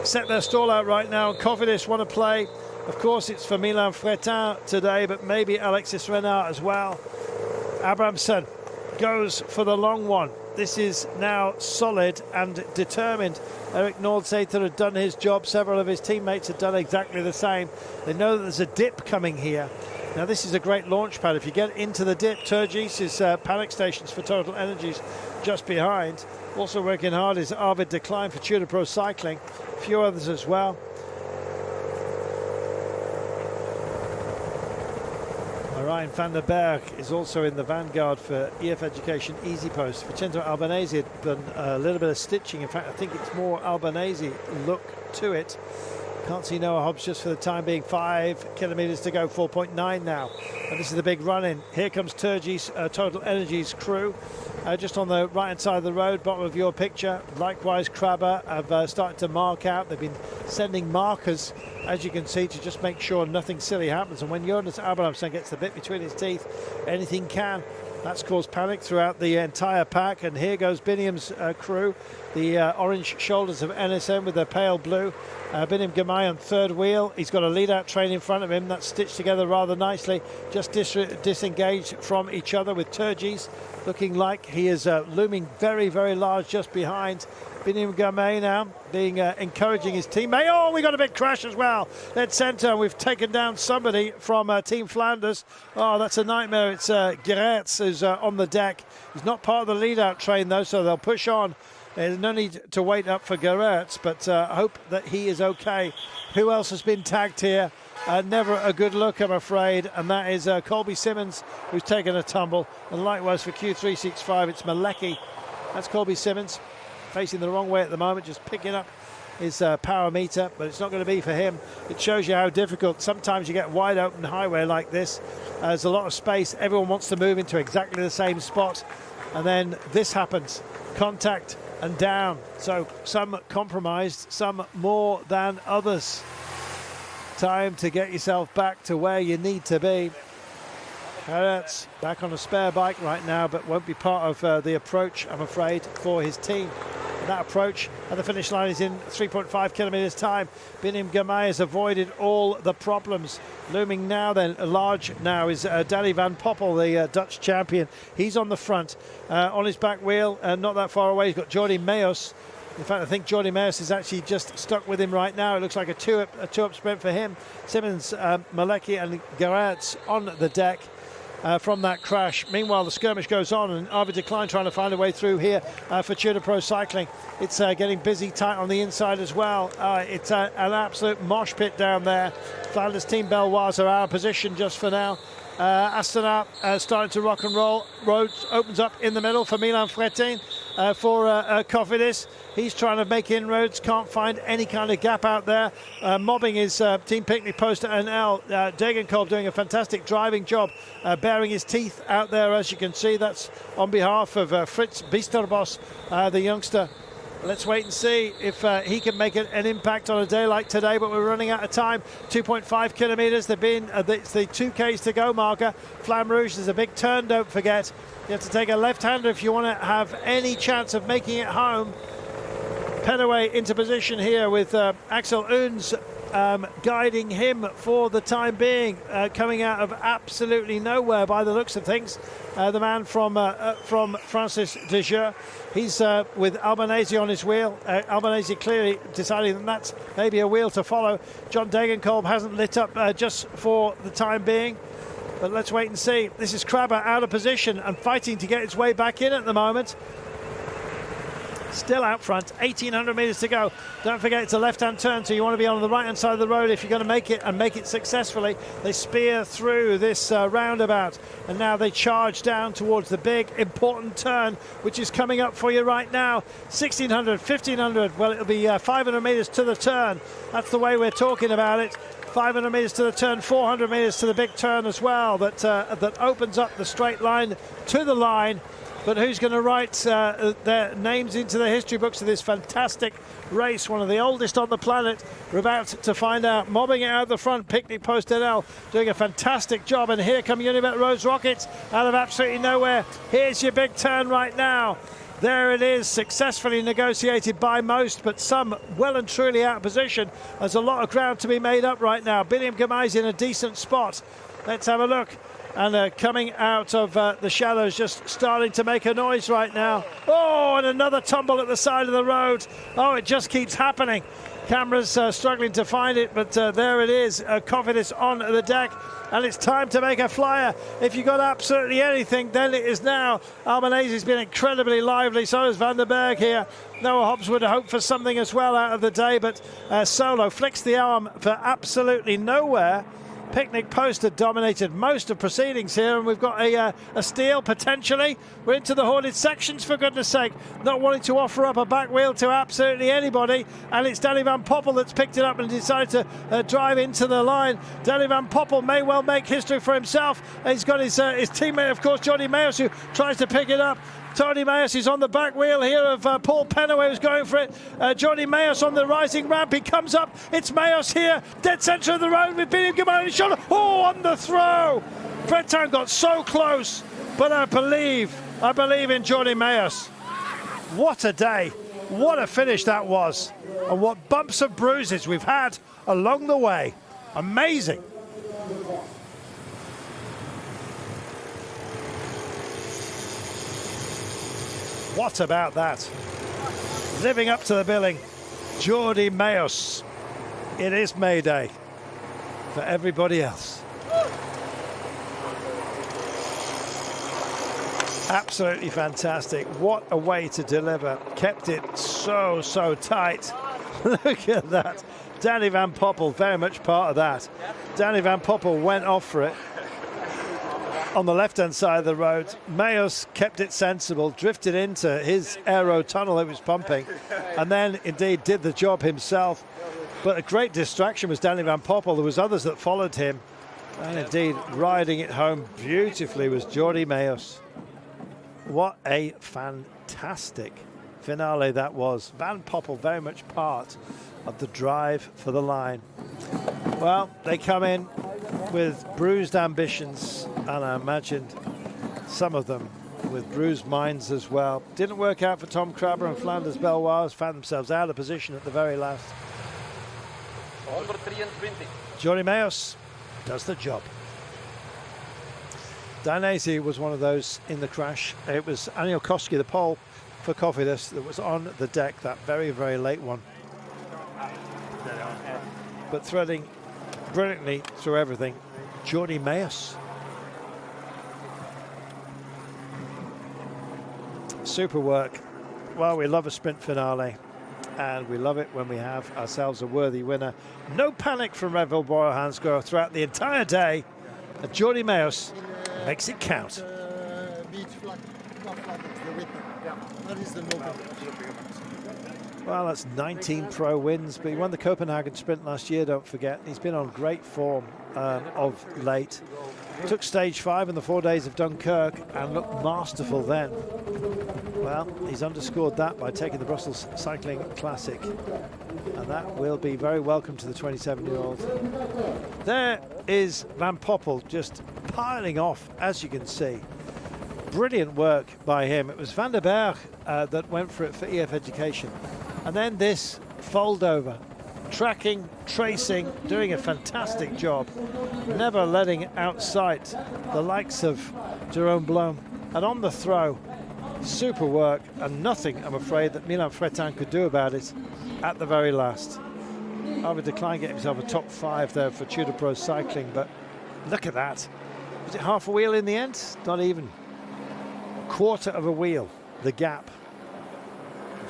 set their stall out right now. Cofidis want to play. Of course, it's for Milan Fretin today, but maybe Alexis Renard as well. Abramson goes for the long one. This is now solid and determined. Erik Nordzeiter had done his job. Several of his teammates had done exactly the same. They know that there's a dip coming here. Now, this is a great launch pad. If you get into the dip, Turgis is panic stations for Total Energies just behind. Also working hard is Arvid de Klein for Tudor Pro Cycling. A few others as well. Ryan van der Berg is also in the vanguard for EF Education Easy Post. Vincenzo Albanese had done a little bit of stitching. In fact, I think it's more Albanese look to it. Can't see Noah Hobbs just for the time being. 5 kilometres to go, 4.9 now. And this is the big run-in. Here comes Turgis, Total Energies crew. Just on the right-hand side of the road, bottom of your picture. Likewise, Krabbe have started to mark out. They've been sending markers, as you can see, to just make sure nothing silly happens. And when Jonas Abrahamsen gets the bit between his teeth, anything can. That's caused panic throughout the entire pack. And here goes Biniam's crew, the orange shoulders of NSM with their pale blue. Biniam Girmay on third wheel. He's got a lead-out train in front of him. That's stitched together rather nicely. Just disengaged from each other with Turgis looking like he is looming very, very large just behind. Biniam Girmay now being encouraging his teammate. Oh, we got a big crash as well. Dead centre. We've taken down somebody from Team Flanders. Oh, that's a nightmare. It's Geerts who's on the deck. He's not part of the lead-out train, though, so they'll push on. There's no need to wait up for Geerts, but I hope that he is okay. Who else has been tagged here? Never a good look, I'm afraid, and that is Colby Simmons, who's taken a tumble. And likewise for Q365, it's Malecki. That's Colby Simmons, facing the wrong way at the moment, just picking up his power meter, but it's not going to be for him. It shows you how difficult. Sometimes you get wide open highway like this. There's a lot of space. Everyone wants to move into exactly the same spot, and then this happens. Contact and down. So some compromised, some more than others. Time to get yourself back to where you need to be. Geerts back on a spare bike right now, but won't be part of the approach, I'm afraid, for his team. That approach at the finish line is in 3.5 kilometres time. Biniam Girmay has avoided all the problems. Looming now then, large now, is Danny van Poppel, the Dutch champion. He's on the front. On his back wheel, not that far away, he's got Jordi Meeus. In fact, I think Jordi Meeus is actually just stuck with him right now. It looks like a two-up sprint for him. Simmons, Malecki and Gerards on the deck. From that crash. Meanwhile, the skirmish goes on, and Arvid de Klein trying to find a way through here for Tudor Pro Cycling. It's getting busy tight on the inside as well. It's an absolute mosh pit down there. Flanders Team Belloise are out of position just for now. Astana starting to rock and roll. Rhodes opens up in the middle for Milan Fretin for Cofidis. He's trying to make inroads, can't find any kind of gap out there. Mobbing his Team Picnic poster NL. Degenkolb doing a fantastic driving job, baring his teeth out there, as you can see. That's on behalf of Fritz Biesterbos, the youngster. Let's wait and see if he can make an impact on a day like today, but we're running out of time. 2.5 kilometres. They've been it's the 2Ks to go marker. Flamme Rouge, there's a big turn, don't forget. You have to take a left-hander if you want to have any chance of making it home. Penaway into position here with Axel Oons guiding him for the time being, coming out of absolutely nowhere by the looks of things. The man from Francis de Jure, he's with Albanese on his wheel. Albanese clearly deciding that that's maybe a wheel to follow. John Degenkolb hasn't lit up just for the time being, but let's wait and see. This is Krabbe out of position and fighting to get his way back in at the moment. Still out front, 1,800 metres to go. Don't forget it's a left-hand turn, so you want to be on the right-hand side of the road if you're going to make it, and make it successfully. They spear through this roundabout, and now they charge down towards the big, important turn, which is coming up for you right now. 1,600, 1,500, well, it'll be 500 metres to the turn. That's the way we're talking about it. 500 metres to the turn, 400 metres to the big turn as well, that opens up the straight line to the line. But who's going to write their names into the history books of this fantastic race, one of the oldest on the planet? We're about to find out. Mobbing it out the front, Picnic Post NL doing a fantastic job. And here come Unibet Rose Rockets out of absolutely nowhere. Here's your big turn right now. There it is, successfully negotiated by most, but some well and truly out of position. There's a lot of ground to be made up right now. Biniam Girmay's in a decent spot. Let's have a look. And coming out of the shadows, just starting to make a noise right now. Oh, and another tumble at the side of the road. Oh, it just keeps happening. Cameras struggling to find it, but there it is. Cofidis on the deck, and it's time to make a flyer. If you got absolutely anything, then it is now. Albanese's been incredibly lively, so is Van der Berg here. Noah Hobbs would hope for something as well out of the day, but Solo flicks the arm for absolutely nowhere. Picnic Post had dominated most of proceedings here, and we've got a steal potentially. We're into the hoarded sections, for goodness sake, not wanting to offer up a back wheel to absolutely anybody, and it's Danny van Poppel that's picked it up and decided to drive into the line. Danny van Poppel may well make history for himself. He's got his teammate, of course, Jordi Meeus, who tries to pick it up. Jordi Meeus is on the back wheel here of Paul Penaway, who's going for it. Jordi Meeus on the rising ramp. He comes up. It's Meeus here, dead centre of the road with Biniam Girmay on his shoulder. Oh, on the throw. Fretin got so close, but I believe in Jordi Meeus. What a day. What a finish that was. And what bumps and bruises we've had along the way. Amazing. What about that? Living up to the billing, Jordi Meeus. It is May Day for everybody else. Absolutely fantastic. What a way to deliver. Kept it so tight. Look at that. Danny van Poppel, very much part of that. Danny van Poppel went off for it on the left-hand side of the road. Meeus kept it sensible, drifted into his aero tunnel it was pumping, and then indeed did the job himself. But a great distraction was Danny van Poppel. There was others that followed him, and indeed riding it home beautifully was Jordi Meeus. What a fantastic finale that was. Van Poppel very much part of the drive for the line. Well, they come in with bruised ambitions, and I imagined some of them with bruised minds as well. Didn't work out for Tom Krabbe, and Flanders Baloise found themselves out of position at the very last. 123. Jordi Meeus does the job. Dainese was one of those in the crash. It was Aniel Koski, the pole for Cofidis, that was on the deck, that very, very late one. But threading brilliantly through everything, Jordi Meeus. Super work. Well, we love a sprint finale, and we love it when we have ourselves a worthy winner. No panic from Red Bull Bora Hansgrohe throughout the entire day, and Jordi Meeus makes it count. Well, that's 19 pro wins, but he won the Copenhagen Sprint last year, don't forget. He's been on great form of late. Took stage 5 in the 4 days of Dunkirk and looked masterful then. Well, he's underscored that by taking the Brussels Cycling Classic, and that will be very welcome to the 27-year-old. There is Van Poppel just piling off, as you can see. Brilliant work by him. It was Van der Berg that went for it for EF Education. And then this fold over, tracking, tracing, doing a fantastic job, never letting out sight the likes of Jerome Blom. And on the throw, super work, and nothing, I'm afraid, that Milan Fretin could do about it at the very last. Arvid de Klein get himself a top 5 there for Tudor Pro Cycling, but look at that. Was it half a wheel in the end? Not even. Quarter of a wheel, the gap.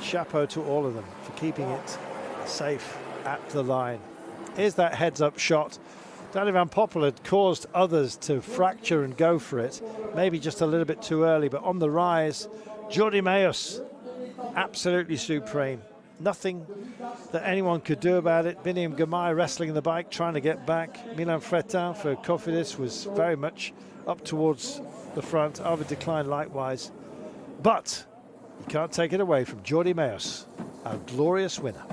Chapeau to all of them for keeping it safe at the line. Here's that heads-up shot. Danny Van Poppel had caused others to fracture and go for it, maybe just a little bit too early, but on the rise, Jordi Meeus, absolutely supreme. Nothing that anyone could do about it. Biniam Girmay wrestling the bike, trying to get back. Milan Fretin for Cofidis was very much up towards the front. Arvid de Klein likewise. But you can't take it away from Jordi Meeus, our glorious winner.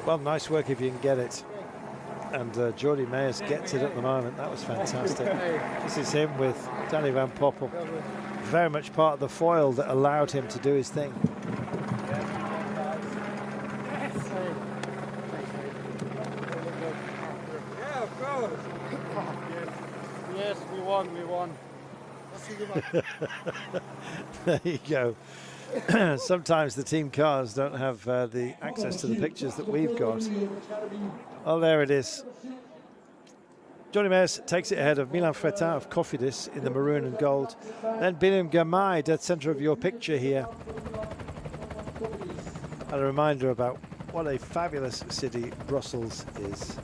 Well, nice work if you can get it. And Jordi Meeus gets it at the moment. That was fantastic. This is him with Danny Van Poppel. Very much part of the foil that allowed him to do his thing. Yeah, of course. Yes, we won. There you go. Sometimes the team cars don't have the access to the pictures that we've got. Oh, there it is. Jordi Meeus takes it ahead of Milan Fretin of Cofidis in the maroon and gold. Then Biniam Girmay, dead center of your picture here. And a reminder about what a fabulous city Brussels is.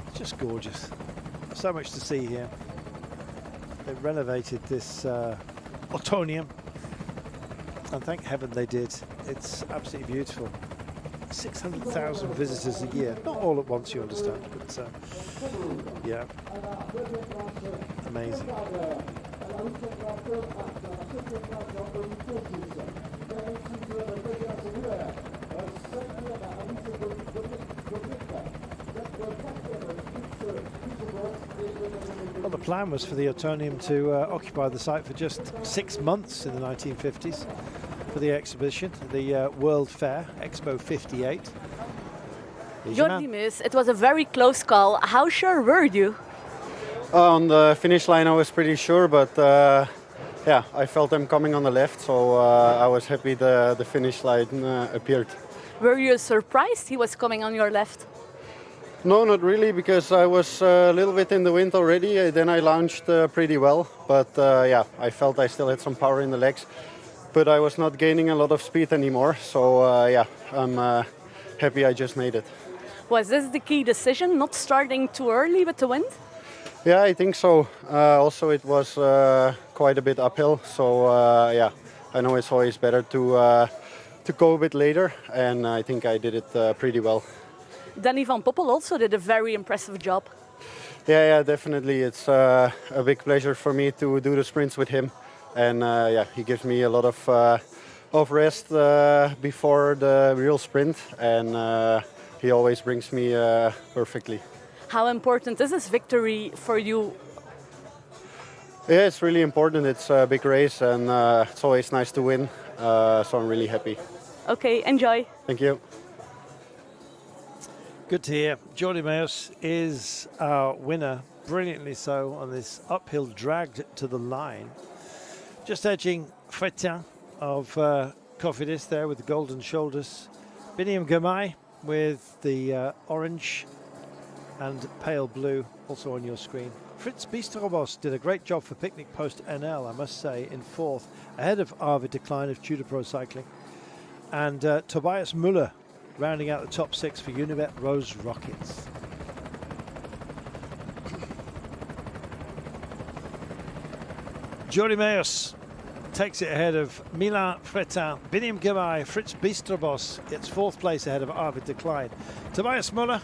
It's just gorgeous. So much to see here. They renovated this Autonium, and thank heaven they did. It's absolutely beautiful. 600,000 visitors a year, not all at once, you understand, but yeah, amazing. Well, the plan was for the Autonium to occupy the site for just 6 months in the 1950s for the exhibition, the World Fair, Expo 58. Jordi Meeus, it was a very close call. How sure were you? On the finish line I was pretty sure, but yeah, I felt him coming on the left, so I was happy the finish line appeared. Were you surprised he was coming on your left? No, not really, because I was a little bit in the wind already. Then I launched pretty well, but yeah, I felt I still had some power in the legs, but I was not gaining a lot of speed anymore. So yeah, I'm happy I just made it. Was this the key decision, not starting too early with the wind? Yeah, I think so. Also, it was quite a bit uphill, so yeah, I know it's always better to go a bit later, and I think I did it pretty well. Danny Van Poppel also did a very impressive job. Yeah, definitely. It's a big pleasure for me to do the sprints with him. and yeah, he gives me a lot of rest before the real sprint, and he always brings me perfectly. How important is this victory for you? Yeah, it's really important. It's a big race, and it's always nice to win. So I'm really happy. Okay, enjoy. Thank you. Good to hear. Jordi Meeus is our winner, brilliantly so, on this uphill drag to the line. Just edging Fretin of Cofidis there with the golden shoulders. Biniam Girmay with the orange and pale blue also on your screen. Fritz Biesterobos did a great job for Picnic Post NL, I must say, in fourth, ahead of Arvid de Klein of Tudor Pro Cycling. And Tobias Müller rounding out the top six for Unibet Rose Rockets. Jordi Meeus takes it ahead of Milan Fretin. Biniam Girmay, Fritz Biesterobos gets fourth place ahead of Arvid de Klein. Tobias Müller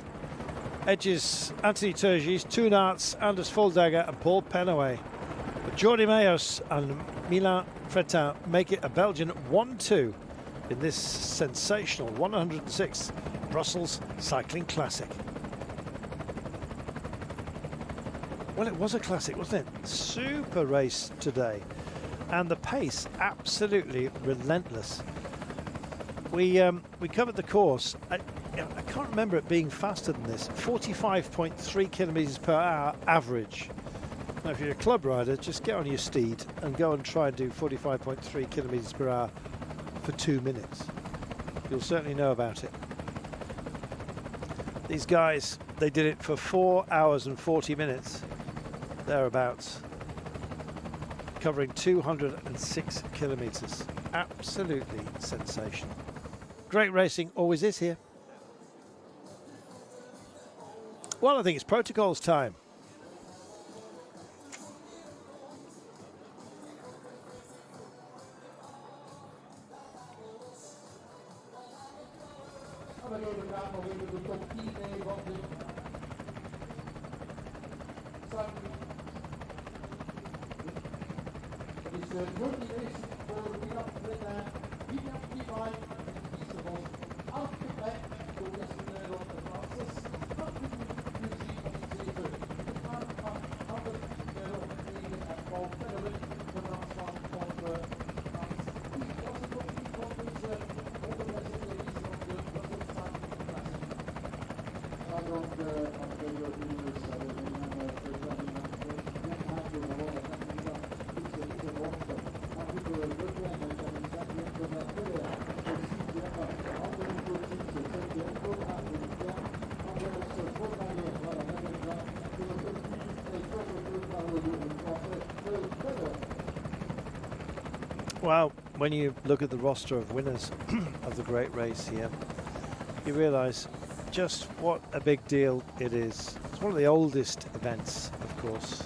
edges Anthony Turgis, Toon Arts, Anders Foldager and Paul Penaway. But Jordi Meeus and Milan Fretin make it a Belgian 1-2 in this sensational 106th Brussels Cycling Classic. Well, it was a classic, wasn't it? Super race today. And the pace absolutely relentless. We covered the course. I can't remember it being faster than this. 45.3 kilometers per hour average. Now, if you're a club rider, just get on your steed and go and try and do 45.3 kilometers per hour for 2 minutes. You'll certainly know about it. These guys, they did it for 4 hours and 40 minutes, thereabouts, covering 206 kilometers. Absolutely sensational. Great racing always is here. Well, I think it's protocols time. Well, when you look at the roster of winners of the great race here, you realise just what a big deal it is. It's one of the oldest events, of course,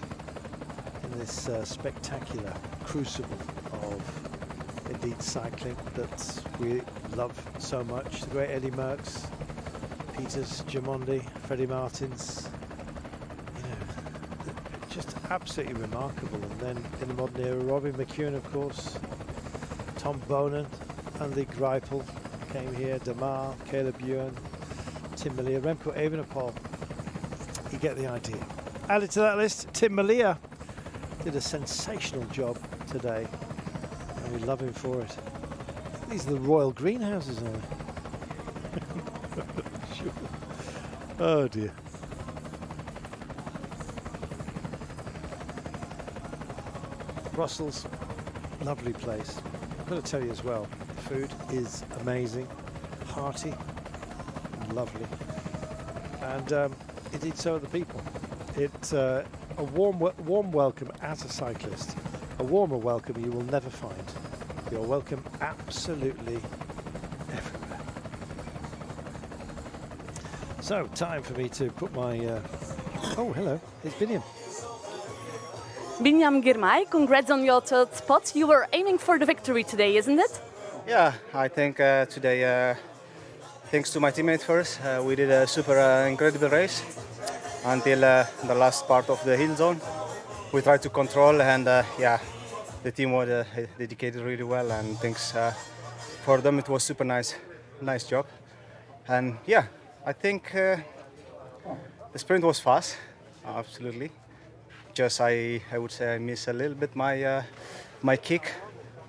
in this spectacular crucible of elite cycling that we love so much. The great Eddie Merckx, Peters, Gimondi, Freddie Martins, you know, just absolutely remarkable. And then in the modern era, Robin McEwen, of course, Tom Bonan, Andy Greipel came here, Damar, Caleb Ewan, Tim Malia, Remco Evenepoel. You get the idea. Added to that list, Tim Malia did a sensational job today, and we love him for it. These are the royal greenhouses, aren't they? Sure. Oh dear. Brussels, lovely place. I've got to tell you as well, the food is amazing, hearty, and lovely, and indeed so are the people. It's a warm welcome as a cyclist. A warmer welcome you will never find. You're welcome absolutely everywhere. So, time for me to put my... oh, hello, it's Biniam. Biniam Girmay, congrats on your third spot. You were aiming for the victory today, isn't it? Yeah, I think today, thanks to my teammate first, we did a super incredible race until the last part of the hill zone. We tried to control, and yeah, the team was dedicated really well, and thanks for them. It was super nice job. And yeah, I think the sprint was fast, absolutely. Just I would say I missed a little bit my kick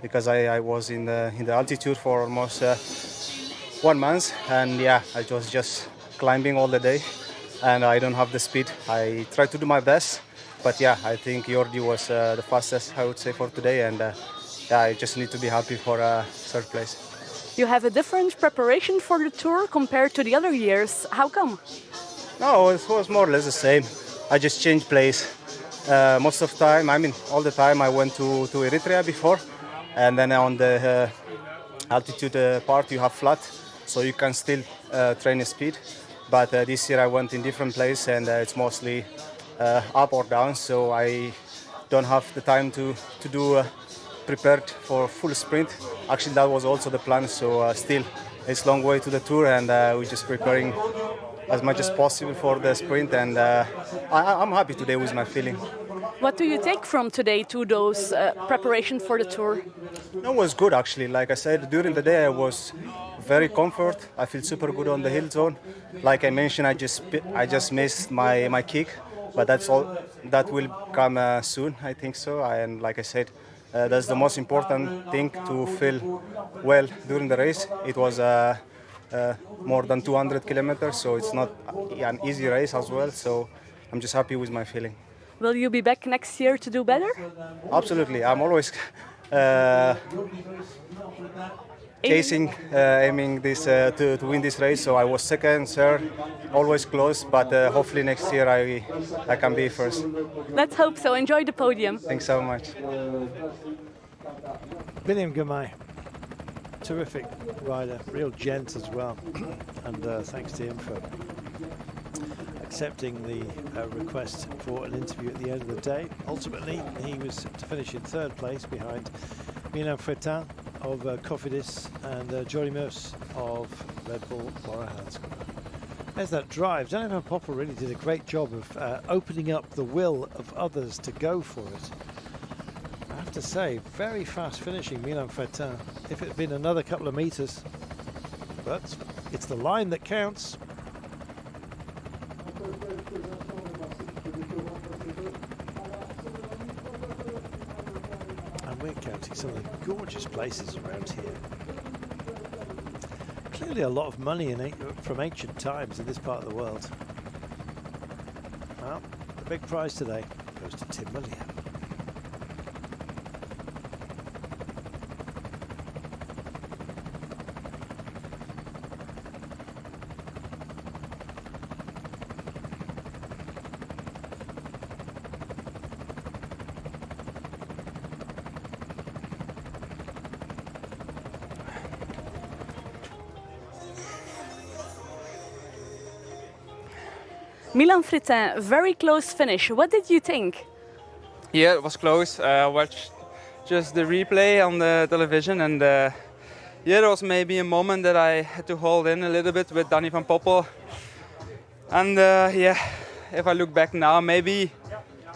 because I was in the altitude for almost 1 month, and yeah, I was just climbing all the day, and I don't have the speed. I tried to do my best, but yeah, I think Jordi was the fastest, I would say, for today, and yeah, I just need to be happy for third place. You have a different preparation for the tour compared to the other years. How come? No, it was more or less the same. I just changed place. Most of the time, I mean, all the time I went to Eritrea before, and then on the altitude part you have flat, so you can still train your speed. But this year I went in different place, and it's mostly up or down, so I don't have the time to do prepared for full sprint. Actually, that was also the plan, so still it's long way to the tour, and we're just preparing as much as possible for the sprint, and I'm happy today with my feeling. What do you take from today to those preparation for the tour? It was good actually. Like I said, during the day I was very comfort. I feel super good on the hill zone. Like I mentioned, I just missed my kick, but that's all. That will come soon, I think so. And like I said, that's the most important thing, to feel well during the race. It was more than 200 kilometers, so it's not an easy race as well. So I'm just happy with my feeling. Will you be back next year to do better? Absolutely. I'm always aiming this to win this race. So I was second, third, always close. But hopefully next year I can be first. Let's hope so. Enjoy the podium. Thanks so much. William Girmay, terrific rider, real gent as well. And thanks to him for accepting the request for an interview at the end of the day. Ultimately, he was to finish in third place behind Milan Fretin of Cofidis and Jordi Meus of Red Bull Bora Hansgrohe. There's that drive. Daniel van Poppel really did a great job of opening up the will of others to go for it. I have to say, very fast finishing Milan Fretin. If it had been another couple of meters, but it's the line that counts. And we're counting some of the gorgeous places around here. Clearly a lot of money from ancient times in this part of the world. Well, the big prize today goes to Tim Merlier. Milan Fretin, very close finish. What did you think? Yeah, it was close. I watched just the replay on the television, and yeah, there was maybe a moment that I had to hold in a little bit with Danny van Poppel. And yeah, if I look back now, maybe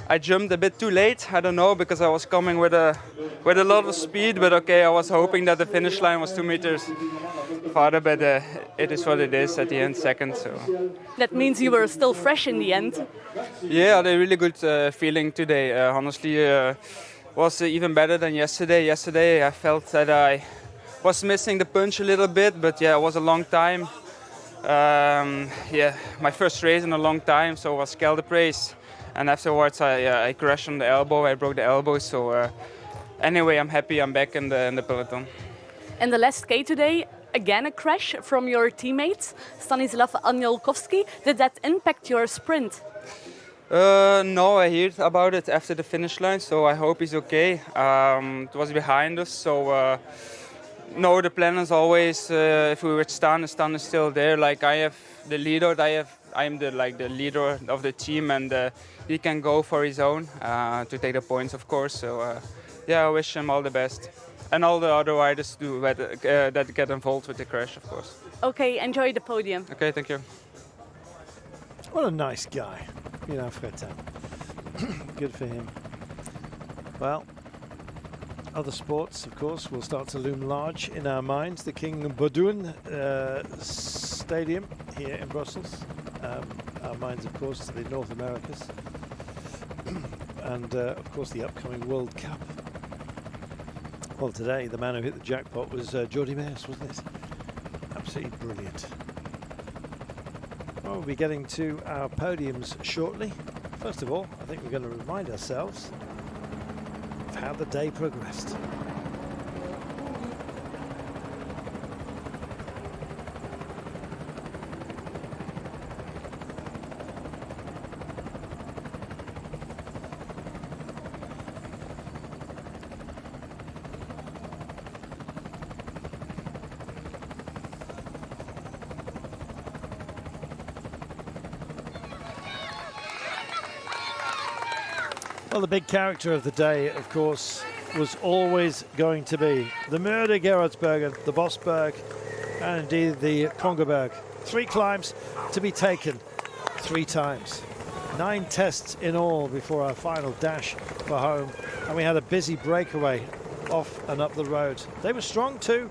I jumped a bit too late. I don't know, because I was coming with a lot of speed. But okay, I was hoping that the finish line was 2 meters farther, but it is what it is at the end, second. So that means you were still fresh in the end. Yeah, I had a really good feeling today. Honestly, was even better than yesterday. Yesterday I felt that I was missing the punch a little bit, but yeah, it was a long time. Yeah, my first race in a long time, so it was Kelder race. And afterwards I crashed on the elbow, I broke the elbow, so anyway, I'm happy I'm back in the peloton. And the last K today, again a crash from your teammate, Stanislav Aniolkowski. Did that impact your sprint? No, I heard about it after the finish line, so I hope he's okay. It was behind us, so no, the plan is always if we were Stan is still there. Like I have the leader, I'm the leader of the team, and he can go for his own to take the points, of course. So yeah, I wish him all the best, and all the other riders too that get involved with the crash, of course. Okay, enjoy the podium. Okay, thank you. What a nice guy, Milan Fretin. Good for him. Well, other sports, of course, will start to loom large in our minds. The King Baudouin Stadium here in Brussels. Our minds, of course, to the North Americas. And, of course, the upcoming World Cup. Well, today, the man who hit the jackpot was Jordi Meeus, wasn't it? Absolutely brilliant. Well, we'll be getting to our podiums shortly. First of all, I think we're going to remind ourselves of how the day progressed. Well, the big character of the day, of course, was always going to be the Muur de Gerardsbergen, the Bosberg, and indeed the Kongerberg. 3 climbs to be taken 3 times. 9 tests in all before our final dash for home. And we had a busy breakaway off and up the road. They were strong too.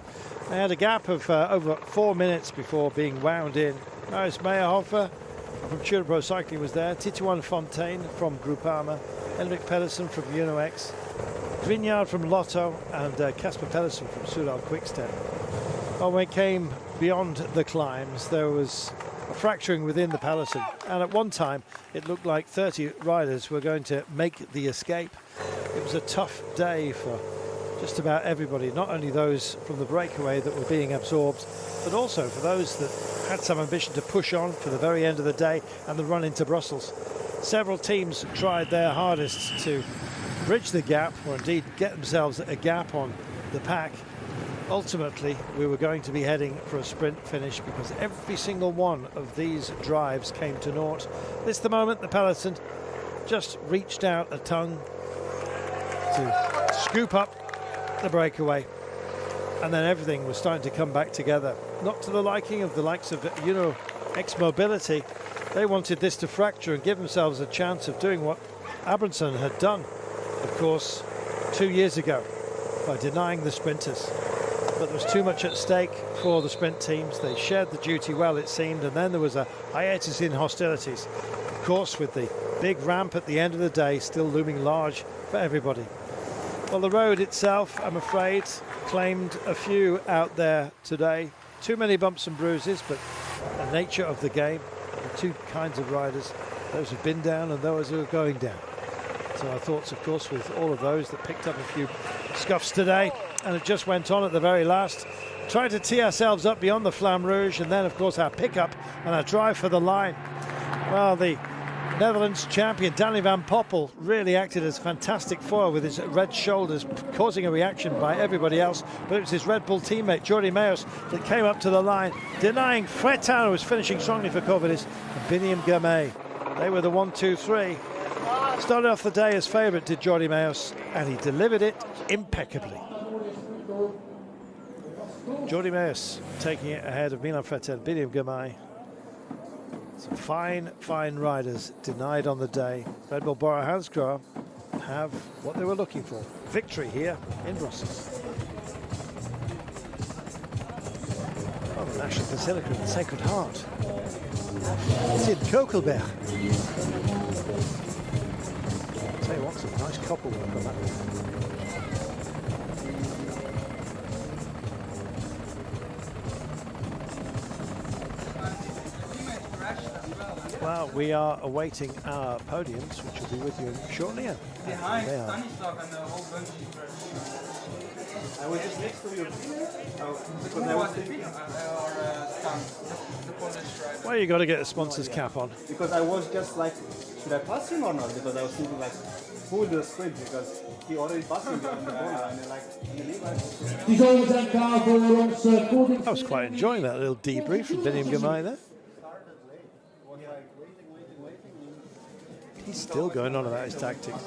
They had a gap of over 4 minutes before being wound in. Marius Meyerhofer from Turebro Cycling was there. Titouan Fontaine from Groupama. Henrik Pedersen from UNOX, Grignard from Lotto, and Casper Pedersen from Soudal Quickstep. Well, when it came beyond the climbs, there was a fracturing within the peloton, and at one time it looked like 30 riders were going to make the escape. It was a tough day for just about everybody, not only those from the breakaway that were being absorbed, but also for those that had some ambition to push on for the very end of the day and the run into Brussels. Several teams tried their hardest to bridge the gap, or indeed get themselves a gap on the pack. Ultimately, we were going to be heading for a sprint finish because every single one of these drives came to naught. This is the moment the peloton just reached out a tongue to scoop up the breakaway, and then everything was starting to come back together. Not to the liking of the likes of UNOX Mobility. They wanted this to fracture and give themselves a chance of doing what Abramson had done, of course, 2 years ago by denying the sprinters. But there was too much at stake for the sprint teams. They shared the duty well, it seemed, and then there was a hiatus in hostilities. Of course, with the big ramp at the end of the day still looming large for everybody. Well, the road itself, I'm afraid, claimed a few out there today. Too many bumps and bruises, but the nature of the game. Two kinds of riders, those who've been down and those who are going down. So our thoughts, of course, with all of those that picked up a few scuffs today, and it just went on at the very last, trying to tee ourselves up beyond the Flamme Rouge, and then, of course, our pickup and our drive for the line. Well, the Netherlands champion, Danny van Poppel, really acted as fantastic foil with his red shoulders, causing a reaction by everybody else. But it was his Red Bull teammate, Jordi Meeus, that came up to the line, denying Fretin, who was finishing strongly for Covidis, and Biniam Girmay. They were the 1, 2, 3. Started off the day as favourite, did Jordi Meeus, and he delivered it impeccably. Jordi Meeus taking it ahead of Milan Fretin, Biniam Girmay. Some fine riders denied on the day. Red Bull Bora Hansgrohe have what they were looking for. Victory here in Brussels. Oh, the National Basilica of the Sacred Heart. It's in Kokelberg. I'll tell you what, some nice copper work on that one. Well, we are awaiting our podiums, which will be with you shortly. Behind Stanislav and the whole bunch I was just next to you. Well, you got to get a sponsor's cap on. Because I was just like, should I pass him or not? Because I was thinking like, who will do the sprint? Because he already passed me on the border. And like, I was quite enjoying that little debrief from Biniam Girmay there. He's still going on about his tactics.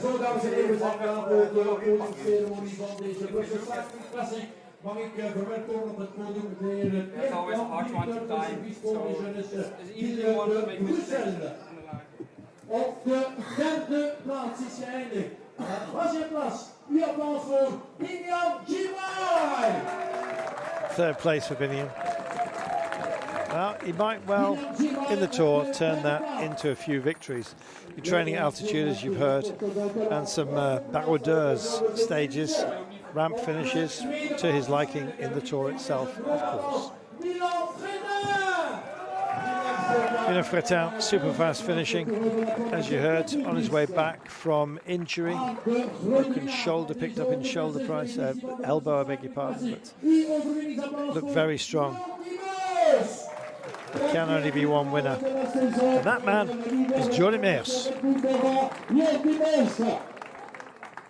Zo, dames en heren, we zijn aangekomen op de podiumceremonie van deze Brusselse Classic. mag ik verwerkt worden op het podium de heer That's always a hard one to time, so it's easy one to make mistakes. Op de derde plaats is geëindigd. Was je plaats? Uw applaus voor Binyam Jimai. Third place for Biniam. Well, he might well, in the Tour, turn that into a few victories. You're training at altitude, as you've heard, and some baroudeurs stages, ramp finishes to his liking in the Tour itself, of course. Milan Fretin, super fast finishing, as you heard, on his way back from injury. Broken shoulder, picked up in shoulder price, elbow, I beg your pardon, but looked very strong. There can only be one winner, and that man is Jordi Meeus.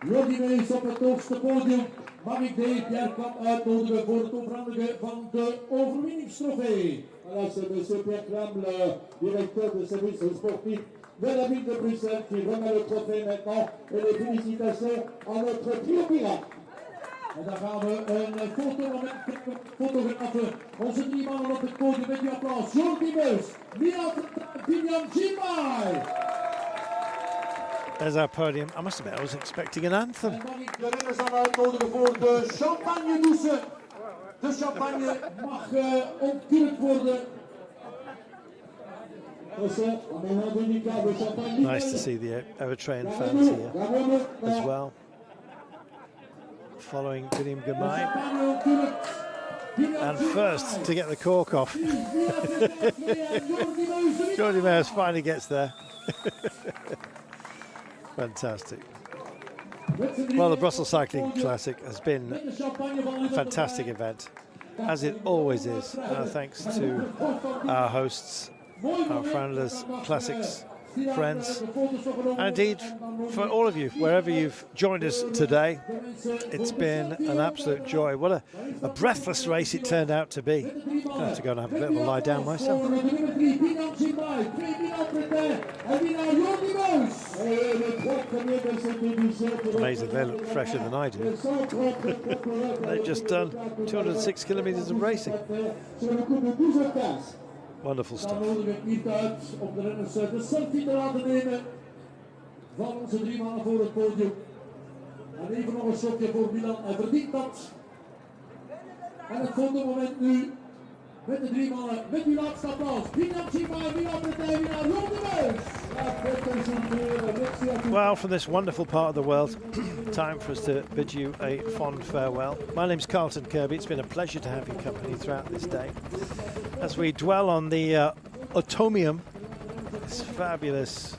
Jordi Meeus op het hoogste podium. Mag ik de heer Pierre Kamp uitnodigen voor het overhandigen van de overwinningstrofee. Voilà, c'est monsieur Pierre Kamp, le directeur de service sportif de la ville de Bruxelles, qui remet le trophée maintenant. Et les félicitations à notre triumvirat. En dan gaan we een fotografen. Onze drie mannen op het podium met uw applaus. Jordi Meeus, Milan Binyam Jimai. There's our podium. I must admit, I was expecting an anthem. En mag ik de renners dan uitnodigen voor de champagne douce. De champagne mag ontkurkt worden. Nice to see the Eritrean fans here as well, following Biniam Girmay. And first to get the cork off. Jordi Meeus finally gets there. Fantastic. Well, the Brussels Cycling Classic has been a fantastic event, as it always is. Thanks to our hosts, our Flanders Classics friends, and indeed for all of you, wherever you've joined us today. It's been an absolute joy. What a breathless race it turned out to be. I have to go and have a bit of a lie down myself. Amazing, they look fresher than I do. They've just done 206 kilometres of racing. Wonderful stuff. Op de renners de selfie te laten nemen van onze drie mannen voor het podium. En even nog een shotje voor Milan, hij verdient dat. En het fotomoment nu met de drie mannen, met uw laatste applaus. Binyam Jimai, Milan Fretin, Jordi Meeus. Well, from this wonderful part of the world, time for us to bid you a fond farewell. My name's Carlton Kirby. It's been a pleasure to have your company throughout this day as we dwell on the Atomium, this fabulous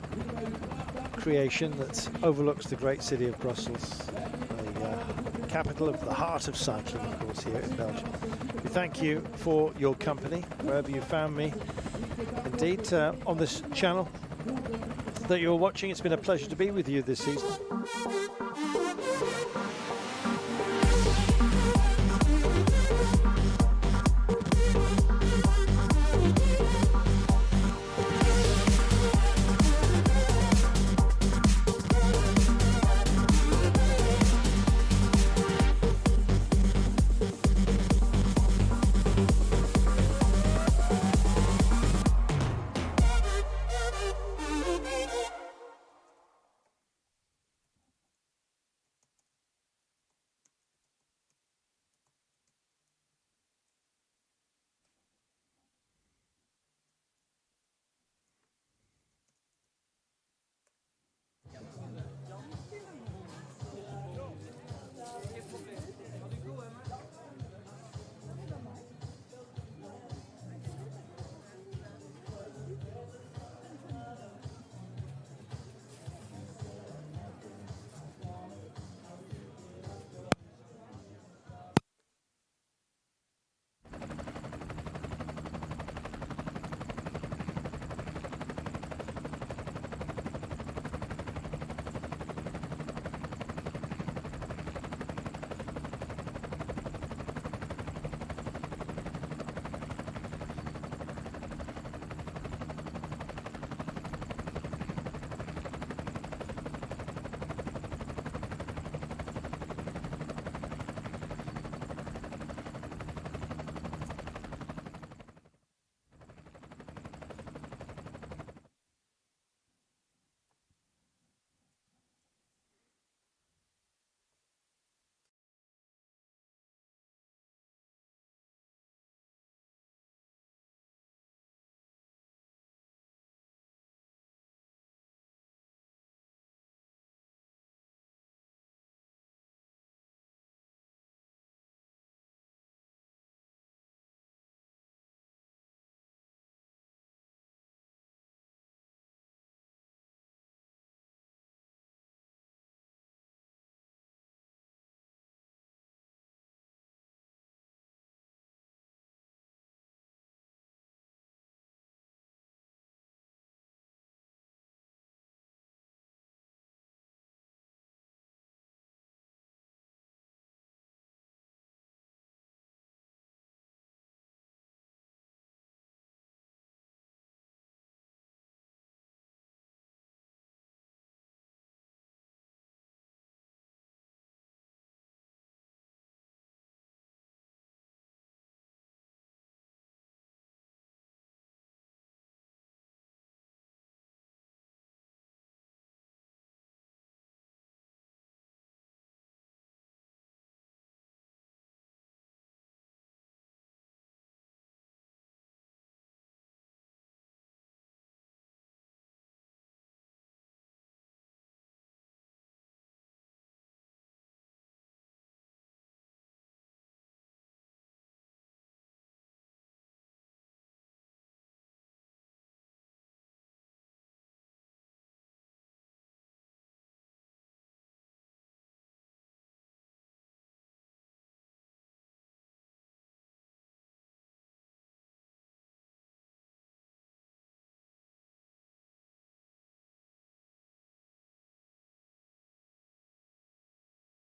creation that overlooks the great city of Brussels, the capital of the heart of cycling, of course, here in Belgium. We thank you for your company, wherever you found me. Indeed, on this channel that you're watching, it's been a pleasure to be with you this season.